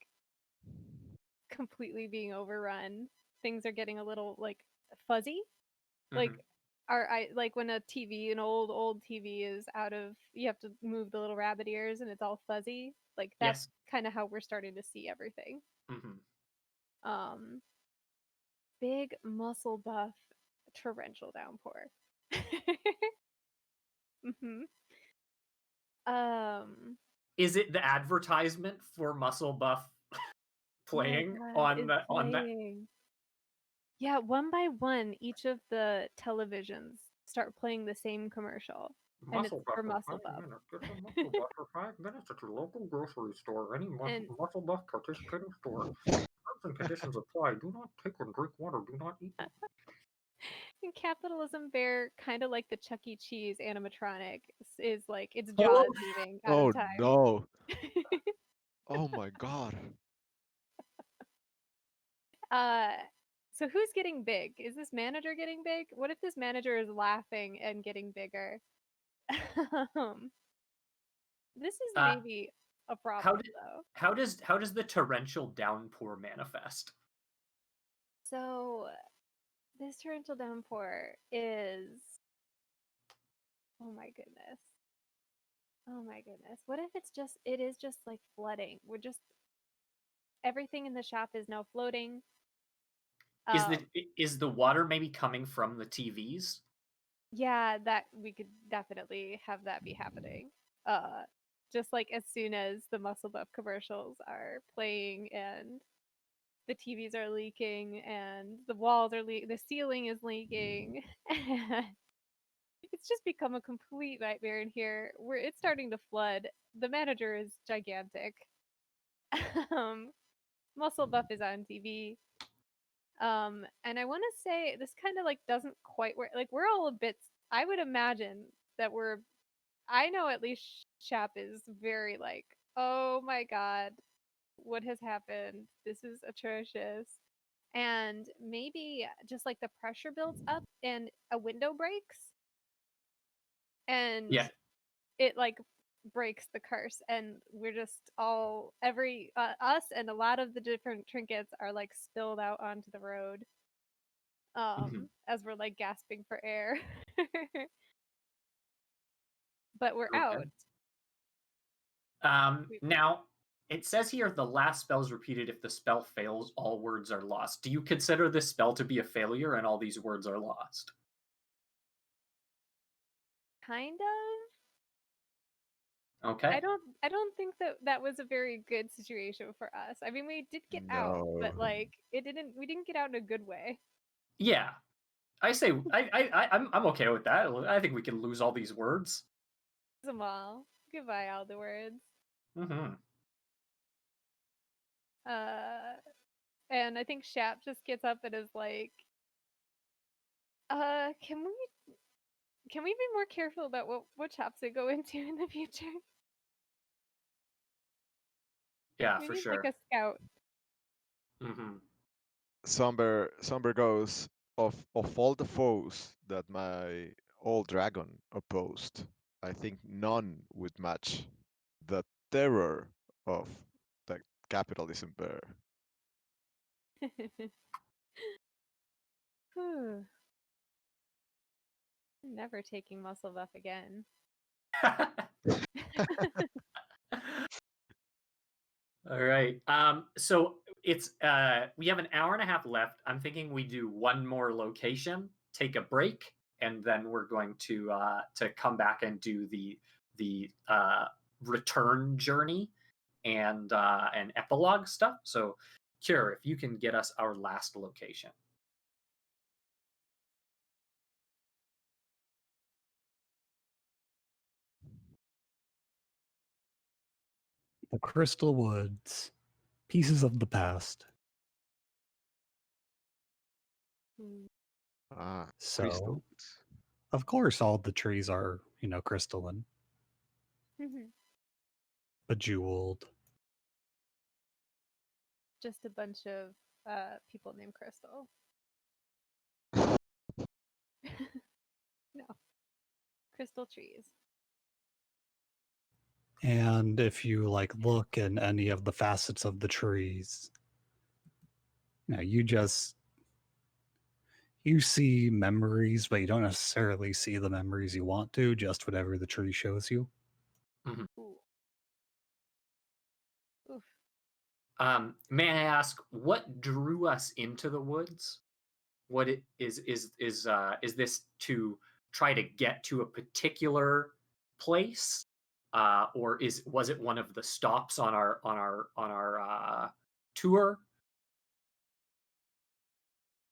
B: completely being overrun. Things are getting a little like fuzzy. Like
A: Mhm.
B: like when a TV, an old TV is out of, you have to move the little rabbit ears and it's all fuzzy. Like that's
A: Yes.
B: kind of how we're starting to see everything.
A: Mhm.
B: Um, big muscle buff torrential downpour. hmm
A: Is it the advertisement for Muscle Buff
B: oh my
A: playing
B: god,
A: on
B: it's
A: that?
B: playing. Yeah, one by one, each of the televisions start playing the same commercial, and it's
A: Muscle Buff
B: for
A: for
B: Muscle
A: 5
B: Buff.
A: minutes. Get some Muscle Buff for 5 minutes at your local grocery store. Any
B: And
A: Muscle Buff participating store. Terms and conditions apply. Do not take or drink water. Do not eat.
B: in Capitalism Bear, kind of like the Chuck E. Cheese animatronic, is like its
A: Hello?
B: jaws moving out
D: Oh
B: of time.
D: no! Oh my god!
B: uh, so who's getting big? Is this manager getting big? What if this manager is laughing and getting bigger? Um, this is
A: Uh,
B: maybe a
A: how
B: problem
A: did
B: though.
A: how does the torrential downpour manifest?
B: So this torrential downpour is, oh my goodness. Oh my goodness. What if it is just like flooding? We're just, everything in the shop is now floating. Um,
A: Is the water maybe coming from the TVs?
B: yeah, that we could definitely have that be happening. Just like as soon as the Muscle Buff commercials are playing and the TVs are leaking and the walls are the ceiling is leaking, and it's just become a complete nightmare in here. Where it's starting to flood. The manager is gigantic. um, Muscle Buff is on TV. And I want to say this kind of like doesn't quite work. Like we're all a bit. I would imagine that we're. I know at least Shap is very like, oh my god, what has happened? This is atrocious. And maybe just like the pressure builds up and a window breaks and
A: Yeah.
B: it like breaks the curse, and we're just all every us and a lot of the different trinkets are like spilled out onto the road
A: Mhm.
B: as we're like gasping for air. But we're
A: Okay.
B: out.
A: Now it says here the last spell is repeated if the spell fails, all words are lost. Do you consider this spell to be a failure and all these words are lost?
B: Kind of.
A: Okay.
B: I don't think that that was a very good situation for us. I mean, we did get out,
D: No.
B: but like we didn't get out in a good way.
A: Yeah. I say I'm okay with that. I think we can lose all these words.
B: Them all. Goodbye, all the words.
A: Mm-hmm.
B: Uh, and I think Shap just gets up and is like, can we be more careful about what shops we go into in the future?
A: Yeah,
B: We
A: for
B: need like
A: sure.
B: a scout.
A: Mm-hmm.
D: Somber goes of all the foes that my old dragon opposed, I think none would match the terror of the capitalism bear.
B: Whew. Never taking muscle buff again.
A: All right. So it's we have an hour and a half left. I'm thinking we do one more location, take a break, and then we're going to come back and do the return journey and epilogue stuff. So, Cure, if you can get us our last location.
C: The Crystal Woods. Pieces of the past.
B: Hmm.
D: Ah,
C: So,
D: crystal.
C: of course, all the trees are, crystalline, bejeweled.
B: Just a bunch of people named Crystal. No. crystal trees.
C: And if you like look in any of the facets of the trees, you see memories, but you don't necessarily see the memories you want to, just whatever the tree shows you.
B: Ooh. Oof.
A: May I ask what drew us into the woods? What it is this to try to get to a particular place, or was it one of the stops on our tour,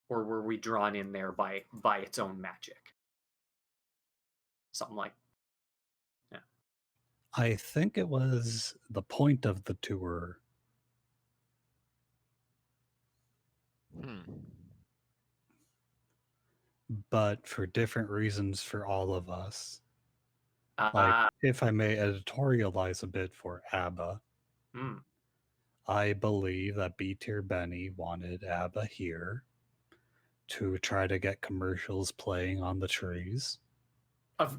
A: or were we drawn in there by its own magic? Something like, yeah.
C: I think it was the point of the tour. But for different reasons for all of us. Like, if I may editorialize a bit for ABBA, I believe that B Tier Benny wanted ABBA here to try to get commercials playing on the trees.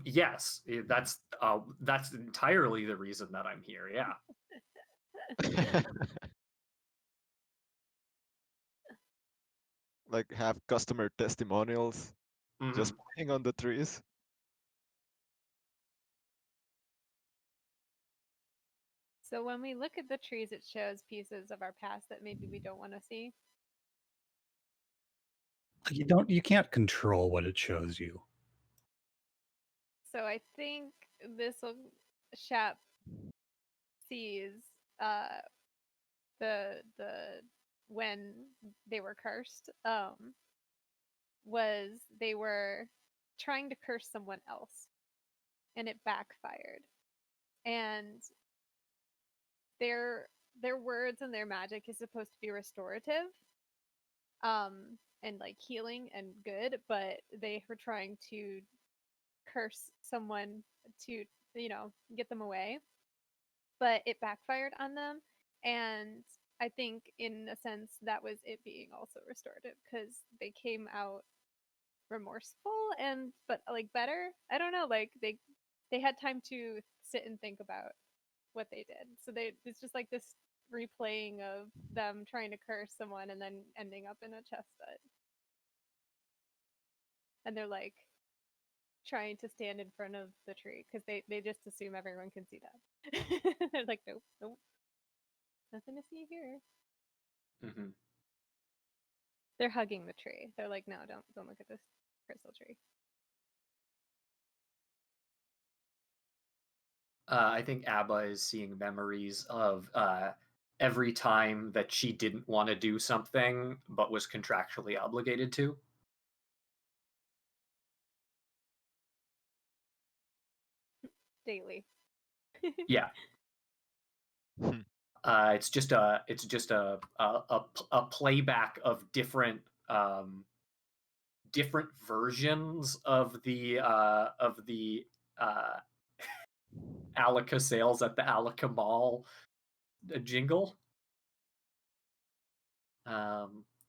A: Yes, that's entirely the reason that I'm here. Yeah.
D: Like have customer testimonials just playing on the trees.
B: So when we look at the trees, it shows pieces of our past that maybe we don't want to see.
C: You can't control what it shows you.
B: So I think this chap sees the when they were cursed was they were trying to curse someone else and it backfired, and their words and their magic is supposed to be restorative and like healing and good, but they were trying to curse someone to get them away, but it backfired on them. And I think in a sense that was it being also restorative because they came out remorseful and but like better. I don't know, like they had time to sit and think about what they did. So it's just like this replaying of them trying to curse someone and then ending up in a chest stud. And they're like trying to stand in front of the tree because they just assume everyone can see that. They're like, nope, nothing to see here. They're hugging the tree. They're like, no, don't look at this crystal tree.
A: I think ABBA is seeing memories of every time that she didn't want to do something but was contractually obligated to.
B: Daily.
A: Yeah. It's just a playback of different different versions of the Alaka sales at the Alaka Mall jingle.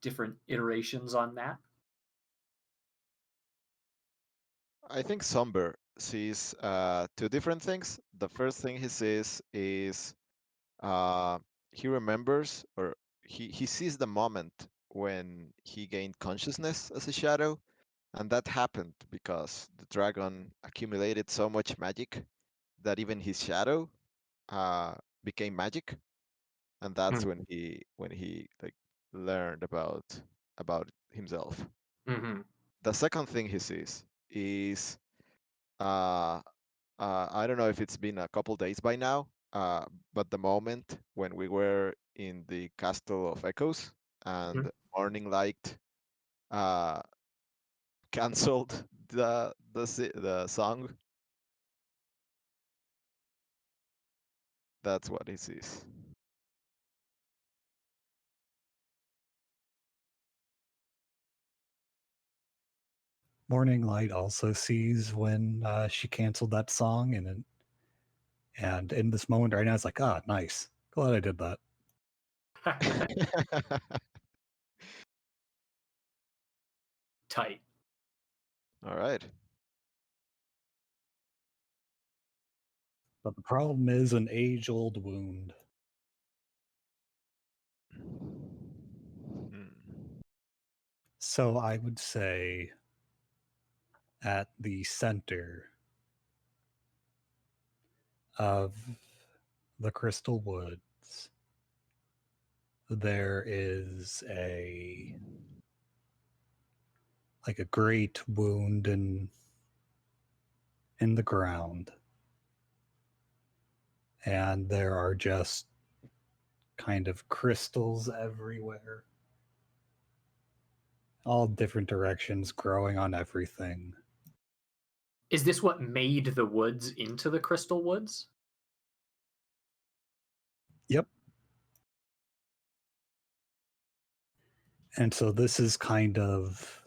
A: Different iterations on that.
D: I think Somber sees two different things. The first thing he sees is he remembers, or he sees the moment when he gained consciousness as a shadow, and that happened because the dragon accumulated so much magic that even his shadow became magic, and that's when he like learned about himself. The second thing he sees is I don't know if it's been a couple days by now, but the moment when we were in the Castle of Echoes and Morning Light canceled the song. That's what he sees.
C: Morning Light also sees when she canceled that song, and in this moment right now, it's like, nice. Glad I did that.
A: Tight.
D: All right.
C: But the problem is an age-old wound.
D: Hmm.
C: So I would say at the center of the Crystal Woods, there is a great wound in the ground, and there are just kind of crystals everywhere, all different directions, growing on everything.
A: Is this what made the woods into the Crystal Woods?
C: Yep. And so this is kind of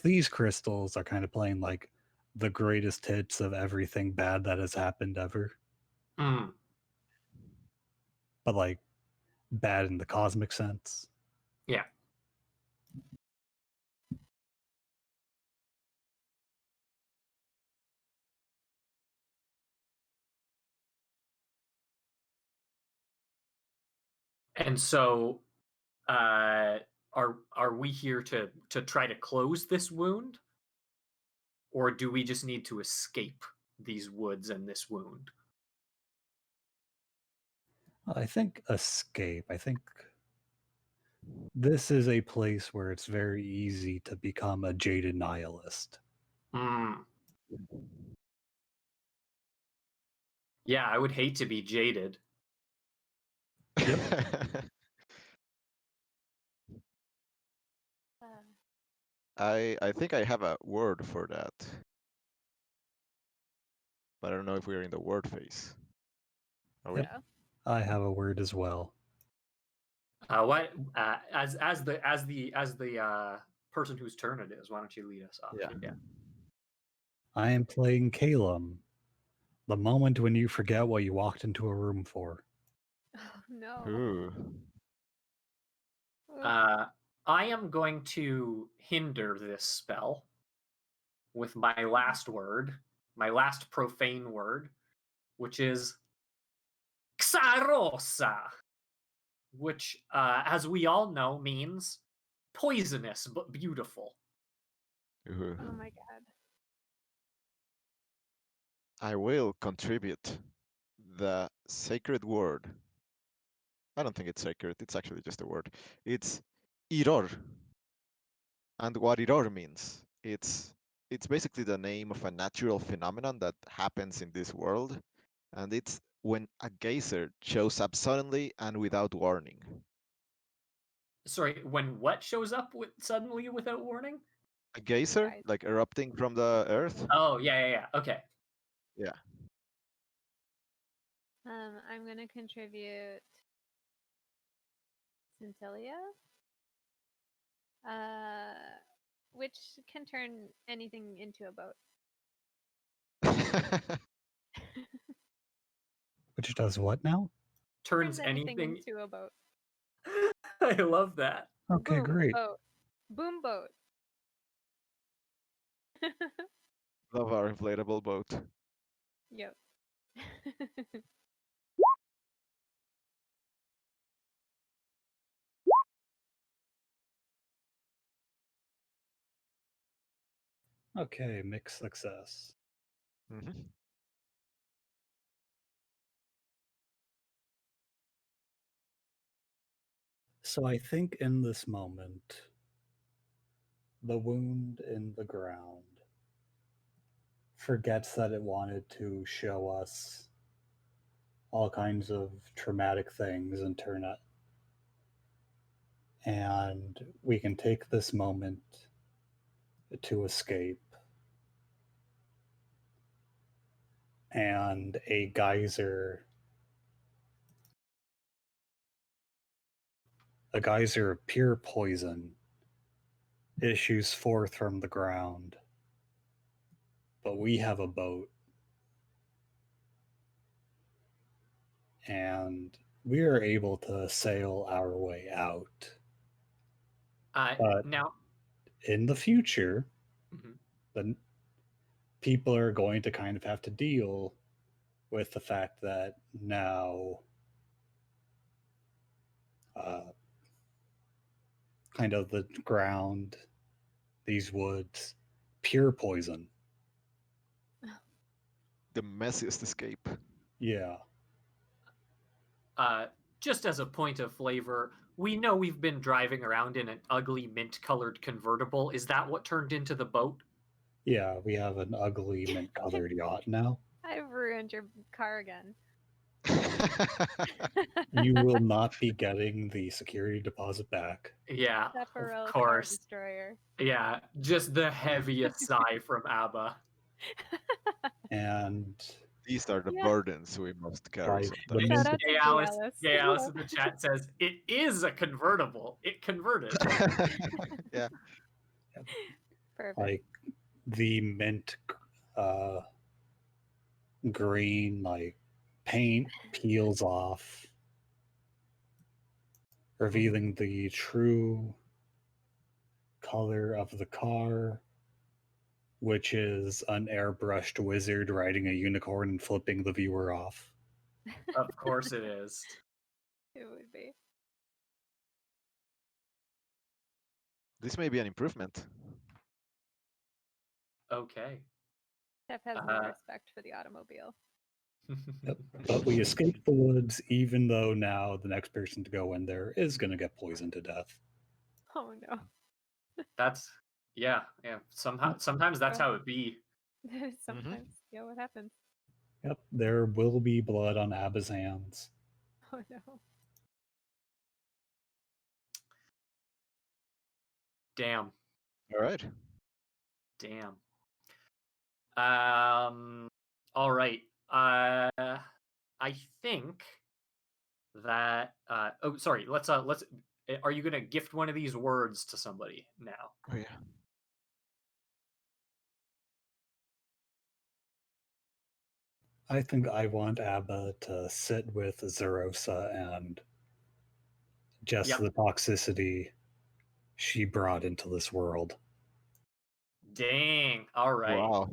C: these crystals are kind of playing like the greatest hits of everything bad that has happened ever.
A: Mm.
C: But like bad in the cosmic sense.
A: Yeah. And so, are we here to try to close this wound, or do we just need to escape these woods and this wound?
C: I think escape. I think this is a place where it's very easy to become a jaded nihilist.
A: Mm. Yeah, I would hate to be jaded.
C: Yep.
D: I think I have a word for that. But I don't know if we're in the word phase. Are we?
B: Yeah.
C: I have a word as well.
A: What as the person whose turn it is, why don't you lead us off?
D: Yeah.
C: I am playing Calum. The moment when you forget what you walked into a room for.
B: Oh no.
D: Ooh.
B: Oof.
A: I am going to hinder this spell with my last word, my last profane word, which is Xarosa, which, as we all know, means poisonous but beautiful.
D: Ooh.
B: Oh my god.
D: I will contribute the sacred word. I don't think it's sacred, it's actually just a word. It's Iror. And what Iror means, it's basically the name of a natural phenomenon that happens in this world, and it's when a geyser shows up suddenly and without warning.
A: Sorry, when what shows up suddenly without warning?
D: A geyser,
B: Guys.
D: like erupting from the earth?
A: Oh, yeah. Okay.
D: Yeah.
B: I'm gonna contribute Scintilia. Which can turn anything into a boat.
C: Which does what now?
A: Turns
B: anything
A: anything.
B: into a boat.
A: I love that.
C: Okay,
B: Boom,
C: great.
B: boat. Boom boat.
D: Love our inflatable boat.
B: Yep.
C: Okay, mixed success.
D: Mm-hmm.
C: So I think in this moment, the wound in the ground forgets that it wanted to show us all kinds of traumatic things and turn it. And we can take this moment to escape. And a geyser of pure poison issues forth from the ground. But we have a boat. And we are able to sail our way out. But
A: Now,
C: in the future,
A: mhm.
C: the people are going to kind of have to deal with the fact that now kind of the ground, these woods, pure poison.
D: The messiest escape.
C: Yeah.
A: Just as a point of flavor, we know we've been driving around in an ugly mint-colored convertible. Is that what turned into the boat?
C: Yeah, we have an ugly mint-colored yacht now.
B: I've ruined your car again.
C: You will not be getting the security deposit back.
A: Yeah,
B: Sephiroth
A: of
B: Car
A: course.
B: Destroyer.
A: Yeah, just the heaviest sigh from ABBA.
C: And
D: These are the
B: Yeah.
D: burdens we must carry
C: Like, the
D: sometimes.
B: Shout
C: mint-
B: out to
A: Gay
B: Gay
A: Alice,
B: Alice.
A: Gay Alice in the chat says, it is a convertible. It converted.
D: Yeah.
B: Perfect.
C: like the mint green like paint peels off, revealing the true color of the car, which is an airbrushed wizard riding a unicorn and flipping the viewer off.
A: Of course it is.
B: It would be.
D: This may be an improvement.
A: Okay.
B: Steph has no respect for the automobile.
C: Yep. But we escaped the woods, even though now the next person to go in there is going to get poisoned to death.
B: Oh no.
A: That's yeah. Sometimes that's how it be.
B: Sometimes. Yeah, what happens?
C: Yep, there will be blood on Abba's hands.
B: Oh no.
A: Damn.
D: All right.
A: Damn. All right. I think that. Oh, sorry. Let's. Are you gonna gift one of these words to somebody now?
D: Oh yeah.
C: I think I want Abba to sit with Zerosa and just
A: Yep.
C: the toxicity she brought into this world.
A: Dang. All right.
D: Wow.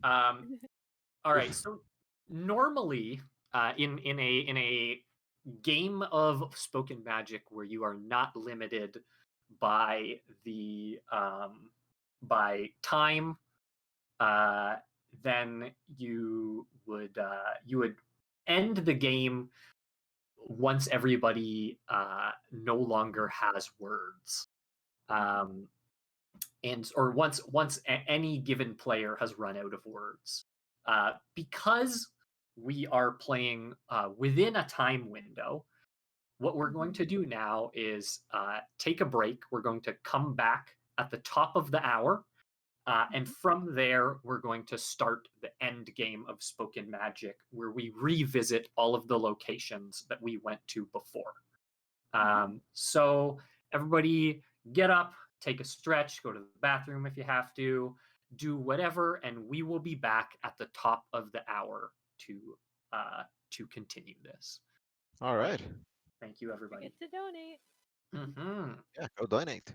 A: All right. So normally, in a game of spoken magic where you are not limited by the by time, then you would end the game once everybody no longer has words. And or once any given player has run out of words, because we are playing within a time window. What we're going to do now is take a break. We're going to come back at the top of the hour, and from there we're going to start the end game of Spoken Magic, where we revisit all of the locations that we went to before. So everybody get up, take a stretch, go to the bathroom if you have to, do whatever, and we will be back at the top of the hour to continue this.
D: All right.
A: Thank you, everybody.
B: Forget to donate.
A: Mm-hmm.
D: Yeah, go donate.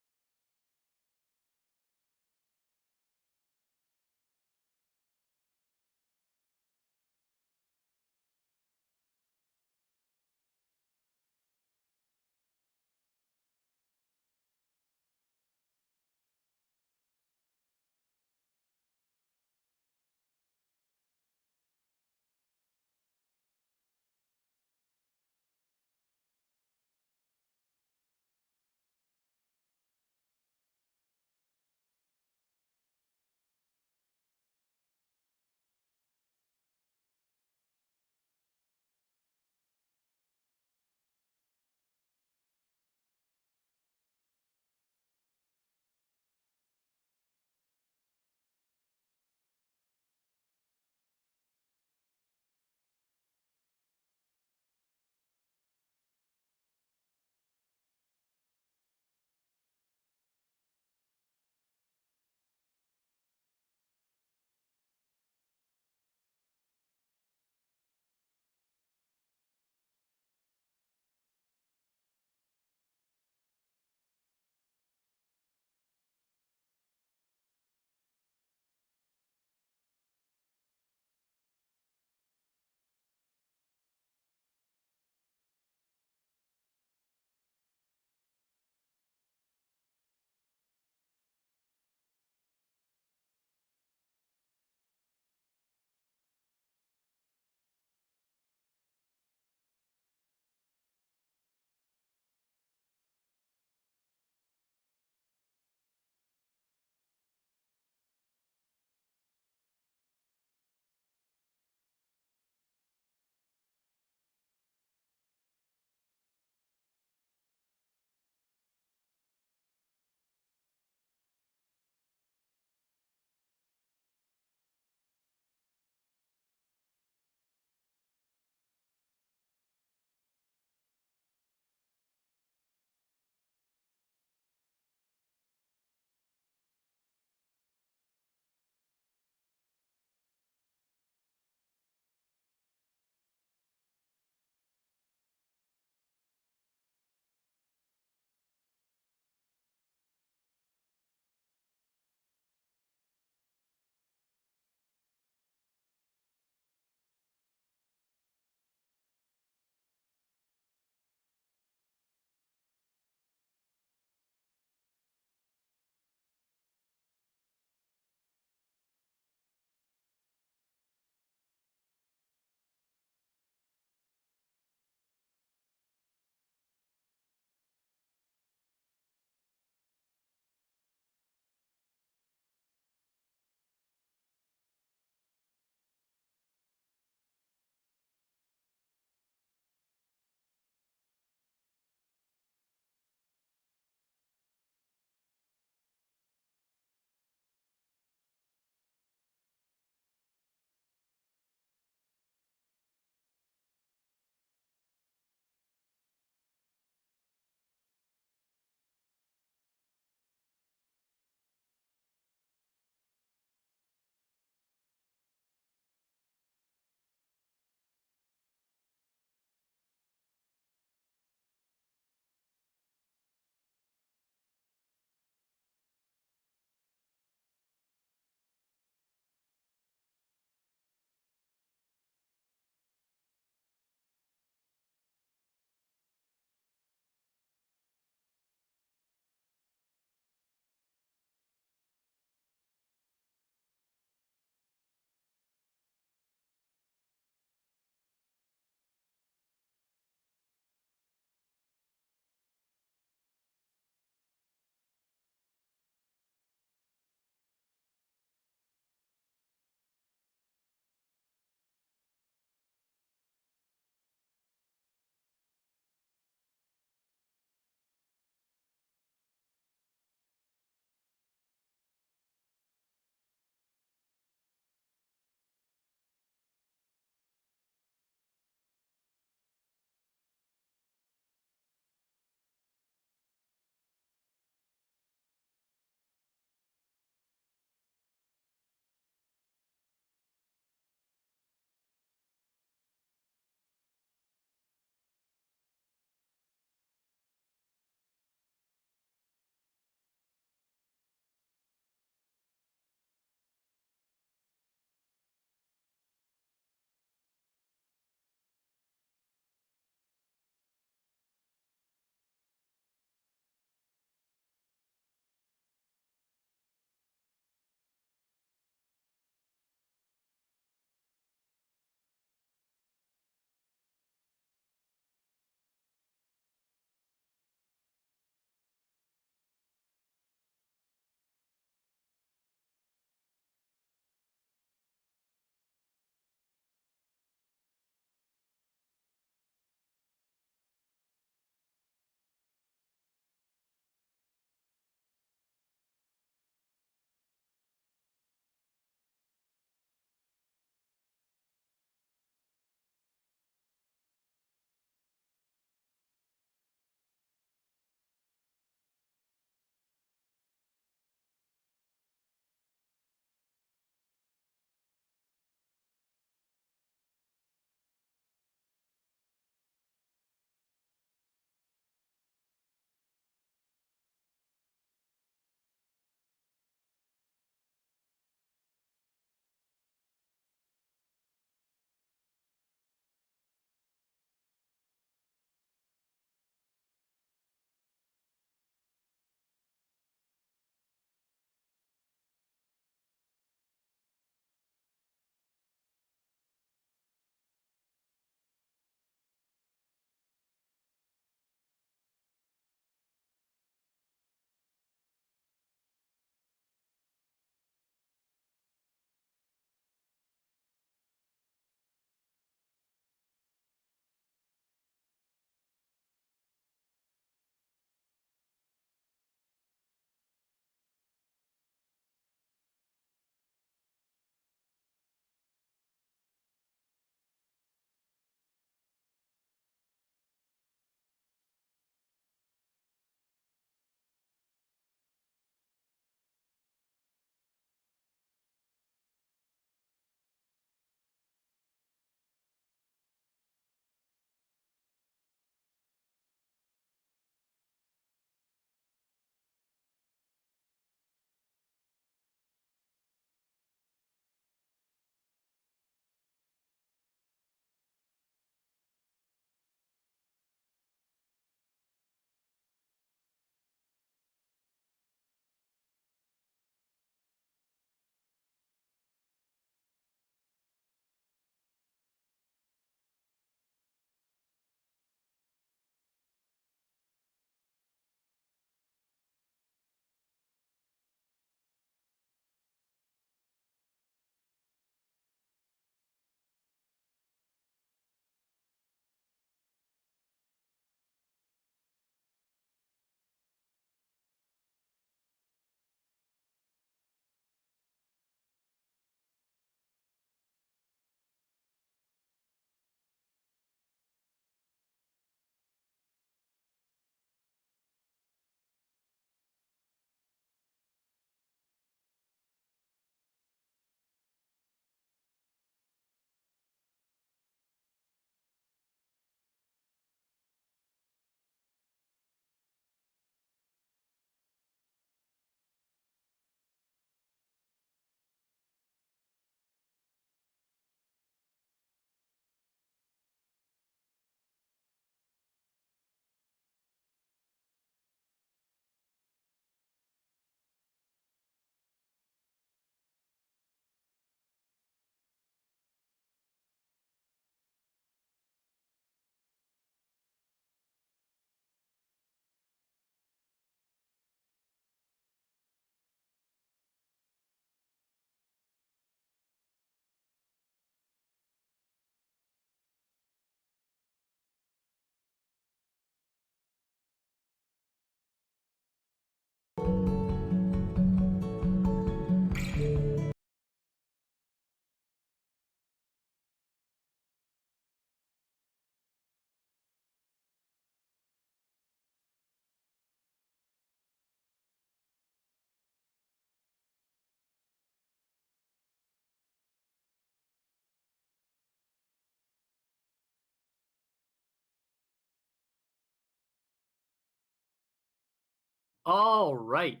A: All right.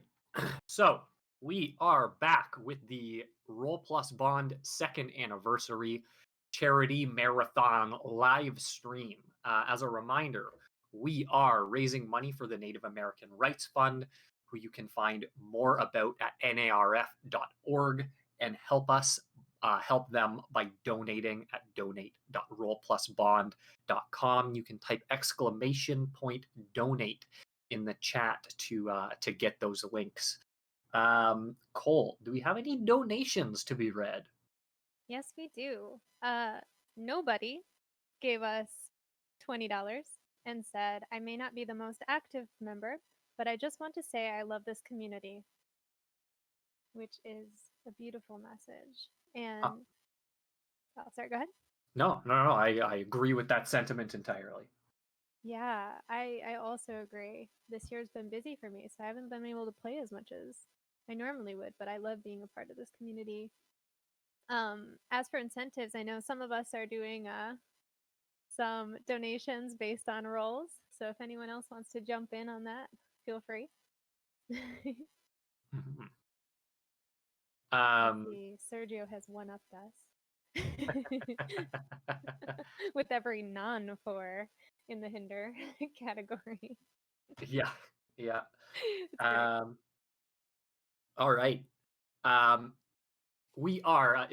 A: So we are back with the Roll Plus Bond second anniversary charity marathon live stream. As a reminder, we are raising money for the Native American Rights Fund, who you can find more about at narf.org and help them by donating at donate.rollplusbond.com. You can type !donate in the chat to get those links. Cole, do we have any donations to be read?
B: Yes, we do. Nobody gave us $20 and said, I may not be the most active member, but I just want to say I love this community, which is a beautiful message. And, sorry, go ahead.
A: No. I agree with that sentiment entirely.
B: Yeah, I also agree. This year's been busy for me, so I haven't been able to play as much as I normally would, but I love being a part of this community. As for incentives, I know some of us are doing some donations based on roles. So if anyone else wants to jump in on that, feel free. Let's see, Sergio has one-upped us with every non-4 in the hinder category.
A: Yeah.
B: It's great.
A: All right. We are.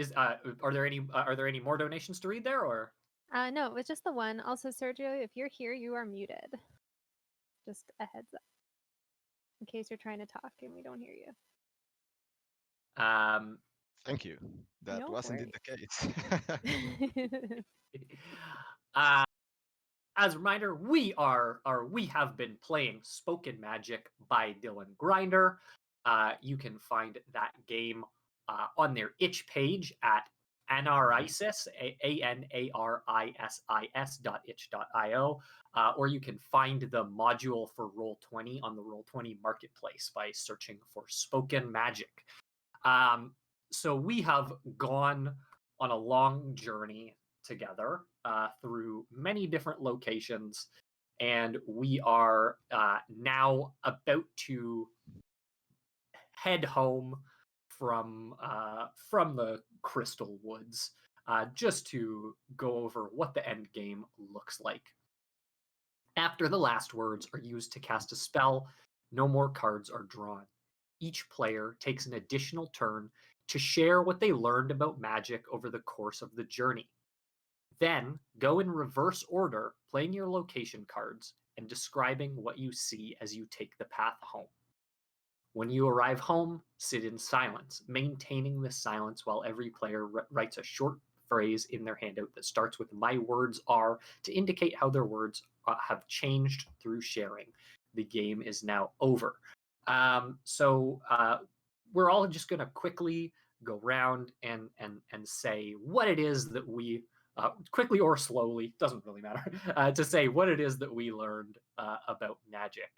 A: Are there any more donations to read there, or?
B: No, it was just the one. Also, Sergio, if you're here, you are muted. Just a heads up, in case you're trying to talk and we don't hear you.
D: Thank you. That
B: No
D: was indeed the case.
A: As a reminder, we have been playing Spoken Magic by Dylan Grinder. You can find that game on their itch page at anarisis, anarisis.itch.io, or you can find the module for Roll20 on the Roll20 marketplace by searching for Spoken Magic. So we have gone on a long journey together through many different locations, and we are now about to head home from the Crystal Woods, just to go over what the end game looks like. After the last words are used to cast a spell, no more cards are drawn. Each player takes an additional turn to share what they learned about magic over the course of the journey. Then go in reverse order, playing your location cards and describing what you see as you take the path home. When you arrive home, sit in silence, maintaining this silence while every player writes a short phrase in their handout that starts with "my words are" to indicate how their words have changed through sharing. The game is now over. So we're all just going to quickly go round and say what it is that we quickly or slowly, doesn't really matter, to say what it is that we learned about magic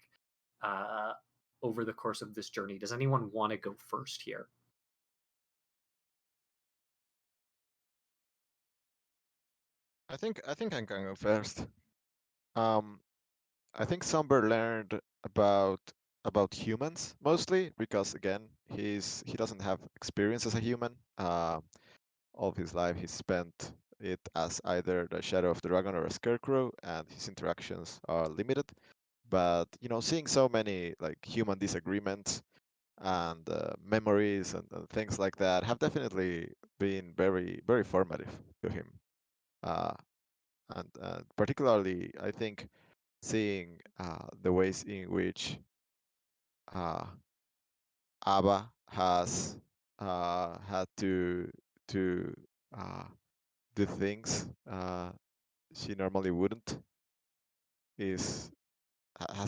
A: over the course of this journey. Does anyone want to go first here?
D: I think I can go first. I think Somber learned about humans mostly because again he doesn't have experience as a human. All of his life he spent it as either the Shadow of the Dragon or a Scarecrow, and his interactions are limited. But seeing so many like human disagreements and memories and things like that have definitely been very very formative to him. And particularly, I think seeing the ways in which Abba has had to do things she normally wouldn't has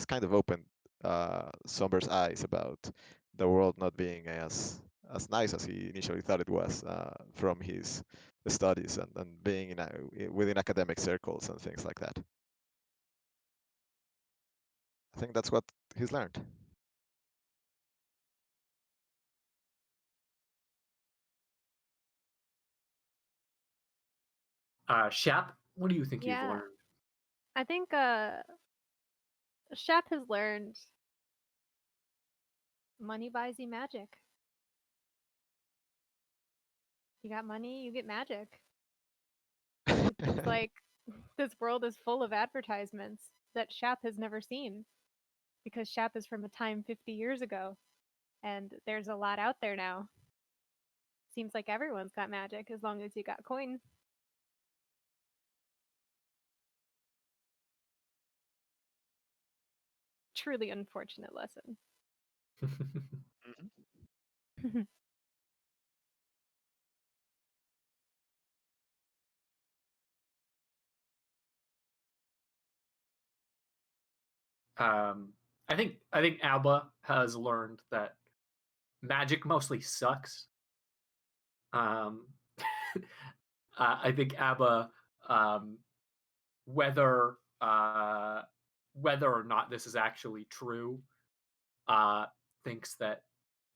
D: kind of opened Somber's eyes about the world not being as nice as he initially thought it was from his studies and being within academic circles and things like that. I think that's what he's learned.
A: Shap, what do you think you've learned?
B: I think Shap has learned money buys you magic. You got money, you get magic. It's like this world is full of advertisements that Shap has never seen because Shap is from a time 50 years ago, and there's a lot out there now. Seems like everyone's got magic as long as you got coin. Truly unfortunate lesson.
A: I think Abba has learned that magic mostly sucks. I think Abba, whether whether or not this is actually true, thinks that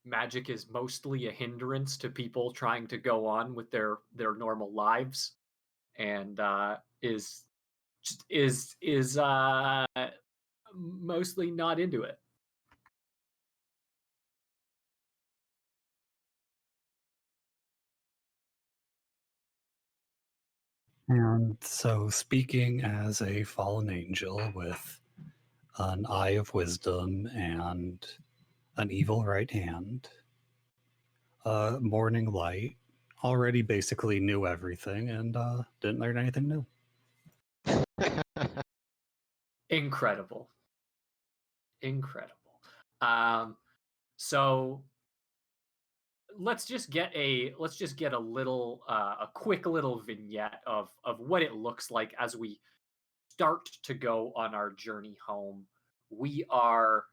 A: magic is mostly a hindrance to people trying to go on with their normal lives, and is mostly not into it.
C: And so, speaking as a fallen angel with an eye of wisdom and an evil right hand, Morning Light already basically knew everything and didn't learn anything new.
A: Incredible. So let's just get a little a quick little vignette of what it looks like as we start to go on our journey home. We are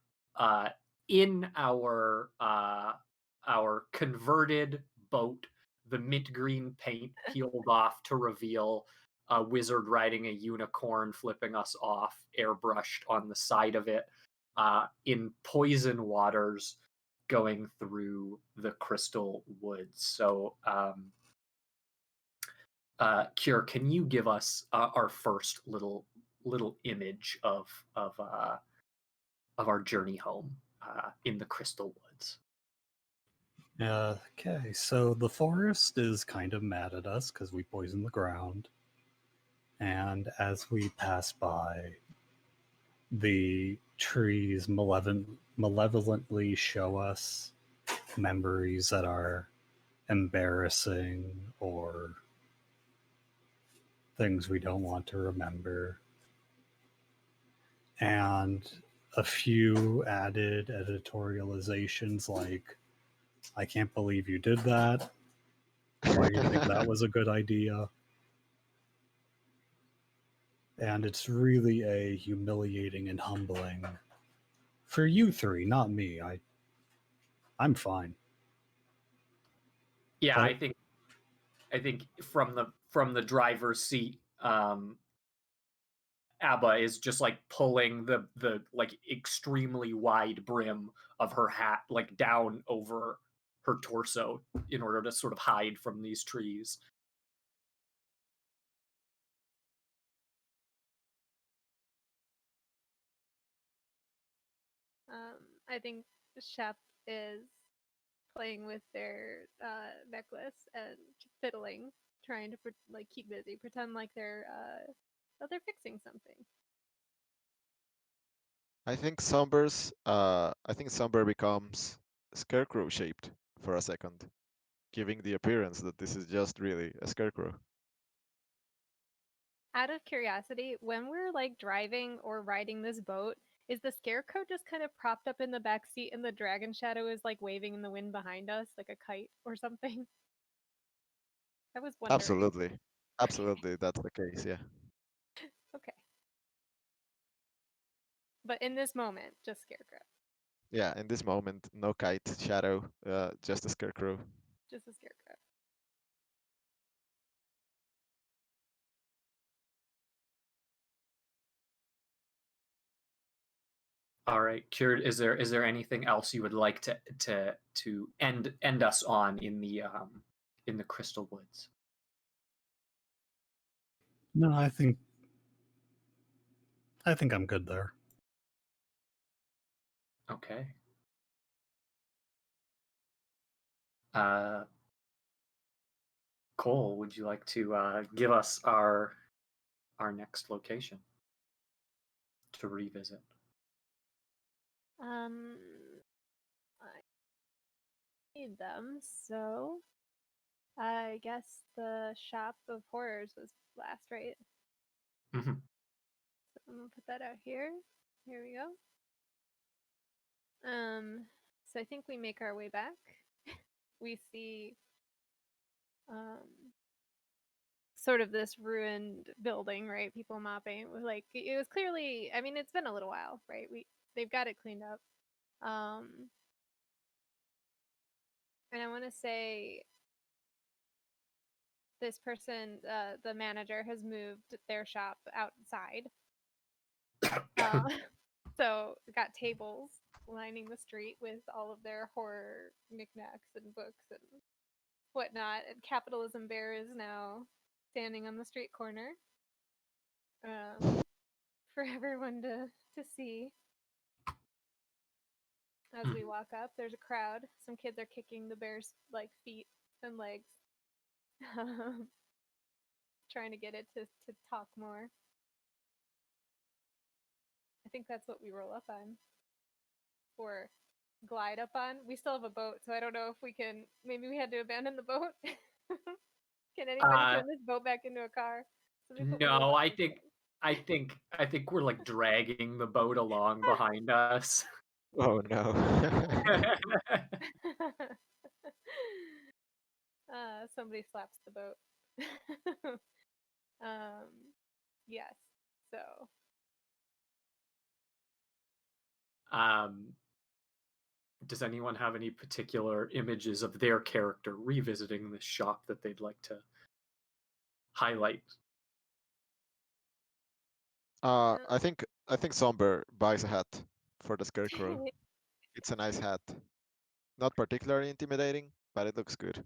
A: in our converted boat, the mint green paint peeled off to reveal a wizard riding a unicorn flipping us off, airbrushed on the side of it, in poison waters going through the crystal woods. So Cure, can you give us our first little image of our journey home in the crystal woods?
C: Okay, so the forest is kind of mad at us because we poisoned the ground. And as we pass by, the trees malevolently show us memories that are embarrassing or things we don't want to remember. And a few added editorializations like, I can't believe you did that. Why do you think that was a good idea? And it's really a humiliating and humbling for you three, not me. I'm fine.
A: Yeah,
C: But
A: I think from the driver's seat, Abba is just like pulling the like extremely wide brim of her hat like down over her torso in order to sort of hide from these trees.
B: I think Shep is playing with their necklace and fiddling, trying to like keep busy, pretend like they're fixing something.
D: I think Somber becomes scarecrow shaped for a second, giving the appearance that this is just really a scarecrow.
B: Out of curiosity, when we're like driving or riding this boat, is the scarecrow just kind of propped up in the back seat and the dragon shadow is like waving in the wind behind us like a kite or something? I was wondering.
D: Absolutely. Absolutely, that's the case, yeah.
B: Okay. But in this moment, just scarecrow.
D: Yeah, in this moment, no kite, shadow, just a scarecrow.
B: Just a scarecrow.
A: All right, Cured. Is there anything else you would like to end us on in the Crystal Woods?
C: no, I think I'm good there.
A: Okay. Cole, would you like to give us our next location to revisit?
B: I need them, so I guess the Shop of Horrors was last, right?
A: Mhm.
B: So I'm gonna put that out here. Here we go. So I think we make our way back. We see sort of this ruined building, right? People mopping. Like it was clearly, I mean, it's been a little while, right? They've got it cleaned up. And I want to say this person, the manager, has moved their shop outside. So we got tables lining the street with all of their horror knickknacks and books and whatnot. And Capitalism Bear is now standing on the street corner for everyone to see. As we walk up, there's a crowd. Some kids are kicking the bear's like feet and legs, trying to get it to talk more. I think that's what we roll up on, or glide up on. We still have a boat, so I don't know if we can. Maybe we had to abandon the boat. Can anybody turn this boat back into a car?
A: No, I think we're like dragging the boat along behind us.
D: Oh no.
B: Somebody slaps the boat. Yes. So.
A: Does anyone have any particular images of their character revisiting this shop that they'd like to highlight?
D: I think Somber buys a hat for the scarecrow. It's a nice hat. Not particularly intimidating, but it looks good.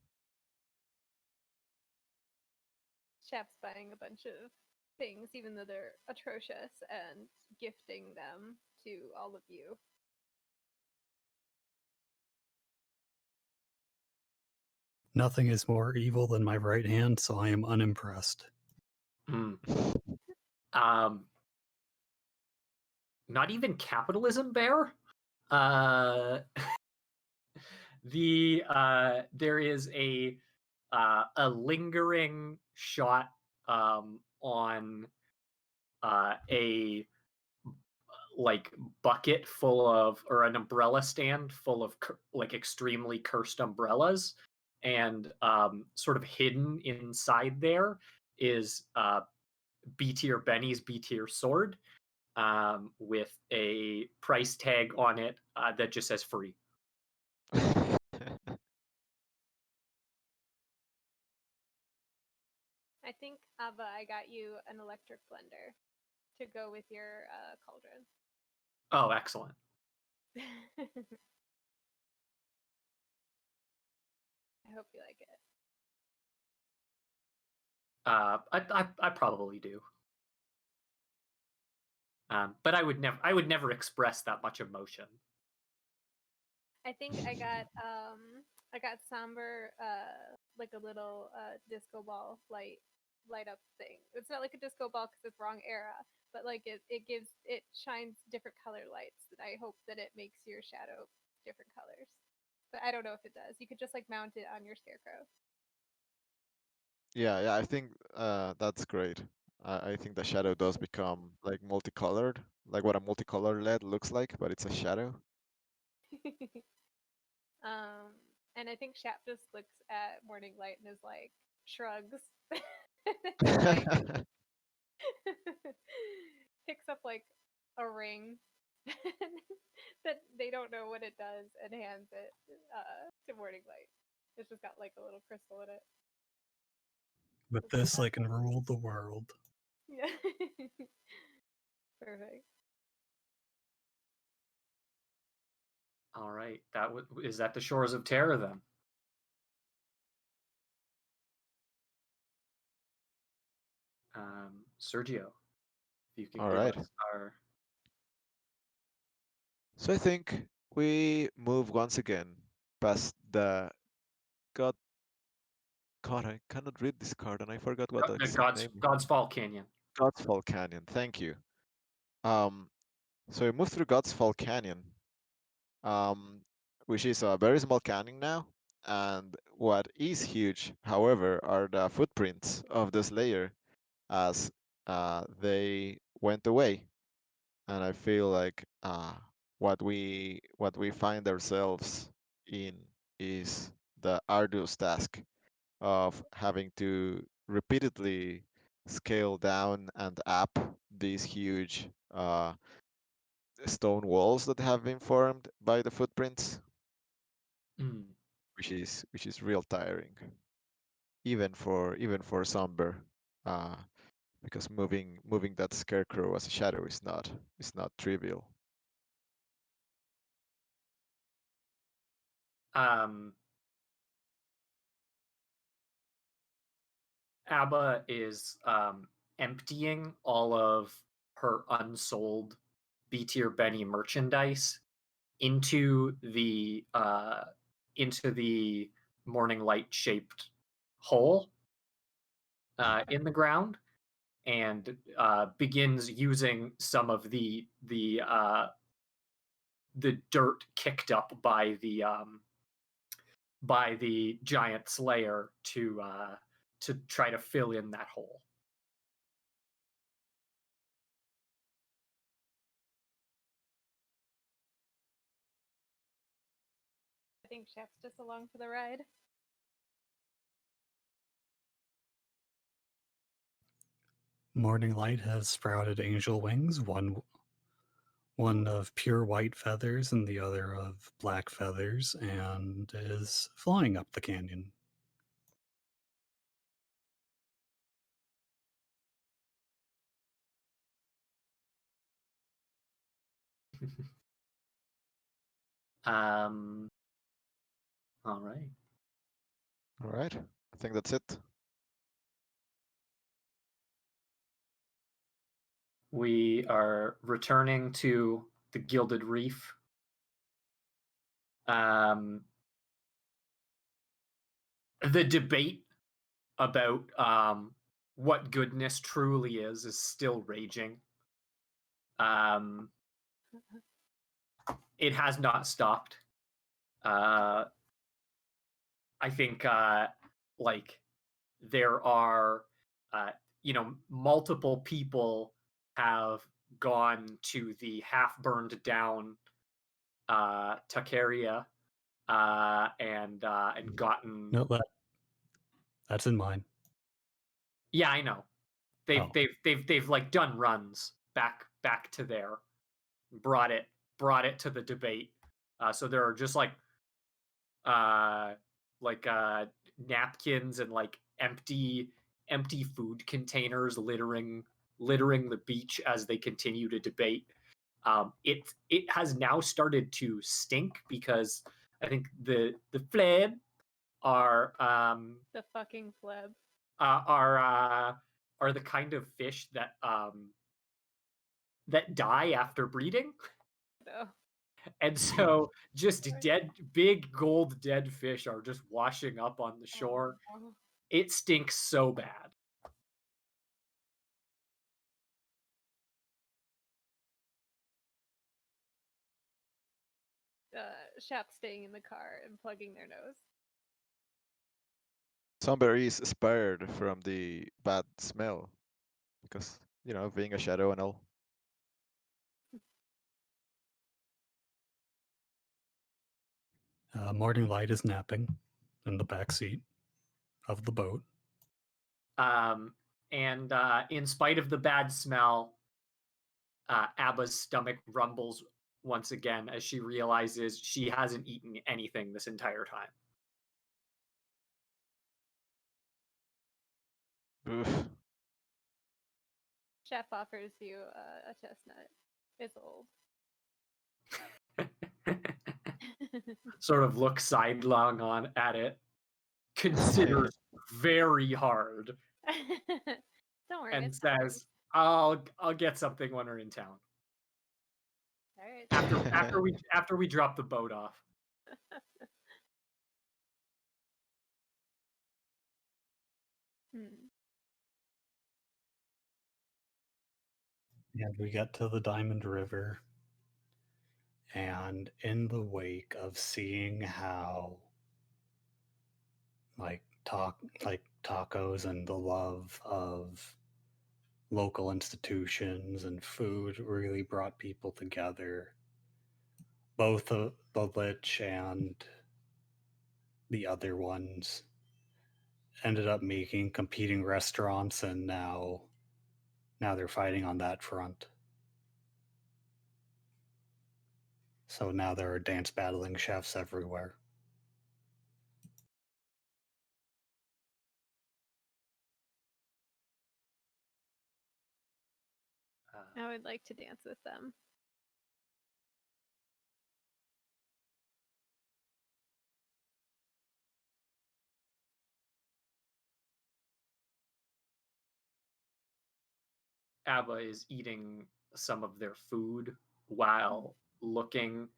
B: Chap's buying a bunch of things, even though they're atrocious, and gifting them to all of you.
C: Nothing is more evil than my right hand, so I am unimpressed.
A: Not even Capitalism Bear? There is a lingering shot on a like bucket full of, or an umbrella stand full of like extremely cursed umbrellas, and sort of hidden inside there is B tier Benny's B tier sword, with a price tag on it that just says free.
B: I think, Abba, I got you an electric blender to go with your cauldron.
A: Oh, excellent.
B: I hope you like it.
A: I probably do. But I would never express that much emotion.
B: I think I got Somber like a little disco ball light up thing. It's not like a disco ball because it's wrong era, but like it shines different color lights, and I hope that it makes your shadow different colors. But I don't know if it does. You could just like mount it on your scarecrow.
D: Yeah, I think that's great. I think the shadow does become like multicolored, like what a multicolored LED looks like, but it's a shadow.
B: And I think Shap just looks at Morning Light and is like shrugs. Picks up like a ring that they don't know what it does and hands it to Morning Light. It's just got like a little crystal in it.
C: With this, I can rule the world.
B: Yeah. Perfect.
A: All right, is that the Shores of Terror then? Sergio, if you can
D: All
A: give
D: right.
A: us our.
D: So I think we move once again past the God, I cannot read this card, and I forgot what the
A: The
D: exact name.
A: God's Fall Canyon.
D: God's Fall Canyon. Thank you. So we move through God's Fall Canyon, which is a very small canyon now. And what is huge, however, are the footprints of the Slayer as they went away. And I feel like what we find ourselves in is the arduous task of having to repeatedly scale down and up these huge stone walls that have been formed by the footprints,
A: Mm.
D: which is real tiring, even for Somber, because moving that scarecrow as a shadow is not trivial.
A: Abba is emptying all of her unsold B tier Benny merchandise into the morning light shaped hole in the ground, and begins using some of the dirt kicked up by the giant slayer to try to fill in that hole.
B: I think Chef's just along for the ride.
C: Morning Light has sprouted angel wings, one of pure white feathers and the other of black feathers, and is flying up the canyon.
A: All right.
D: All right, I think that's it.
A: We are returning to the Gilded Reef. The debate about what goodness truly is still raging. It has not stopped. I think like there are multiple people have gone to the half burned down Takeria and gotten.
C: No, that's in mine.
A: Yeah, I know. They've
C: Oh.
A: they've like done runs back to there, brought it to the debate. So there are just like napkins and like empty food containers littering the beach as they continue to debate. It has now started to stink because I think the fleb are
B: The fucking fleb
A: are the kind of fish that die after breeding.
B: though.
A: And so just big gold dead fish are just washing up on the shore.
B: Oh.
A: It stinks so bad.
B: Shep staying in the car and plugging their nose.
D: Somber is spared from the bad smell because being a shadow and all.
C: Morning Light is napping in the back seat of the boat.
A: And in spite of the bad smell, Abba's stomach rumbles once again as she realizes she hasn't eaten anything this entire time.
D: Oof.
B: Chef offers you a chestnut. It's old.
A: Sort of looks sidelong on at it, considers very hard,
B: Don't worry.
A: and
B: it's not
A: says, "I'll get something when we're in town."
B: All right.
A: After we drop the boat off.
B: Hmm.
C: And we get to the Diamond River, and in the wake of seeing how like tacos and the love of local institutions and food really brought people together, both the Lich and the other ones ended up making competing restaurants, and now they're fighting on that front. So now there are dance battling chefs everywhere.
B: I would like to dance with them.
A: Abba is eating some of their food while looking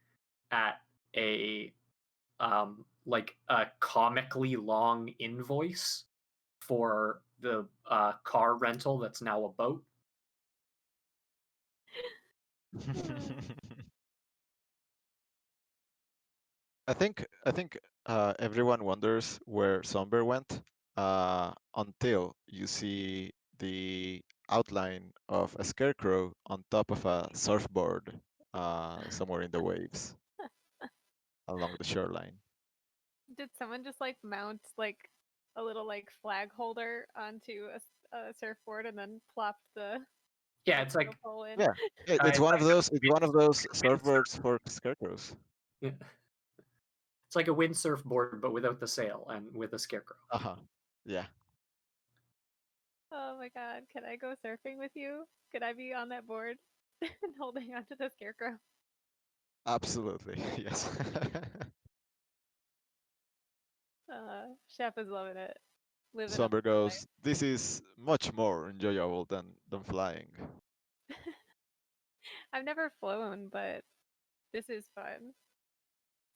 A: at a like a comically long invoice for the car rental that's now a boat.
D: I think everyone wonders where Somber went until you see the outline of a scarecrow on top of a surfboard somewhere in the waves along the shoreline.
B: Did someone just like mount like a little like flag holder onto a surfboard and then plopped the
A: Yeah, it's like
B: pole in?
D: Yeah, it's
A: it's
D: one
A: like
D: of those. It's one of those
A: windsurf.
D: surfboards for scarecrows.
A: Yeah. It's like a windsurf board, but without the sail and with a scarecrow.
D: Yeah.
B: Oh my god, can I go surfing with you? Could I be on that board and holding onto the scarecrow?
D: Absolutely. Yes.
B: Chef is loving it. Living up
D: Somber
B: to the life.
D: goes, "This is much more enjoyable than flying."
B: I've never flown, but this is fun.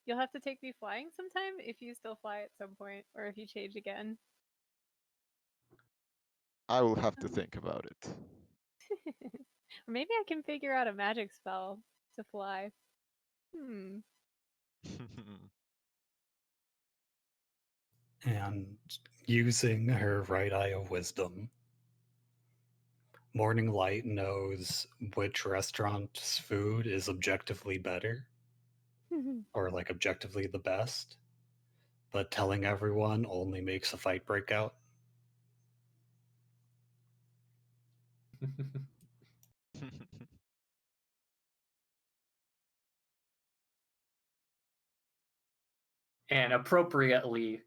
B: You'll have to take me flying sometime if you still fly at some point, or if you change again.
D: I will have to think about it.
B: Or maybe I can figure out a magic spell to fly.
C: And using her right eye of wisdom, Morning Light knows which restaurant's food is objectively better, or like objectively the best, but telling everyone only makes a fight break out.
A: And appropriately,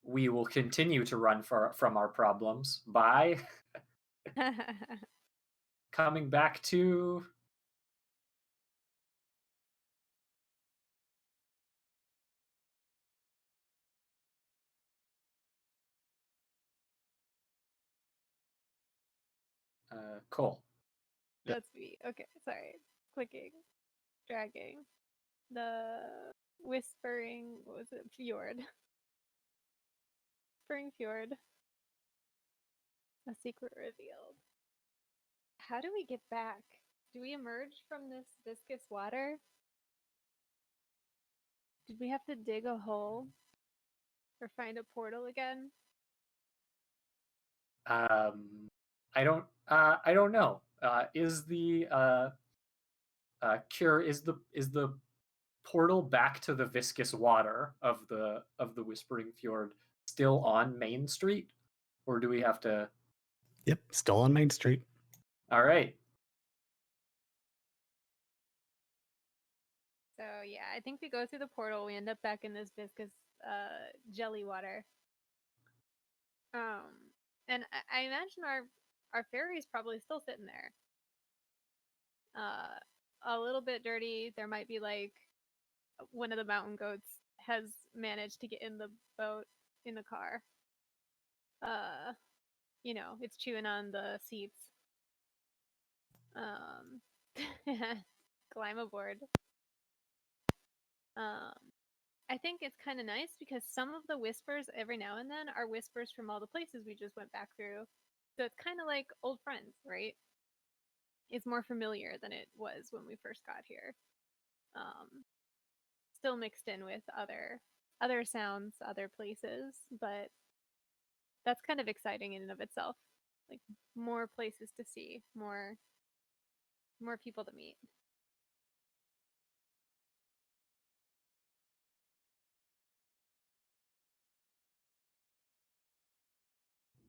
A: we will continue to run from our problems by coming back to Cole.
D: Yeah.
B: That's me. Okay, sorry. Clicking, dragging. The whispering, what was it? Fjord. Whispering Fjord. A secret revealed. How do we get back? Do we emerge from this viscous water? Did we have to dig a hole? Or find a portal again?
A: I don't know. Is the cure is the portal back to the viscous water of the Whispering Fjord still on Main Street, or do we have to?
C: Yep, still on Main Street.
A: All right.
B: So yeah, I think we go through the portal. We end up back in this viscous jelly water. And I imagine our ferry's probably still sitting there. A little bit dirty. There might be like one of the mountain goats has managed to get in the boat in the car. You know, it's chewing on the seats. Climb aboard. I think it's kind of nice because some of the whispers every now and then are whispers from all the places we just went back through. So it's kind of like old friends, right? It's more familiar than it was when we first got here. Still mixed in with other sounds, other places, but that's kind of exciting in and of itself. Like more places to see, more people to meet.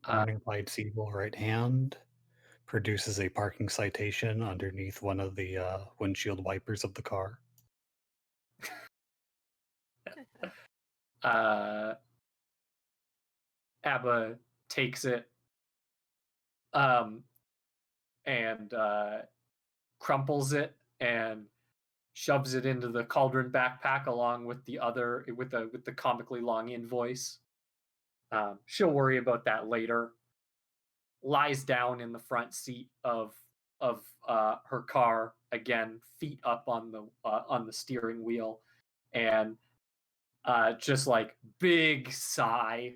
C: Turning Light's evil right hand produces a parking citation underneath one of the windshield wipers of the car.
A: Abba takes it and crumples it and shoves it into the cauldron backpack along with the other with the comically long invoice. She'll worry about that later. Lies down in the front seat of her car again, feet up on the steering wheel, and just like big sigh,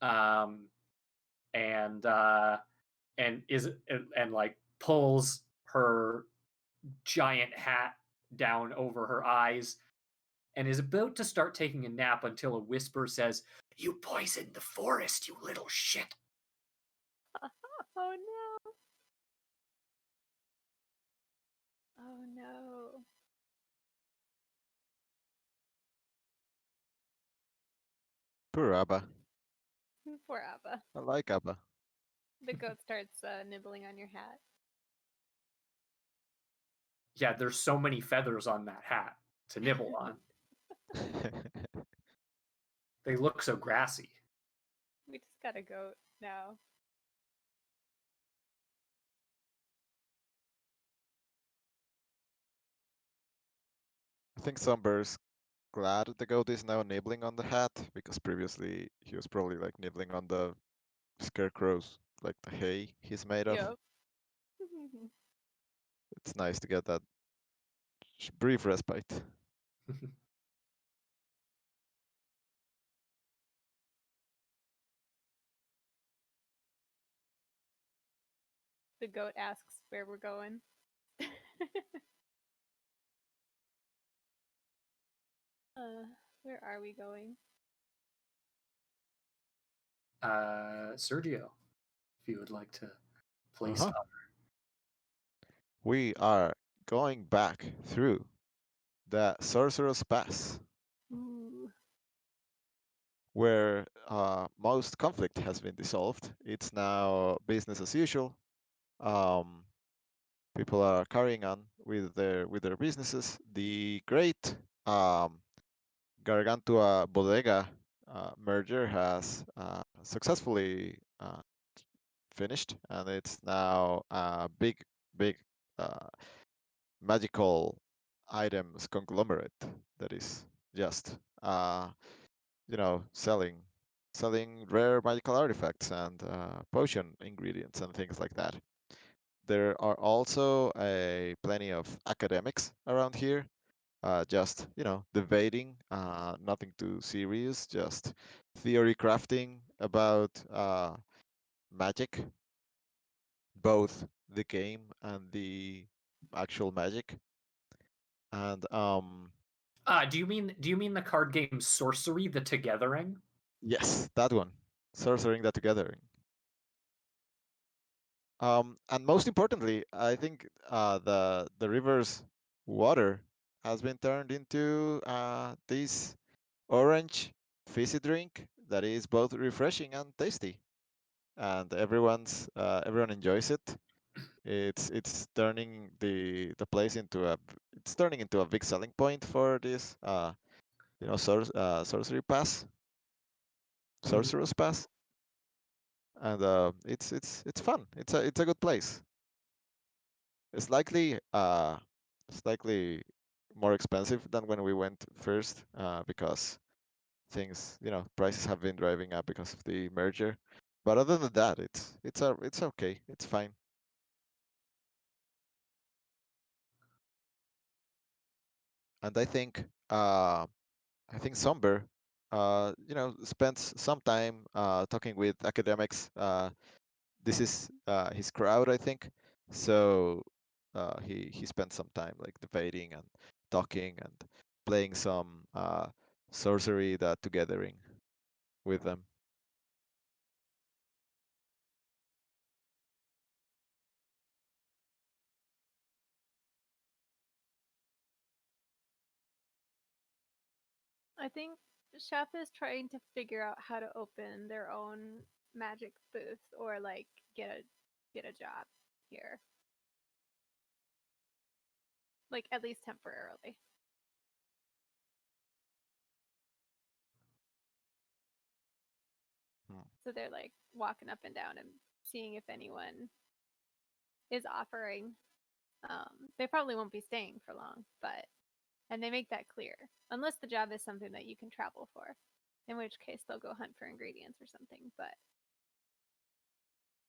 A: and like pulls her giant hat down over her eyes and is about to start taking a nap until a whisper says, "You poisoned the forest, you little shit."
B: Oh no. Oh no.
D: Poor Abba.
B: Poor Abba.
D: I like Abba.
B: The goat starts nibbling on your hat.
A: Yeah, there's so many feathers on that hat to nibble on. They look so grassy.
B: We just got a goat now.
D: I think Sunbur's glad the goat is now nibbling on the hat, because previously he was probably like nibbling on the scarecrows, like the hay he's made of.
B: Yep.
D: It's nice to get that brief respite.
B: The goat asks where we're going. Where are we going?
A: Sergio, if you would like to place
D: Uh-huh. We are going back through the Sorcerer's Pass,
B: Ooh.
D: where most conflict has been dissolved. It's now business as usual. People are carrying on with their businesses. The great Gargantua Bodega merger has successfully finished, and it's now a big uh, magical items conglomerate that is just selling rare magical artifacts and potion ingredients and things like that. There are also plenty of academics around here, just debating, nothing too serious, just theory crafting about magic, both the game and the actual magic. And
A: do you mean the card game Sorcery: The Togethering?
D: yes, that one, Sorcering the Togethering. And most importantly, I think the river's water has been turned into this orange fizzy drink that is both refreshing and tasty, and everyone enjoys it. It's turning the place into a big selling point for this sorcery pass, sorcerer's pass, and it's fun. It's a good place. It's likely more expensive than when we went first, because things, prices have been driving up because of the merger. But other than that, it's okay. It's fine. And I think I think Somber, spends some time talking with academics. This is his crowd, I think. So he spent some time like debating and talking and playing some sorcery that togethering with them.
B: I think Chef is trying to figure out how to open their own magic booth or like get a job here. Like at least temporarily. So they're like walking up and down and seeing if anyone is offering. They probably won't be staying for long, and they make that clear. Unless the job is something that you can travel for, in which case they'll go hunt for ingredients or something. But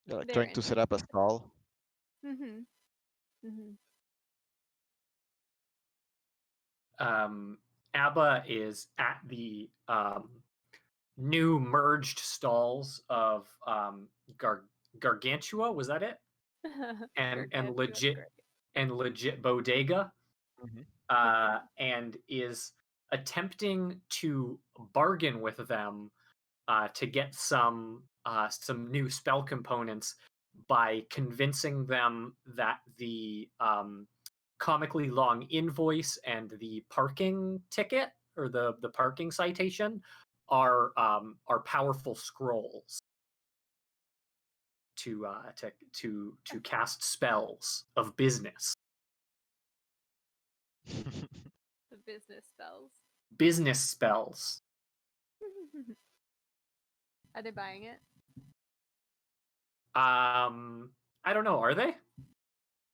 D: Yeah, like
B: they're
D: trying to set up a stall.
B: Mm-hmm. Mm-hmm.
A: Abba is at the new merged stalls of Gargantua. Was that it? and legit bodega, and is attempting to bargain with them to get some new spell components by convincing them that the comically long invoice and the parking ticket or the parking citation are powerful scrolls to cast spells of business.
B: The business spells.
A: Business spells.
B: Are they buying it?
A: I don't know. Are they?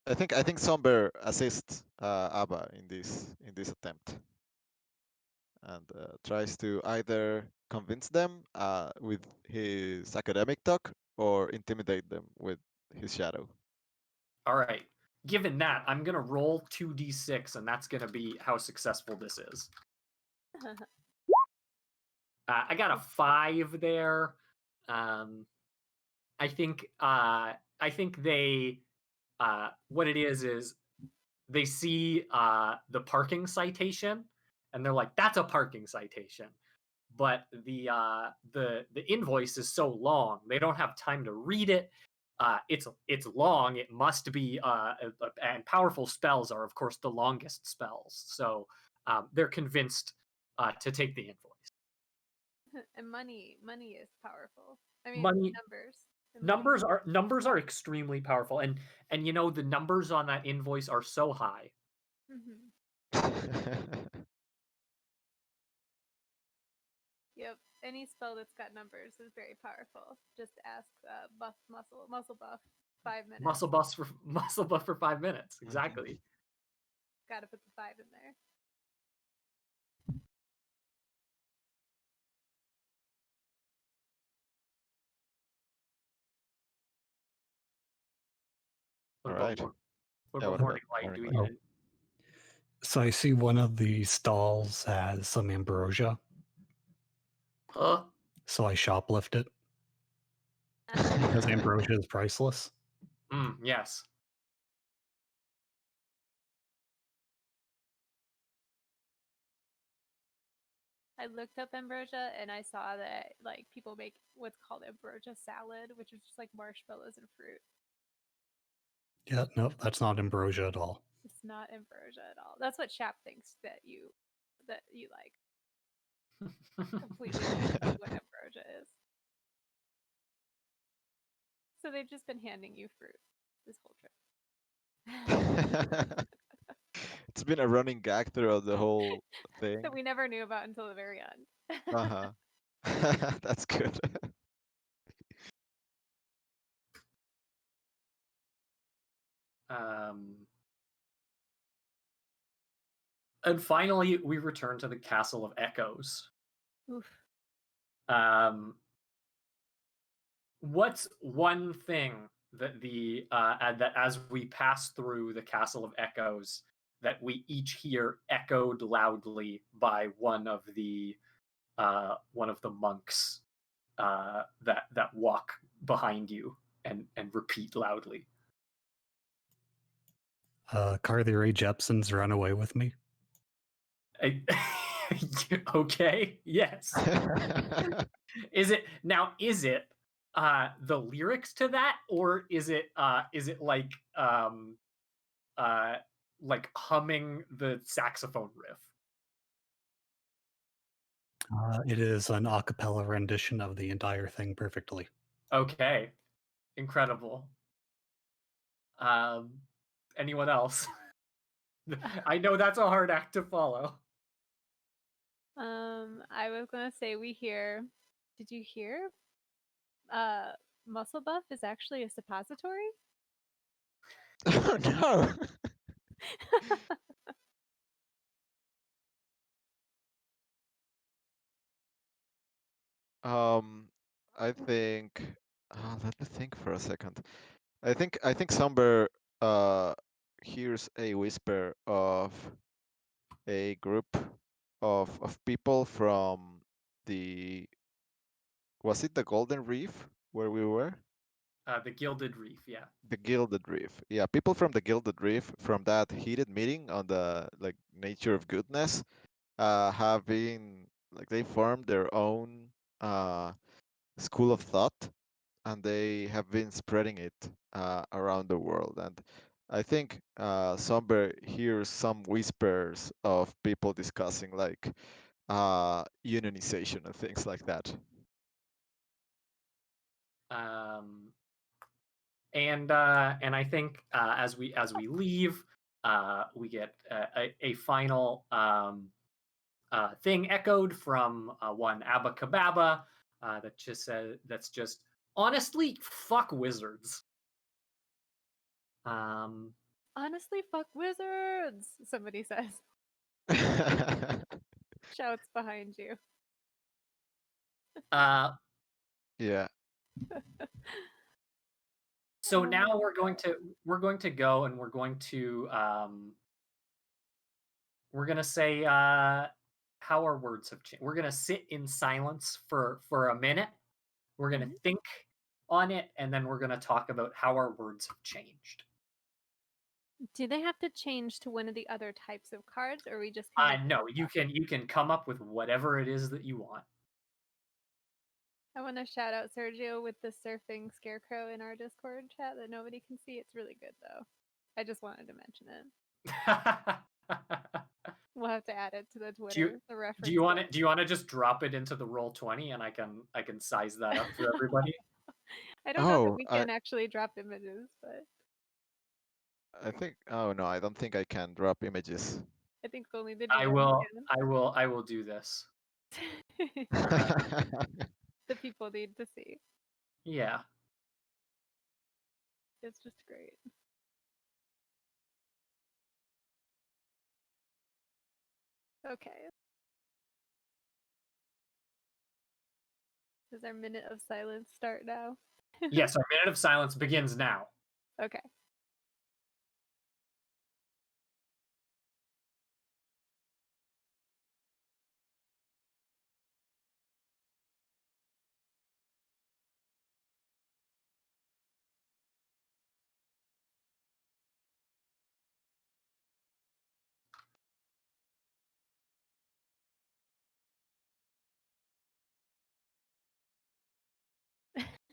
D: I think Somber assists Abba in this attempt, and tries to either convince them with his academic talk or intimidate them with his shadow.
A: All right. Given that, I'm gonna roll 2d6, and that's gonna be how successful this is. I got a 5 there. I think they what it is they see the parking citation and they're like, that's a parking citation. But the invoice is so long, they don't have time to read it. It's long. It must be and powerful spells are of course the longest spells. So they're convinced to take the invoice.
B: And money is powerful. I mean,
A: Money
B: numbers.
A: numbers are extremely powerful, and the numbers on that invoice are so high.
B: Yep, any spell that's got numbers is very powerful. Just ask muscle buff 5 minutes.
A: Muscle buff for 5 minutes. Exactly.
B: Gotta put the 5 in there.
D: All right.
A: What about Morning Light? Do we need
C: So I see one of the stalls has some ambrosia.
A: Huh?
C: So I shoplift it. Because ambrosia is priceless.
A: Yes.
B: I looked up ambrosia and I saw that like people make what's called ambrosia salad, which is just like marshmallows and fruit.
C: Yeah, no, that's not ambrosia at all.
B: It's not ambrosia at all. That's what Shap thinks that you like. Completely what ambrosia is. So they've just been handing you fruit this whole trip.
D: It's been a running gag throughout the whole thing.
B: That we never knew about until the very end.
D: That's good.
A: And finally, we return to the Castle of Echoes.
B: Oof.
A: What's one thing that that as we pass through the Castle of Echoes that we each hear echoed loudly by one of the monks that walk behind you and repeat loudly.
C: Carthy Jepson's Run Away With Me.
A: Okay, yes. Is it the lyrics to that, or is it like humming the saxophone riff?
C: It is an a cappella rendition of the entire thing perfectly.
A: Okay, incredible. Anyone else? I know that's a hard act to follow.
B: I was gonna say we hear. Did you hear? Muscle buff is actually a suppository.
D: Oh no. I think. Let me think for a second. I think Somber hears a whisper of a group of people from the. Was it the Golden Reef where we were?
A: The Gilded Reef, yeah.
D: The Gilded Reef. Yeah, people from the Gilded Reef from that heated meeting on the like nature of goodness have been like they formed their own school of thought, and they have been spreading it around the world. And I think Somber hears some whispers of people discussing like unionization and things like that.
A: And I think as we leave, we get a final thing echoed from one Abba Kababa that just says that's just honestly fuck wizards.
B: Honestly, fuck wizards. Somebody says. Shouts behind you.
D: Yeah.
A: So now we're going to go and we're going to say how our words have changed. We're gonna sit in silence for a minute. We're gonna think on it, and then we're gonna talk about how our words have changed.
B: Do they have to change to one of the other types of cards, or we just?
A: No, you can come up with whatever it is that you want.
B: I want to shout out Sergio with the surfing scarecrow in our Discord chat that nobody can see. It's really good though. I just wanted to mention it. We'll have to add it to the Twitter. The reference.
A: Do you want to just drop it into the Roll20 and I can size that up for everybody?
B: I don't know that we can actually drop images, but
D: I think. Oh no, I don't think I can drop images.
B: I think only the.
A: I will do this.
B: The people need to see.
A: Yeah.
B: It's just great. Okay. Does our minute of silence start now?
A: Yes, our minute of silence begins now.
B: Okay.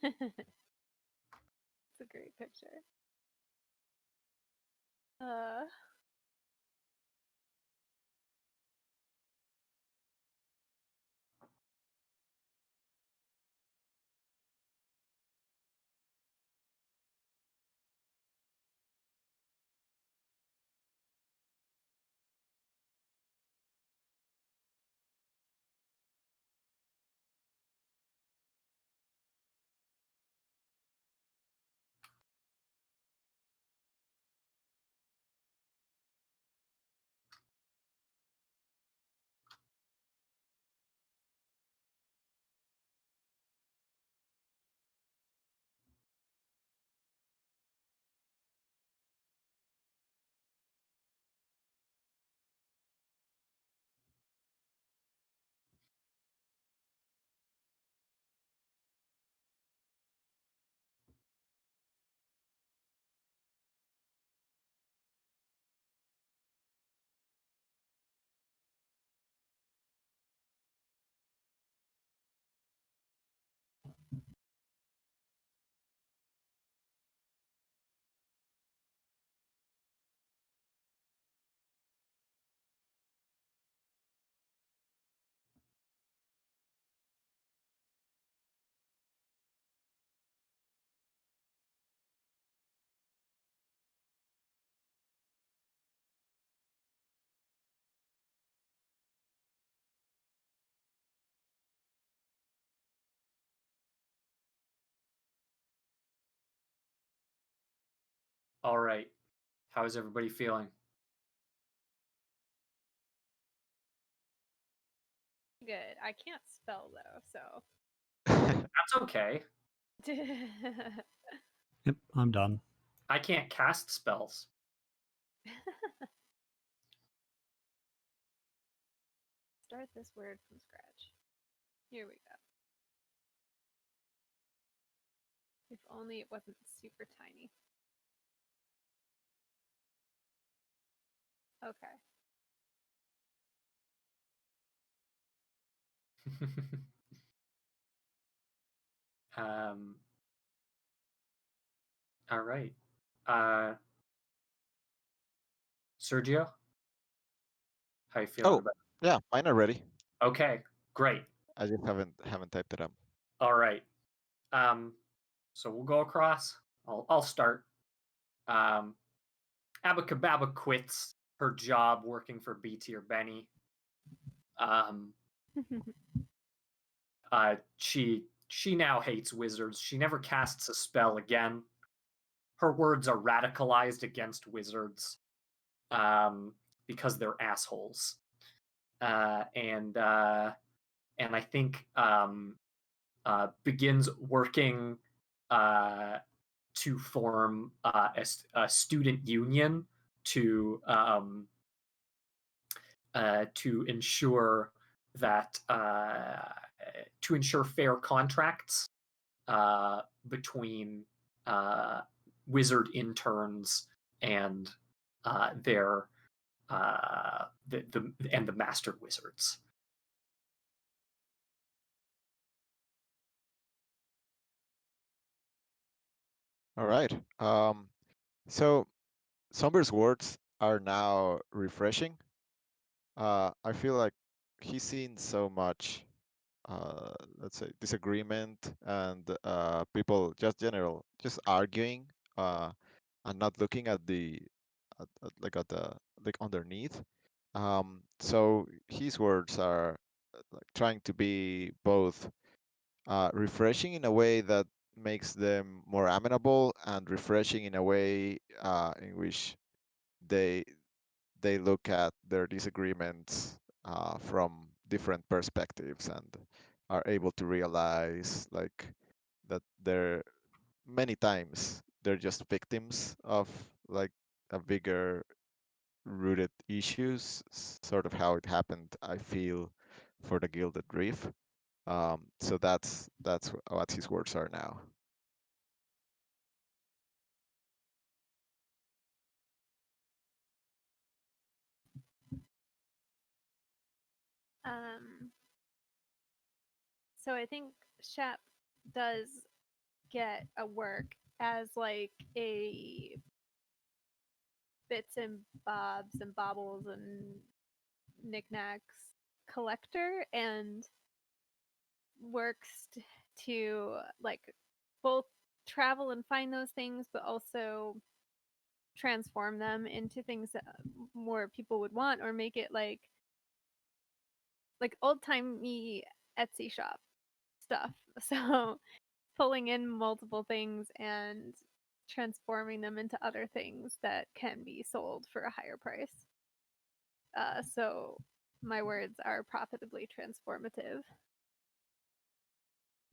B: It's a great picture.
A: All right. How is everybody feeling?
B: Good. I can't spell though, so.
A: That's okay.
C: Yep, I'm done.
A: I can't cast spells.
B: Start this word from scratch. Here we go. If only it wasn't super tiny. Okay.
A: All right. Sergio, how you feeling
D: Oh,
A: about
D: yeah, mine are ready.
A: it? Okay, great.
D: I just haven't typed it up.
A: All right. So we'll go across. I'll start. Abacababa quits her job working for BT or Benny. She now hates wizards. She never casts a spell again. Her words are radicalized against wizards because they're assholes. And I think begins working to form a student union to ensure that to ensure fair contracts between wizard interns and their the master wizards.
D: All right. So Somber's words are now refreshing. I feel like he's seen so much, let's say, disagreement and people just arguing and not looking at the at the like underneath. So his words are like trying to be both refreshing in a way that makes them more amenable and refreshing in a way in which they they look at their disagreements from different perspectives and are able to realize like that they're many times they're just victims of like a bigger rooted issues, sort of how it happened, I feel, for the Gilded Reef. So that's what his words are now.
B: So I think Shep does get a work as like a bits and bobs and baubles and knickknacks collector and works to like both travel and find those things, but also transform them into things that more people would want, or make it like old timey Etsy shop stuff. So pulling in multiple things and transforming them into other things that can be sold for a higher price. So my words are profitably transformative.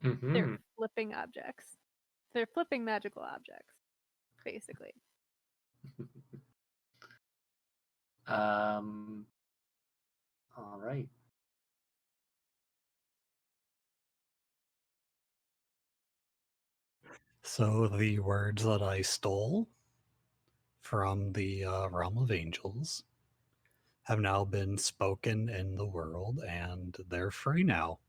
A: Mm-hmm.
B: They're flipping objects. They're flipping magical objects, basically.
A: All right.
C: So the words that I stole from the realm of angels have now been spoken in the world, and they're free now.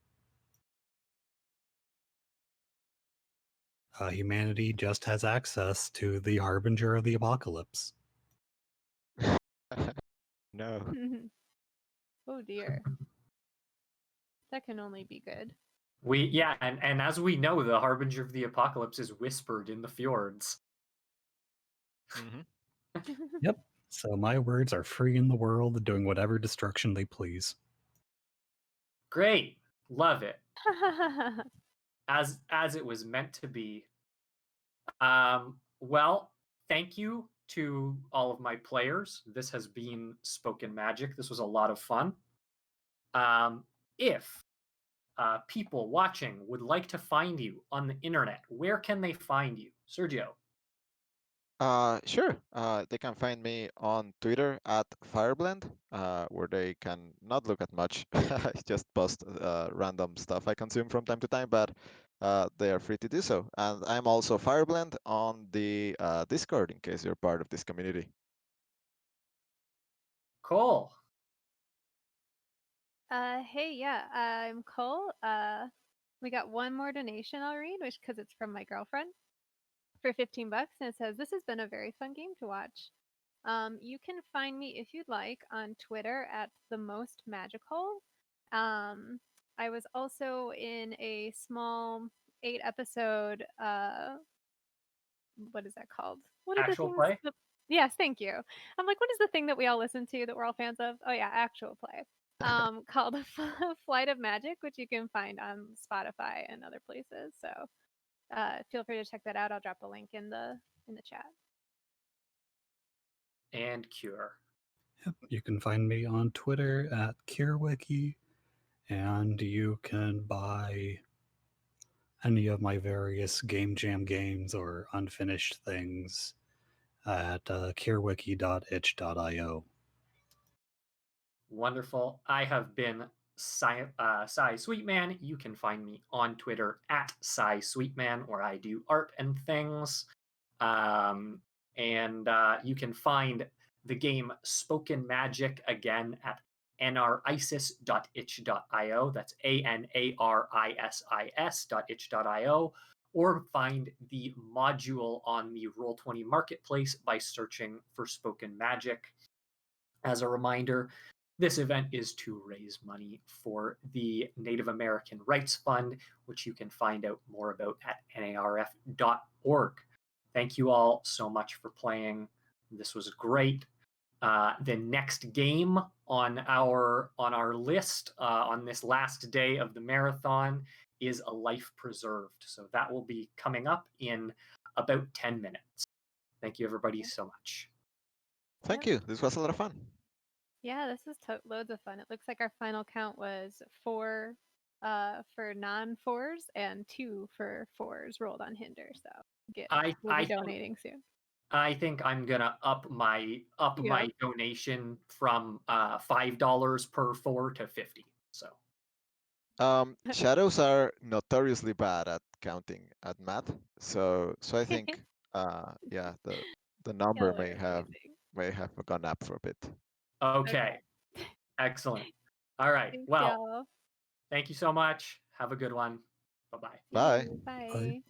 C: Humanity just has access to the harbinger of the apocalypse.
D: No.
B: Oh dear. That can only be good.
A: And as we know, the harbinger of the apocalypse is whispered in the fjords.
D: Mm-hmm.
C: Yep. So my words are free in the world, doing whatever destruction they please.
A: Great. Love it. As it was meant to be. Well, thank you to all of my players. This has been Spoken Magic. This was a lot of fun. If people watching would like to find you on the internet, where can they find you? Sergio.
D: Sure. They can find me on Twitter at Fireblend, where they can not look at much. I just post random stuff I consume from time to time, but they are free to do so. And I'm also Fireblend on the Discord in case you're part of this community.
A: Cool.
B: Hey, yeah, I'm Cole. We got one more donation I'll read, which because it's from my girlfriend, for 15 bucks, and it says, "This has been a very fun game to watch. You can find me if you'd like on Twitter at the most magical. I was also in a small 8-episode what is that called? What are the
A: Actual
B: things?
A: play?
B: Yes, thank you. I'm like, what is the thing that we all listen to that we're all fans of? Oh yeah, actual play. Called Flight of Magic, which you can find on Spotify and other places. So feel free to check that out. I'll drop a link in the chat.
A: And Cure.
C: Yep, you can find me on Twitter at CureWiki, and you can buy any of my various Game Jam games or unfinished things at curewiki.itch.io.
A: Wonderful. I have been Cy Sweetman. You can find me on Twitter at Cy Sweetman, where I do art and things. And you can find the game Spoken Magic again at anarisis.itch.io. That's anarisis.itch.io. Or find the module on the Roll20 Marketplace by searching for Spoken Magic. As a reminder, this event is to raise money for the Native American Rights Fund, which you can find out more about at narf.org. Thank you all so much for playing. This was great. The next game on our list on this last day of the marathon is A Life Preserved. So that will be coming up in about 10 minutes. Thank you, everybody, so much.
D: Thank you. This was a lot of fun.
B: Yeah, this was loads of fun. It looks like our final count was 4 for non-4s and 2 for 4s rolled on Hinder. So we'll be donating soon.
A: I think I'm gonna up my donation from $5 per 4 to 50. So
D: Shadows are notoriously bad at counting at math, so I think yeah, the number may have gone up for a bit.
A: Okay. Excellent. All right.
B: Thanks,
A: well,
B: y'all.
A: thank you so much. Have a good one. Bye-bye.
D: Bye.
B: Bye.
C: Bye.